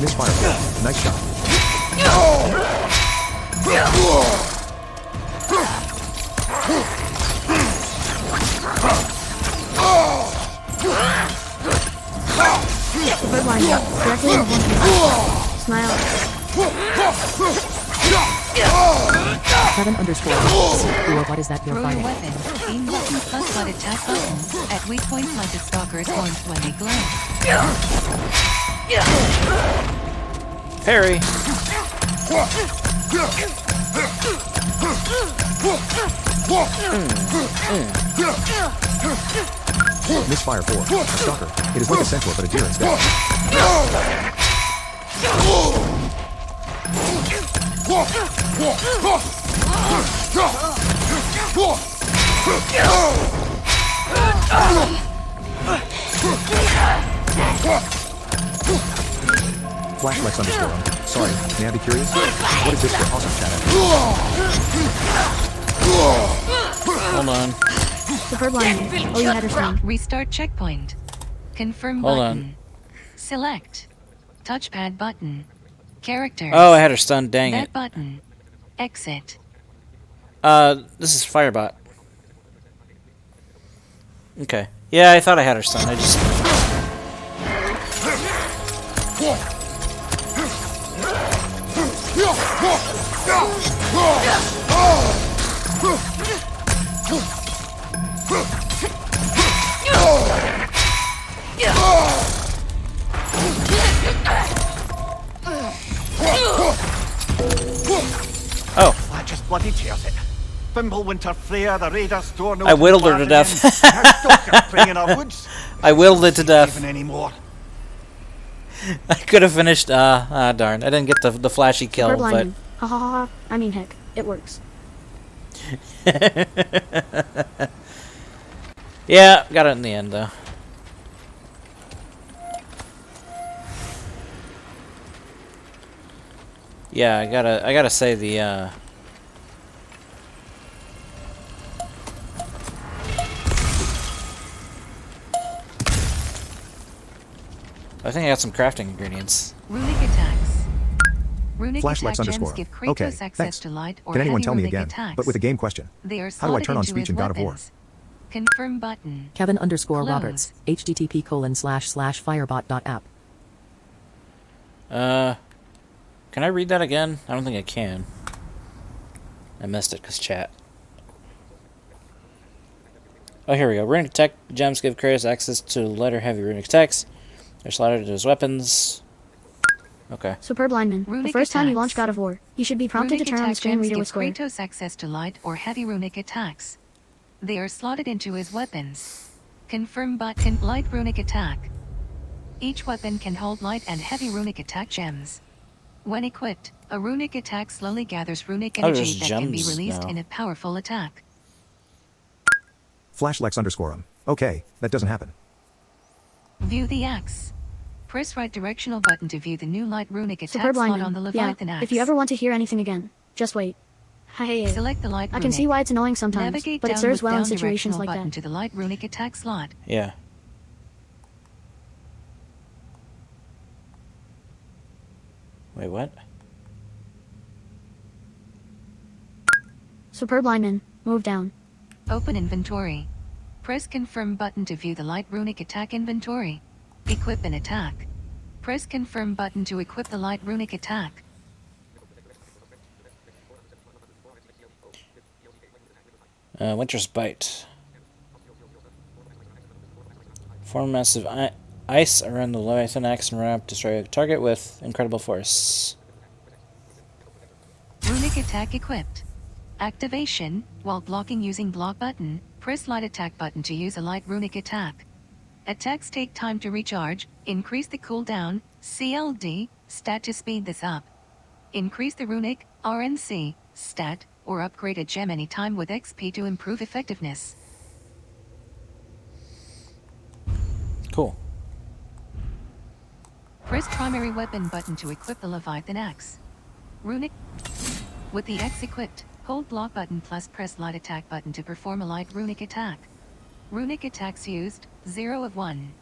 Misfire 4. Nice shot. Superb lineman. Directly in the hand. Smile. Kevin_. Or what is that you're Throw your fighting? weapon. Aim button plus mod attack button. At weak points like the stalker's horns when they glow. Parry. Misfire 4. A stalker. It is like a centaur but a deer instead. /Lex_. Sorry, may I be curious? What is this for awesome chat? Hold on. Superb lineman. Oh, you had her stun. Restart checkpoint. Confirm Hold button. on. Select. Touchpad button. Characters. Oh, I had her stunned. Dang Back it. button. Exit. This is Firebot. Okay. Yeah, I thought I had her stunned. I just. Oh. That just bloody tears it. Winter Freya, the Raiders store no I whittled her to death. Stalker preying in our woods. I whittled it to death. Even anymore. I could have finished. Darn. I didn't get the flashy kill, Superb but. lineman. Ha ha ha. I mean, heck. It works. Yeah, got it in the end though. Yeah, I gotta say the I think I got some crafting ingredients. Runic attacks. Runic attack /Lex_. gems give Kratos Okay, access thanks. to light or Can anyone heavy tell me runic again, attacks. but with a game question? They are How do I slotted turn on into speech his in God of War? weapons. Confirm button. Kevin_Roberts. http://firebot.app. Can I read that again? I don't think I can. I missed it because chat. Oh, here we go. Runic attack gems give Kratos access to lighter, heavy runic attacks. They're slotted to his weapons. Okay. Superb lineman. The Runic first time you attacks. launch God of War, you should be prompted to Runic turn on the attack screen gems reader give with square. Kratos access to light or heavy runic attacks. They are slotted into his weapons. Confirm button. Light runic attack. Each weapon can hold light and heavy runic attack gems. When equipped, a runic attack slowly gathers runic Oh, energy there's that can be gems released now. in a powerful attack. /Lex_. Okay, that doesn't happen. View the axe. Press right directional button to view the new light runic attack Superb slot lineman. on the Yeah, Leviathan axe. if you ever want to hear anything again, just wait. Hey, Select the light I can see runic. why it's annoying sometimes, Navigate but it down serves with well in down situations directional like button that. to the light runic attack slot. Yeah. Wait, what? Superb lineman. Move down. Open inventory. Press confirm button to view the light runic attack inventory. Equip an attack. Press confirm button to equip the light runic attack. Winter's Bite. Form massive ice around the Leviathan axe and ramp. Destroy a target with incredible force. Runic attack equipped. Activation. While blocking using block button, press light attack button to use a light runic attack. Attacks take time to recharge. Increase the cooldown, CLD, stat to speed this up. Increase the runic, RNC, stat, or upgrade a gem anytime with XP to improve effectiveness. Cool. Press primary weapon button to equip the Leviathan axe. Runic. With the axe equipped, hold block button plus press light attack button to perform a light runic attack. Runic attacks used, 0 of 1.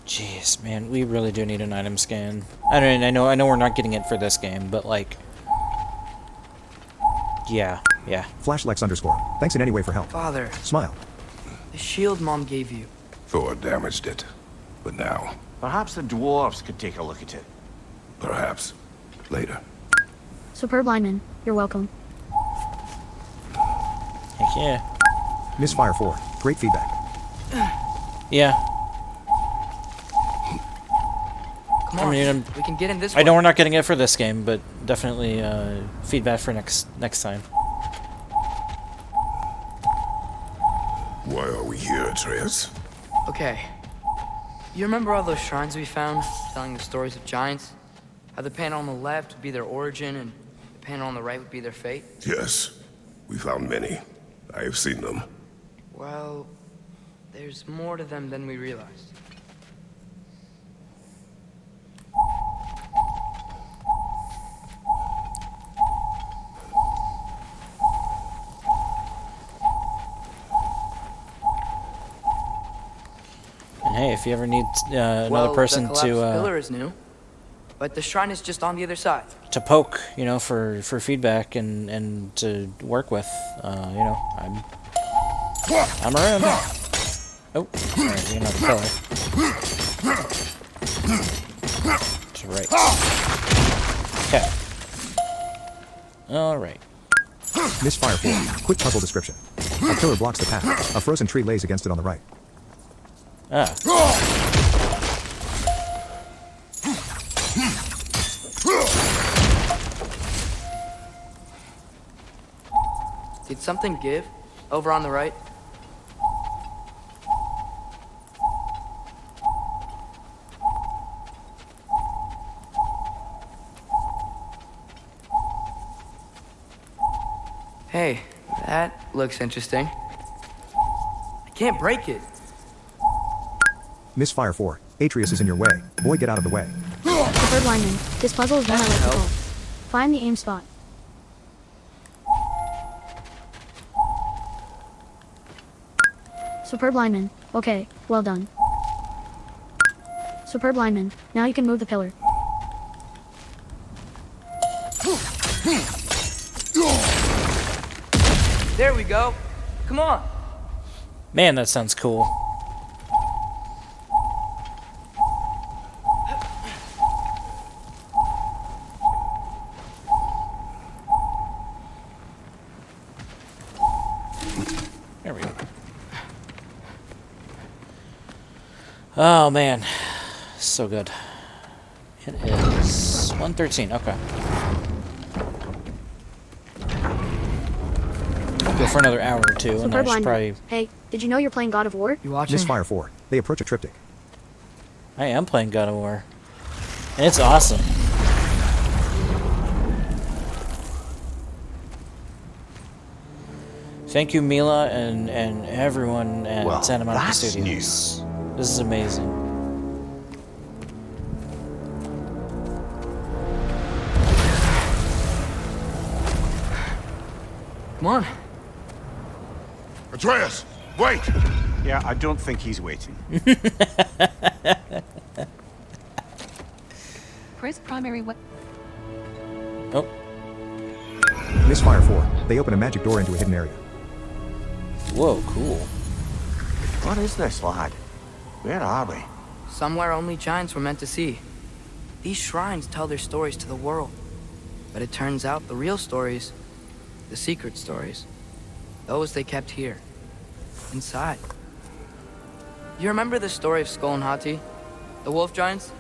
Jeez, man, we really do need an item scan. I know we're not getting it for this game, but like, yeah. /Lex_. Thanks in any way for help. Father. Smile. The shield Mom gave you. Thor damaged it. But now, Perhaps the dwarves could take a look at it. perhaps, later. Superb lineman. You're welcome. Heck yeah. Misfire 4. Great feedback. Yeah. Come on, we can get in this I know one. we're not getting it for this game, but definitely feedback for next time. Why are we here, Atreus? Okay. You remember all those shrines we found, telling the stories of giants? How the panel on the left would be their origin, and the panel on the right would be their fate? Yes, we found many. I have seen them. Well, there's more to them than we realized. And hey, if you ever need another Well, person the collapsed to pillar is new, but the shrine is just on the other side. poke, for feedback and to work with, I'm around. Oh, alright, we got another pillar. That's right. Okay. Alright. Misfire 4. Quick puzzle description. A pillar blocks the path. A frozen tree lays against it on the right. Ah. Did something give? Over on the right? Hey, that looks interesting. I can't break it. Misfire 4. Atreus is in your way. Boy, get out of the way. Superb lineman. This puzzle is one I like to Help. solve. Find the aim spot. Superb lineman. Okay, well done. Superb lineman. Now you can move the pillar. There we go. Come on. Man, that sounds cool. There we go. Oh man, so good. It is 1:13. Okay. Go for another hour or two, and I Superb should lineman. probably. Hey, did you know you're playing God of War? You watching? Misfire 4. They approach a triptych. I am playing God of War, and it's awesome. Thank you, Mila, and everyone at Well, Santa Monica that's Studios. This is amazing. Come on. Atreus, wait! Yeah, I don't think he's waiting. Chris primary what? Oh. Misfire 4. They open a magic door into a hidden area. Whoa, cool. What is this, lad? Where are we? Somewhere only giants were meant to see. These shrines tell their stories to the world. But it turns out the real stories, the secret stories, those they kept here, inside. You remember the story of Skull and Hati? The wolf giants?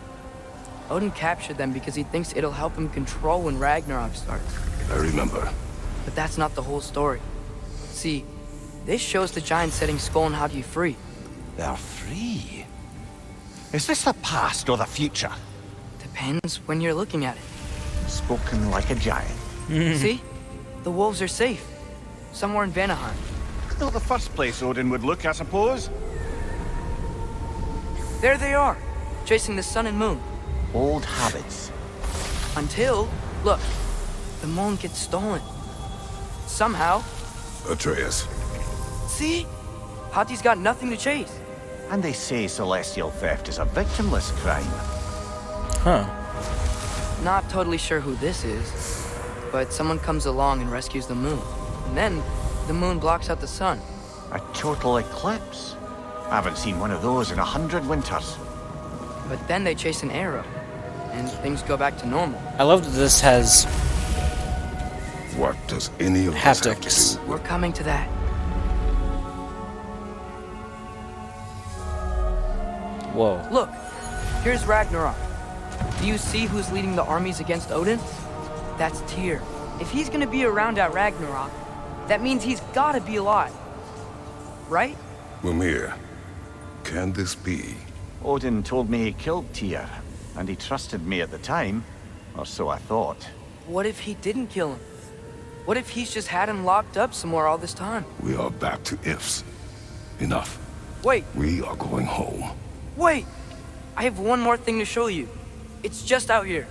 Odin captured them because he thinks it'll help him control when Ragnarok starts. I remember. But that's not the whole story. See, this shows the giants setting Skull and Hati free. They're free. Is this the past or the future? Depends when you're looking at it. Spoken like a giant. See? The wolves are safe. Somewhere in Vanaheim. Not the first place Odin would look, I suppose. There they are, chasing the sun and moon. Old habits. Until, look, the moon gets stolen. Somehow. Atreus. See? Hati's got nothing to chase. And they say celestial theft is a victimless crime. Huh. Not totally sure who this is, but someone comes along and rescues the moon. And then, the moon blocks out the sun. A total eclipse. I haven't seen one of those in 100 winters. But then they chase an arrow, and things go back to normal. I love that this has What does any of this have to haptics. do? We're coming to that. Whoa. Look, here's Ragnarok. Do you see who's leading the armies against Odin? That's Tyr. If he's gonna be around at Ragnarok, that means he's gotta be alive. Right? Mimir, can this be? Odin told me he killed Tyr, and he trusted me at the time, or so I thought. What if he didn't kill him? What if he's just had him locked up somewhere all this time? We are back to ifs. Enough. Wait, We are going home. wait! I have one more thing to show you. It's just out here.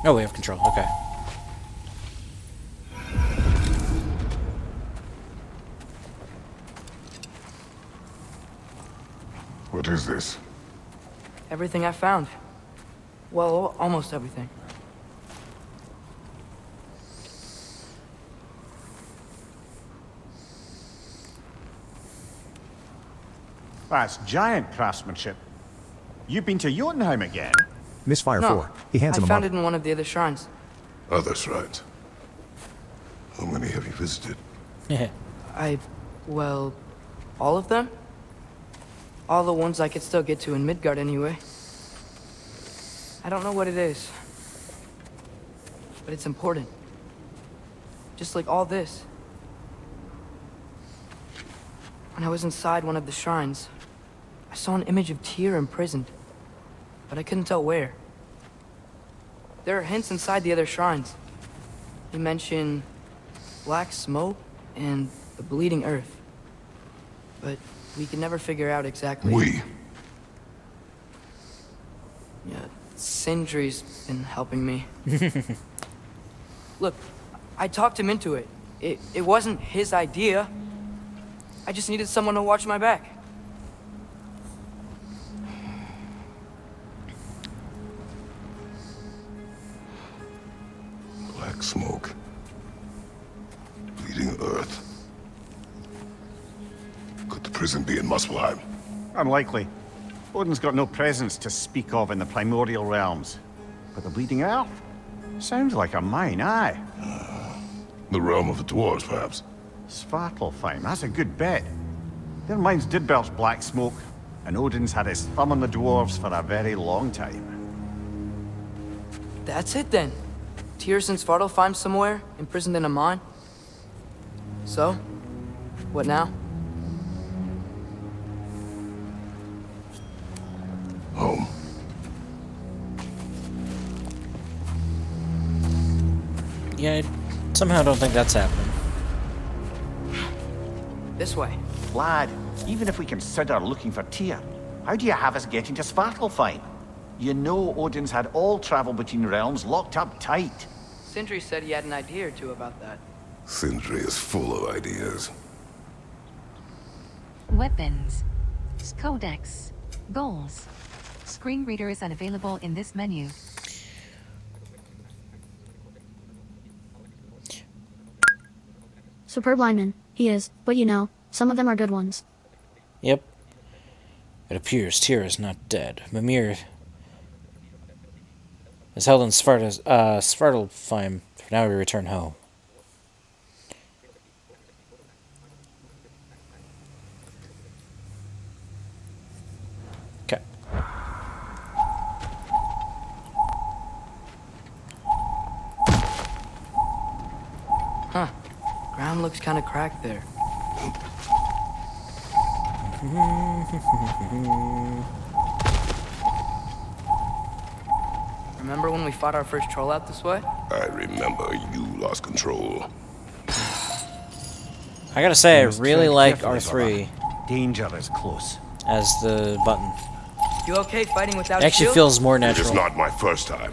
Oh, we have control. Okay. What is this? Everything I found. Well, almost everything. That's giant craftsmanship. You've been to Jotunheim again? Misfire No, 4. He hands I him a found mark. it in one of the other shrines. Other shrines. How many have you visited? Well, all of them? All the ones I could still get to in Midgard anyway. I don't know what it is. But it's important. Just like all this. When I was inside one of the shrines, I saw an image of Tyr imprisoned. But I couldn't tell where. There are hints inside the other shrines. They mention black smoke and the bleeding earth. But we could never figure out exactly. We? Yeah, Sindri's been helping me. Look, I talked him into it. It wasn't his idea. I just needed someone to watch my back. Black smoke. Bleeding earth. Could the prison be in Muspelheim? Unlikely. Odin's got no presence to speak of in the primordial realms. But the bleeding earth? Sounds like a mine, aye. The realm of the dwarves, perhaps. Svartalfheim, that's a good bet. Their mines did belch black smoke, and Odin's had his thumb on the dwarves for a very long time. That's it then. Tyr's in Svartalfheim somewhere, imprisoned in a mine. So, what now? Home. Yeah, I somehow don't think that's happening. This way. Lad, even if we consider looking for Tyr, how do you have us getting to Svartalfheim? You know Odin's had all travel between realms locked up tight. Sindri said he had an idea or two about that. Sindri is full of ideas. Weapons. Codex. Goals. Screen reader is unavailable in this menu. Superb lineman, he is, but you know, some of them are good ones. Yep. It appears Tyr is not dead. Mimir is held in Svartalfheim. For now we return home. Okay. Huh. Ground looks kind of cracked there. Remember when we fought our first troll out this way? I remember you lost control. I gotta say, I really like R3 Danger is close. as the button. You okay fighting without It actually shield? feels more It is natural. not my first time.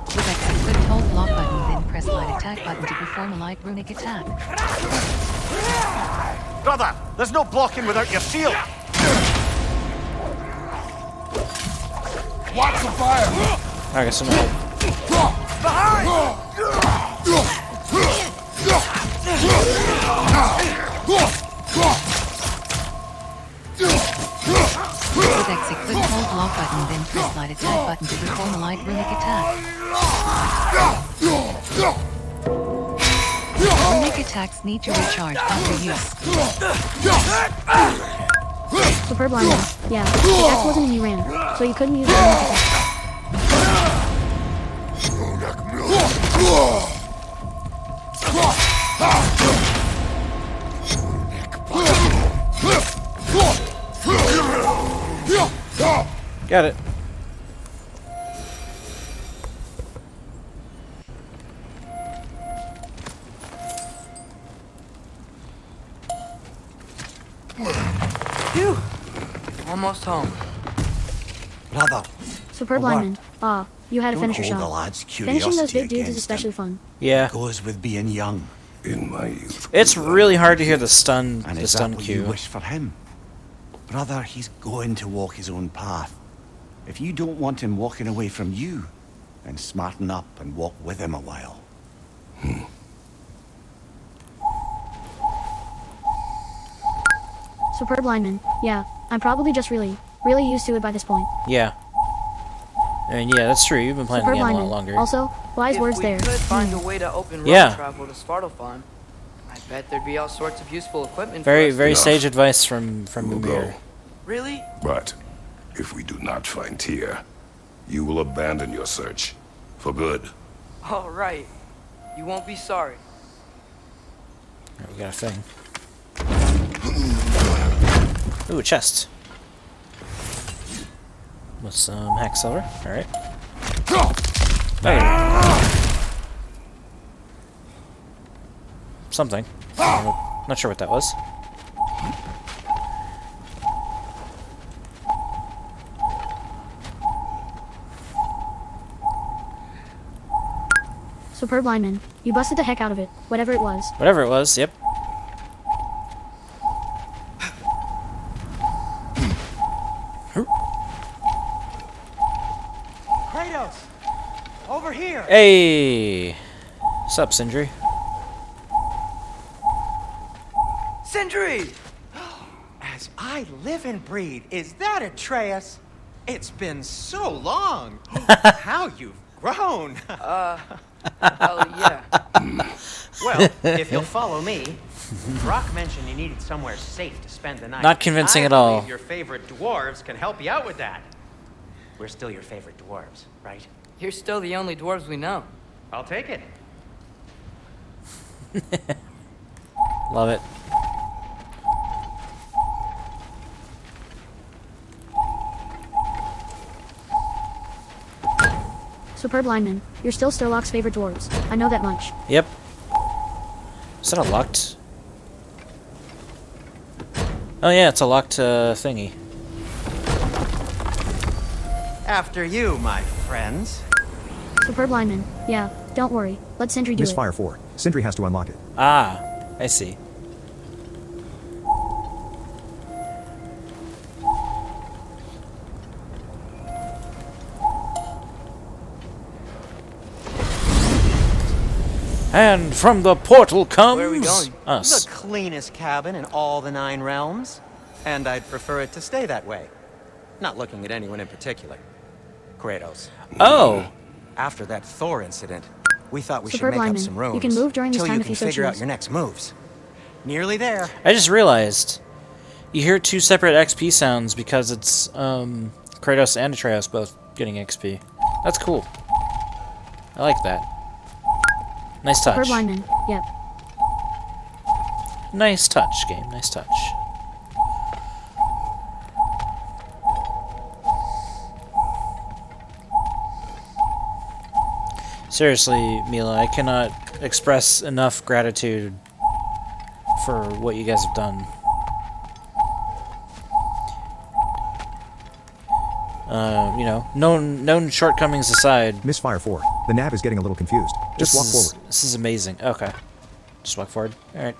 With exit, hold block button, then press light attack button to perform a light runic attack. Brother, there's no blocking without your shield! Watch the fire! I guess I'm gonna With exit, hold block button, then press light attack button to perform a light runic attack. Runic attacks need to recharge after use. Superb lineman, yeah, the axe wasn't in you ran, so you couldn't use the runic attack. Got it. Phew. Almost home. Brother. Superb What? lineman, you had to Don't finish your hold shot. the lad's Finishing those big curiosity dudes is against especially him. fun. Yeah. It goes with being young. In my youth. It's really hard to hear the stun And the is that stun what you cue. wish for him? Brother, he's going to walk his own path. If you don't want him walking away from you, then smarten up and walk with him a while. Superb lineman, yeah, I'm probably just really used to it by this point. Yeah. I mean, yeah, that's true. You've been playing Superb the game a lineman. lot longer. Also, wise words there. If we could find a way to open road Yeah. travel to Svartalfheim, I bet there'd be all sorts of useful equipment Very, for us. very sage advice from We'll Mimir. go. Really? But if we do not find Tyr, you will abandon your search. For good. All right. You won't be sorry. Alright, we got a thing. Ooh, a chest. With some hack silver. Alright. Something. Not sure what that was. Superb lineman. You busted the heck out of it, whatever it was. Whatever it was, yep. Kratos! Over here! Hey! What's up, Sindri? Sindri! As I live and breathe, is that Atreus? It's been so long. How you've grown. Well, yeah. Well, if you'll follow me, Brock mentioned you needed somewhere safe to spend the night. Not convincing I at all. believe your favorite dwarves can help you out with that. We're still your favorite dwarves, right? You're still the only dwarves we know. I'll take it. Love it. Superb lineman. You're still Sturlock's favorite dwarves. I know that much. Yep. Is that a locked? Oh yeah, it's a locked thingy. After you, my friends. Superb lineman. Yeah, don't worry. Let Sindri do it. Misfire 4. Sindri has to unlock it. Ah, I see. And from the portal comes Where are we going? us. The cleanest cabin in all the 9 realms. And I'd prefer it to stay that way. Not looking at anyone in particular. Kratos. Oh. After that Thor incident, we thought we Superb should make lineman. up some rooms. You can move during this till time you if can you so figure out choose. your next moves. Nearly there. I just realized you hear 2 separate XP sounds because it's Kratos and Atreus both getting XP. That's cool. I like that. Nice touch. Superb lineman. Yep. Nice touch, game. Nice touch. Seriously, Mila, I cannot express enough gratitude for what you guys have done. You know, known shortcomings aside. Misfire 4. The nav is getting a little confused. Just walk forward. This is amazing. Okay. Just walk forward. Alright.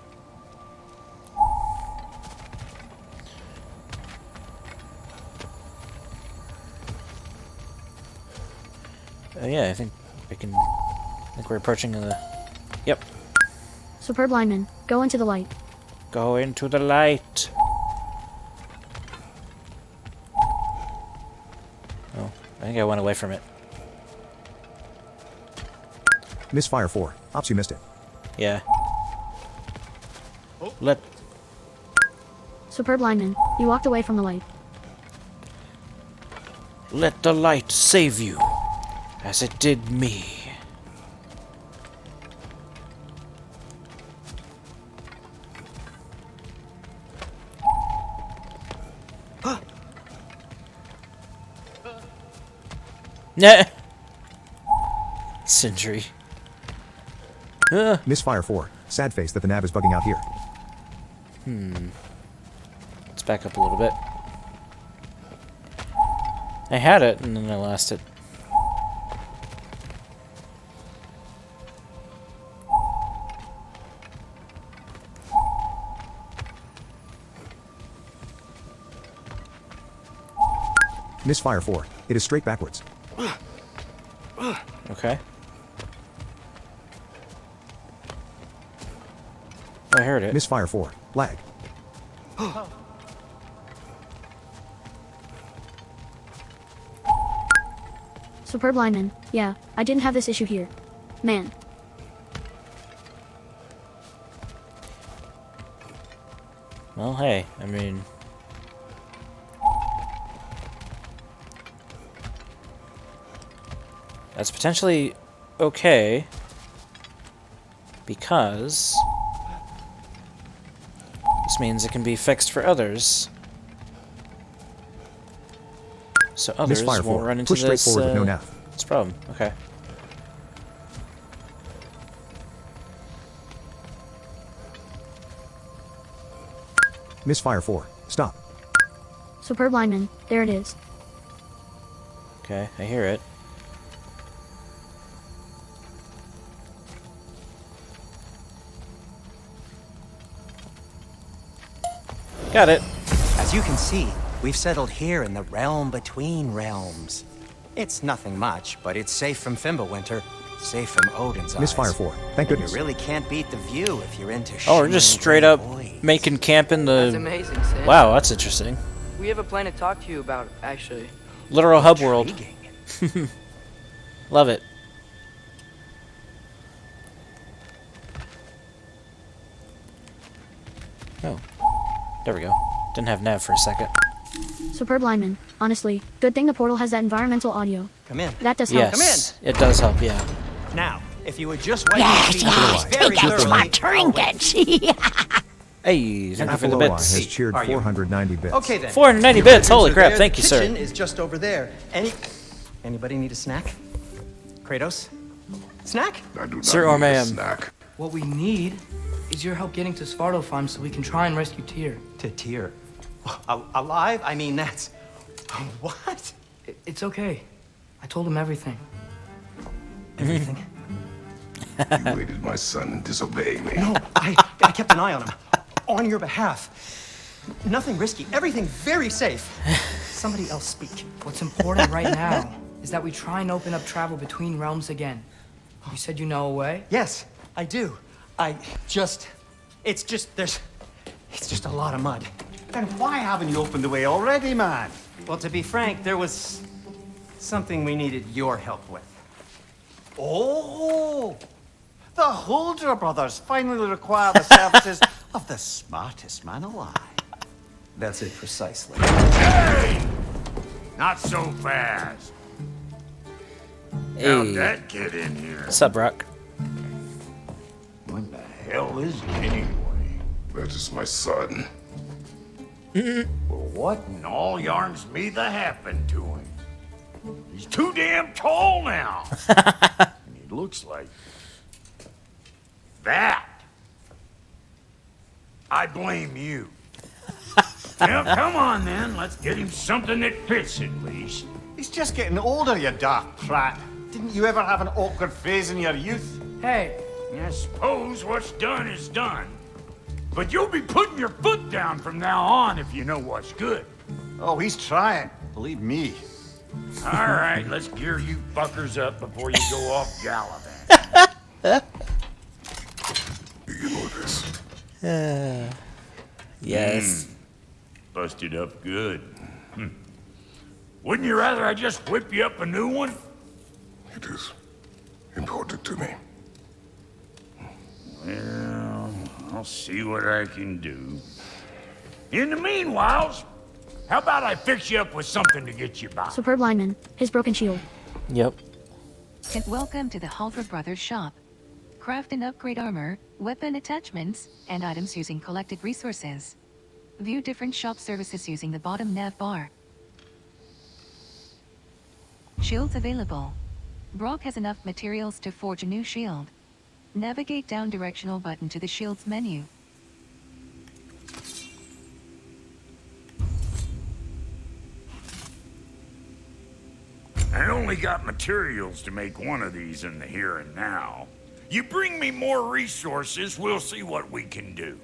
Yeah, I think we're approaching the... Yep. Superb lineman. Go into the light. Go into the light. Oh, I think I went away from it. Misfire 4. Ops, you missed it. Yeah. Let... Superb lineman. You walked away from the light. Let the light save you, as it did me. Nah. Sindri. Misfire 4. Sad face that the nav is bugging out here. Let's back up a little bit. I had it, and then I lost it. Misfire 4. It is straight backwards. Okay. I heard it. Misfire 4. Lag. Superb lineman. Yeah, I didn't have this issue here. Man. Well, hey, I mean... That's potentially okay, because this means it can be fixed for others. So others Misfire won't 4. run into Push straight this, forward with no nav. this problem. Okay. Misfire 4. Stop. Superb lineman. There it is. Okay, I hear it. Got it. As you can see, we've settled here in the realm between realms. It's nothing much, but it's safe from Fimbulwinter, safe from Odin's eyes. Misfire 4. Thank And goodness. you really can't beat the view if you're into Oh, we're just straight up making camp in the... That's amazing, Sam. Wow, that's interesting. We have a plan to talk to you about, actually. Literal hub world. Love it. Oh. There we go. Didn't have nav for a second. Superb lineman. Honestly, good thing the portal has that environmental audio. Come in. That does help. Yes, it does help, yeah. Now, if you would just wipe your feet very take out thoroughly, my trinkets. Hey, thank you for the Apple bits. has cheered Are you? 490 bits. Okay then. 490 Your bits, holy bedrooms are crap, there, thank the you, sir. kitchen is just over there. Anybody need a snack? Kratos? Snack? I do not Sir or need a ma'am? snack. What we need is your help getting to Svartalfheim so we can try and rescue Tyr. To Tyr. Alive? I mean, that's... What? It's okay. I told him everything. Everything? You aided my son in disobeying me. No, I kept an eye on him. On your behalf. Nothing risky. Everything very safe. Somebody else speak. What's important right now is that we try and open up travel between realms again. You said you know a way? Yes, I do. It's just a lot of mud. Then why haven't you opened the way already, man? Well, to be frank, there was something we needed your help with. Oh! The Holder brothers finally require the services of the smartest man alive. That's it precisely. Hey! Not so fast. How'd Hey. that get in here? What's up, Brock? What the hell is it anyway? That is my son. Well, what in all yarns me that happened to him? He's too damn tall now. And he looks like that. I blame you. Well, come on then. Let's get him something that fits at least. He's just getting older, you daft prat. Didn't you ever have an awkward phase in your youth? Hey, I suppose what's done is done. But you'll be putting your foot down from now on if you know what's good. Oh, he's trying. Believe me. All right, let's gear you fuckers up before you go off gallivanting. Do you know this? Yes. Busted up good. Wouldn't you rather I just whip you up a new one? It is important to me. Well, I'll see what I can do. In the meanwhile, how about I fix you up with something to get you by? Superb lineman. His broken shield. Yep. And welcome to the Halter Brothers shop. Craft and upgrade armor, weapon attachments, and items using collected resources. View different shop services using the bottom nav bar. Shields available. Brock has enough materials to forge a new shield. Navigate down directional button to the shields menu. I only got materials to make one of these in the here and now. You bring me more resources, we'll see what we can do.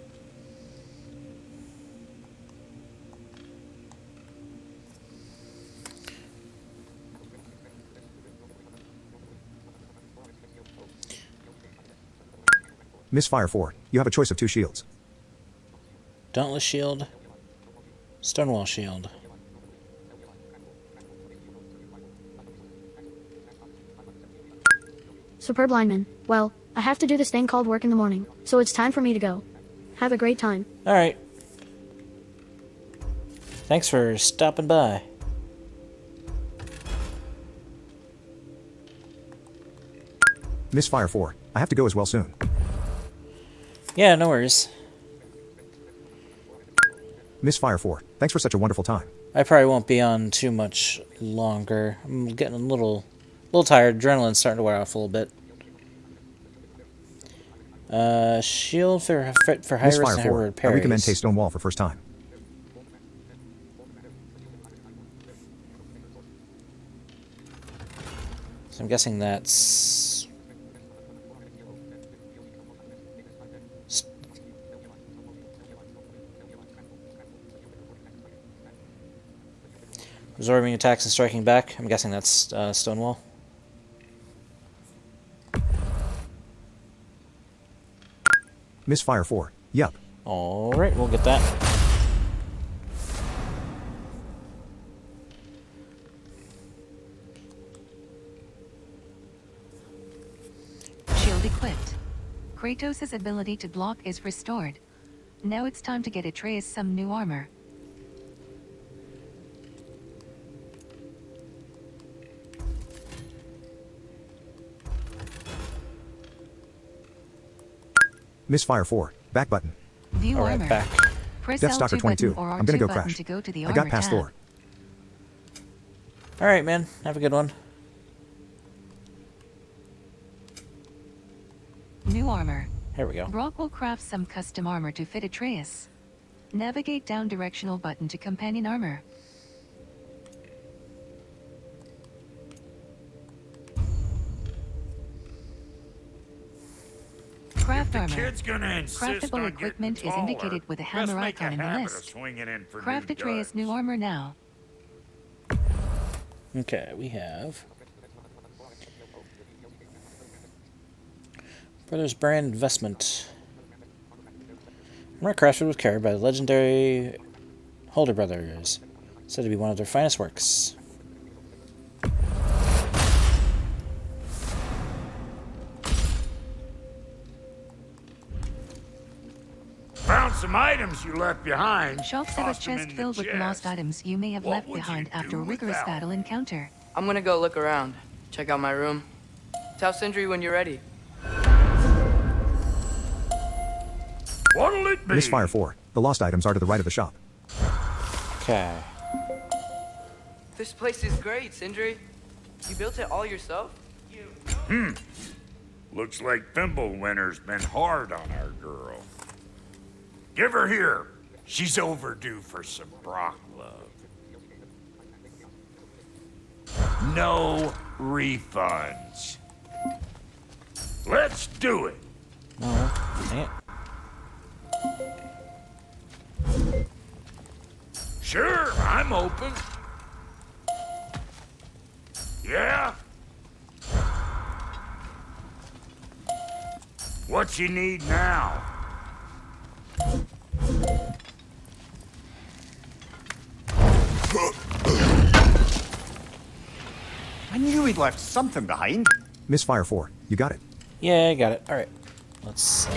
Misfire 4. You have a choice of 2 shields. Dauntless shield. Stonewall shield. Superb lineman. Well, I have to do this thing called work in the morning, so it's time for me to go. Have a great time. Alright. Thanks for stopping by. Misfire 4. I have to go as well soon. Yeah, no worries. Misfire 4. Thanks for such a wonderful time. I probably won't be on too much longer. I'm getting a little tired. Adrenaline's starting to wear off a little bit. Shield for high risk Misfire and 4. high I repairs. recommend Taste Stone Wall for first time. So I'm guessing that's... Absorbing attacks and striking back. I'm guessing that's Stonewall. Misfire 4. Yup. Alright, we'll get that. Shield equipped. Kratos' ability to block is restored. Now it's time to get Atreus some new armor. Misfire 4. Back button. View Alright, armor. back. Press Deathstalker L2 22. button or I'm gonna R2 go button crash. to go to the I got armor past tab. Thor. Alright, man. Have a good one. New armor. Here we go. Brock will craft some custom armor to fit Atreus. Navigate down directional button to companion armor. Craft The armor. kid's gonna insist Craftable on equipment getting is taller. indicated with a Best hammer make icon in the habit of list. swinging in for Craft new Atreus duds. new armor now. Okay, we have Brothers Brand Investment. Armor crafted with care by the legendary Holder Brothers. Said to be one of their finest works. Found some items you left behind. Shops have a Tossed 'em chest in filled the with chest. lost items you may have What left would you behind after a do rigorous without battle encounter. I'm gonna go look around. Check out my room. Tell Sindri when you're ready. What'll it be? Misfire 4. The lost items are to the right of the shop. Okay. This place is great, Sindri. You built it all yourself? Looks like Thimblewinter's been hard on our girl. Give her here. She's overdue for some Brock love. No refunds. Let's do it. Oh, dang it. Sure, I'm open. Yeah? What you need now? I knew he'd left something behind. Misfire 4. You got it. Yeah, I got it. Alright. Let's,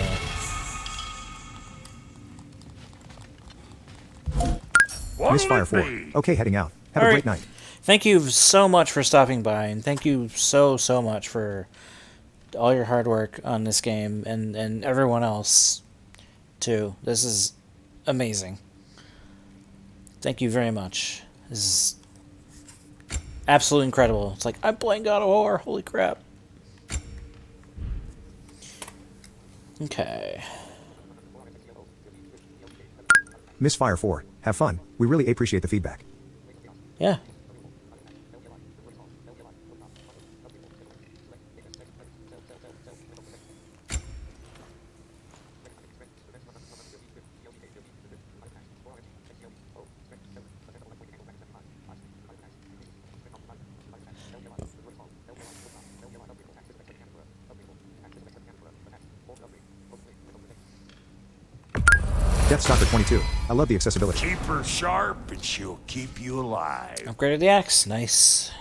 Misfire 4. Okay, heading out. Have a Alright. great night. Thank you so much for stopping by, and thank you so much for all your hard work on this game, and everyone else, too. This is amazing. Thank you very much. This is absolutely incredible. It's like, I'm playing God of War, holy crap. Okay. Misfire 4. Have fun. We really appreciate the feedback. Yeah. Deathstalker 22. I love the accessibility. Keep her sharp and she'll keep you alive. Upgraded the axe. Nice.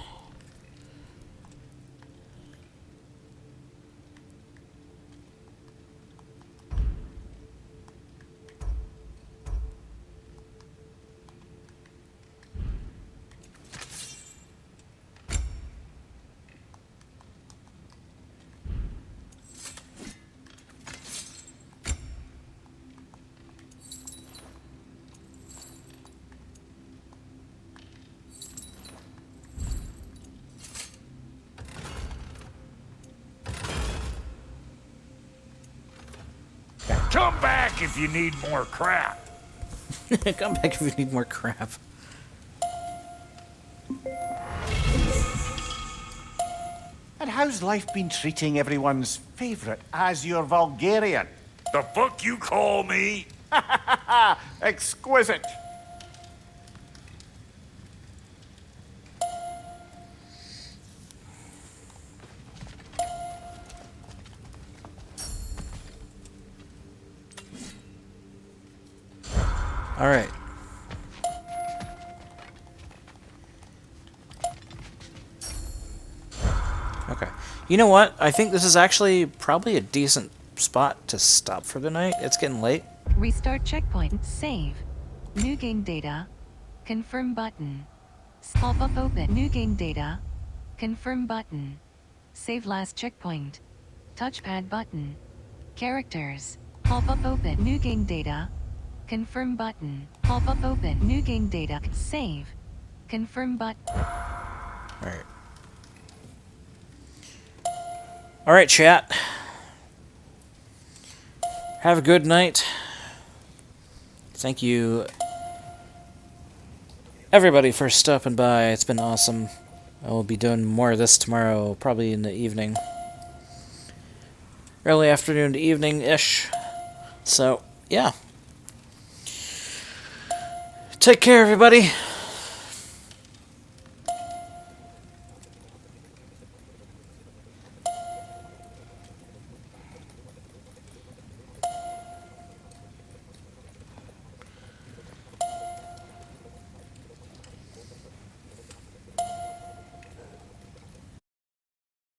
Come back if you need more crap. Come back if you need more crap. And how's life been treating everyone's favourite Azure Vulgarian? The fuck you call me? Exquisite. Alright. Okay. You know what? I think this is actually probably a decent spot to stop for the night. It's getting late. Restart checkpoint. Save. New game data. Confirm button. Pop-up open. New game data. Confirm button. Save last checkpoint. Touchpad button. Characters. Pop-up open. New game data. Confirm button. Pop-up open. New game data. Save. Confirm button. Alright. Alright, chat. Have a good night. Thank you, everybody, for stopping by. It's been awesome. I will be doing more of this tomorrow, probably in the evening. Early afternoon to evening-ish. So, yeah. Take care, everybody.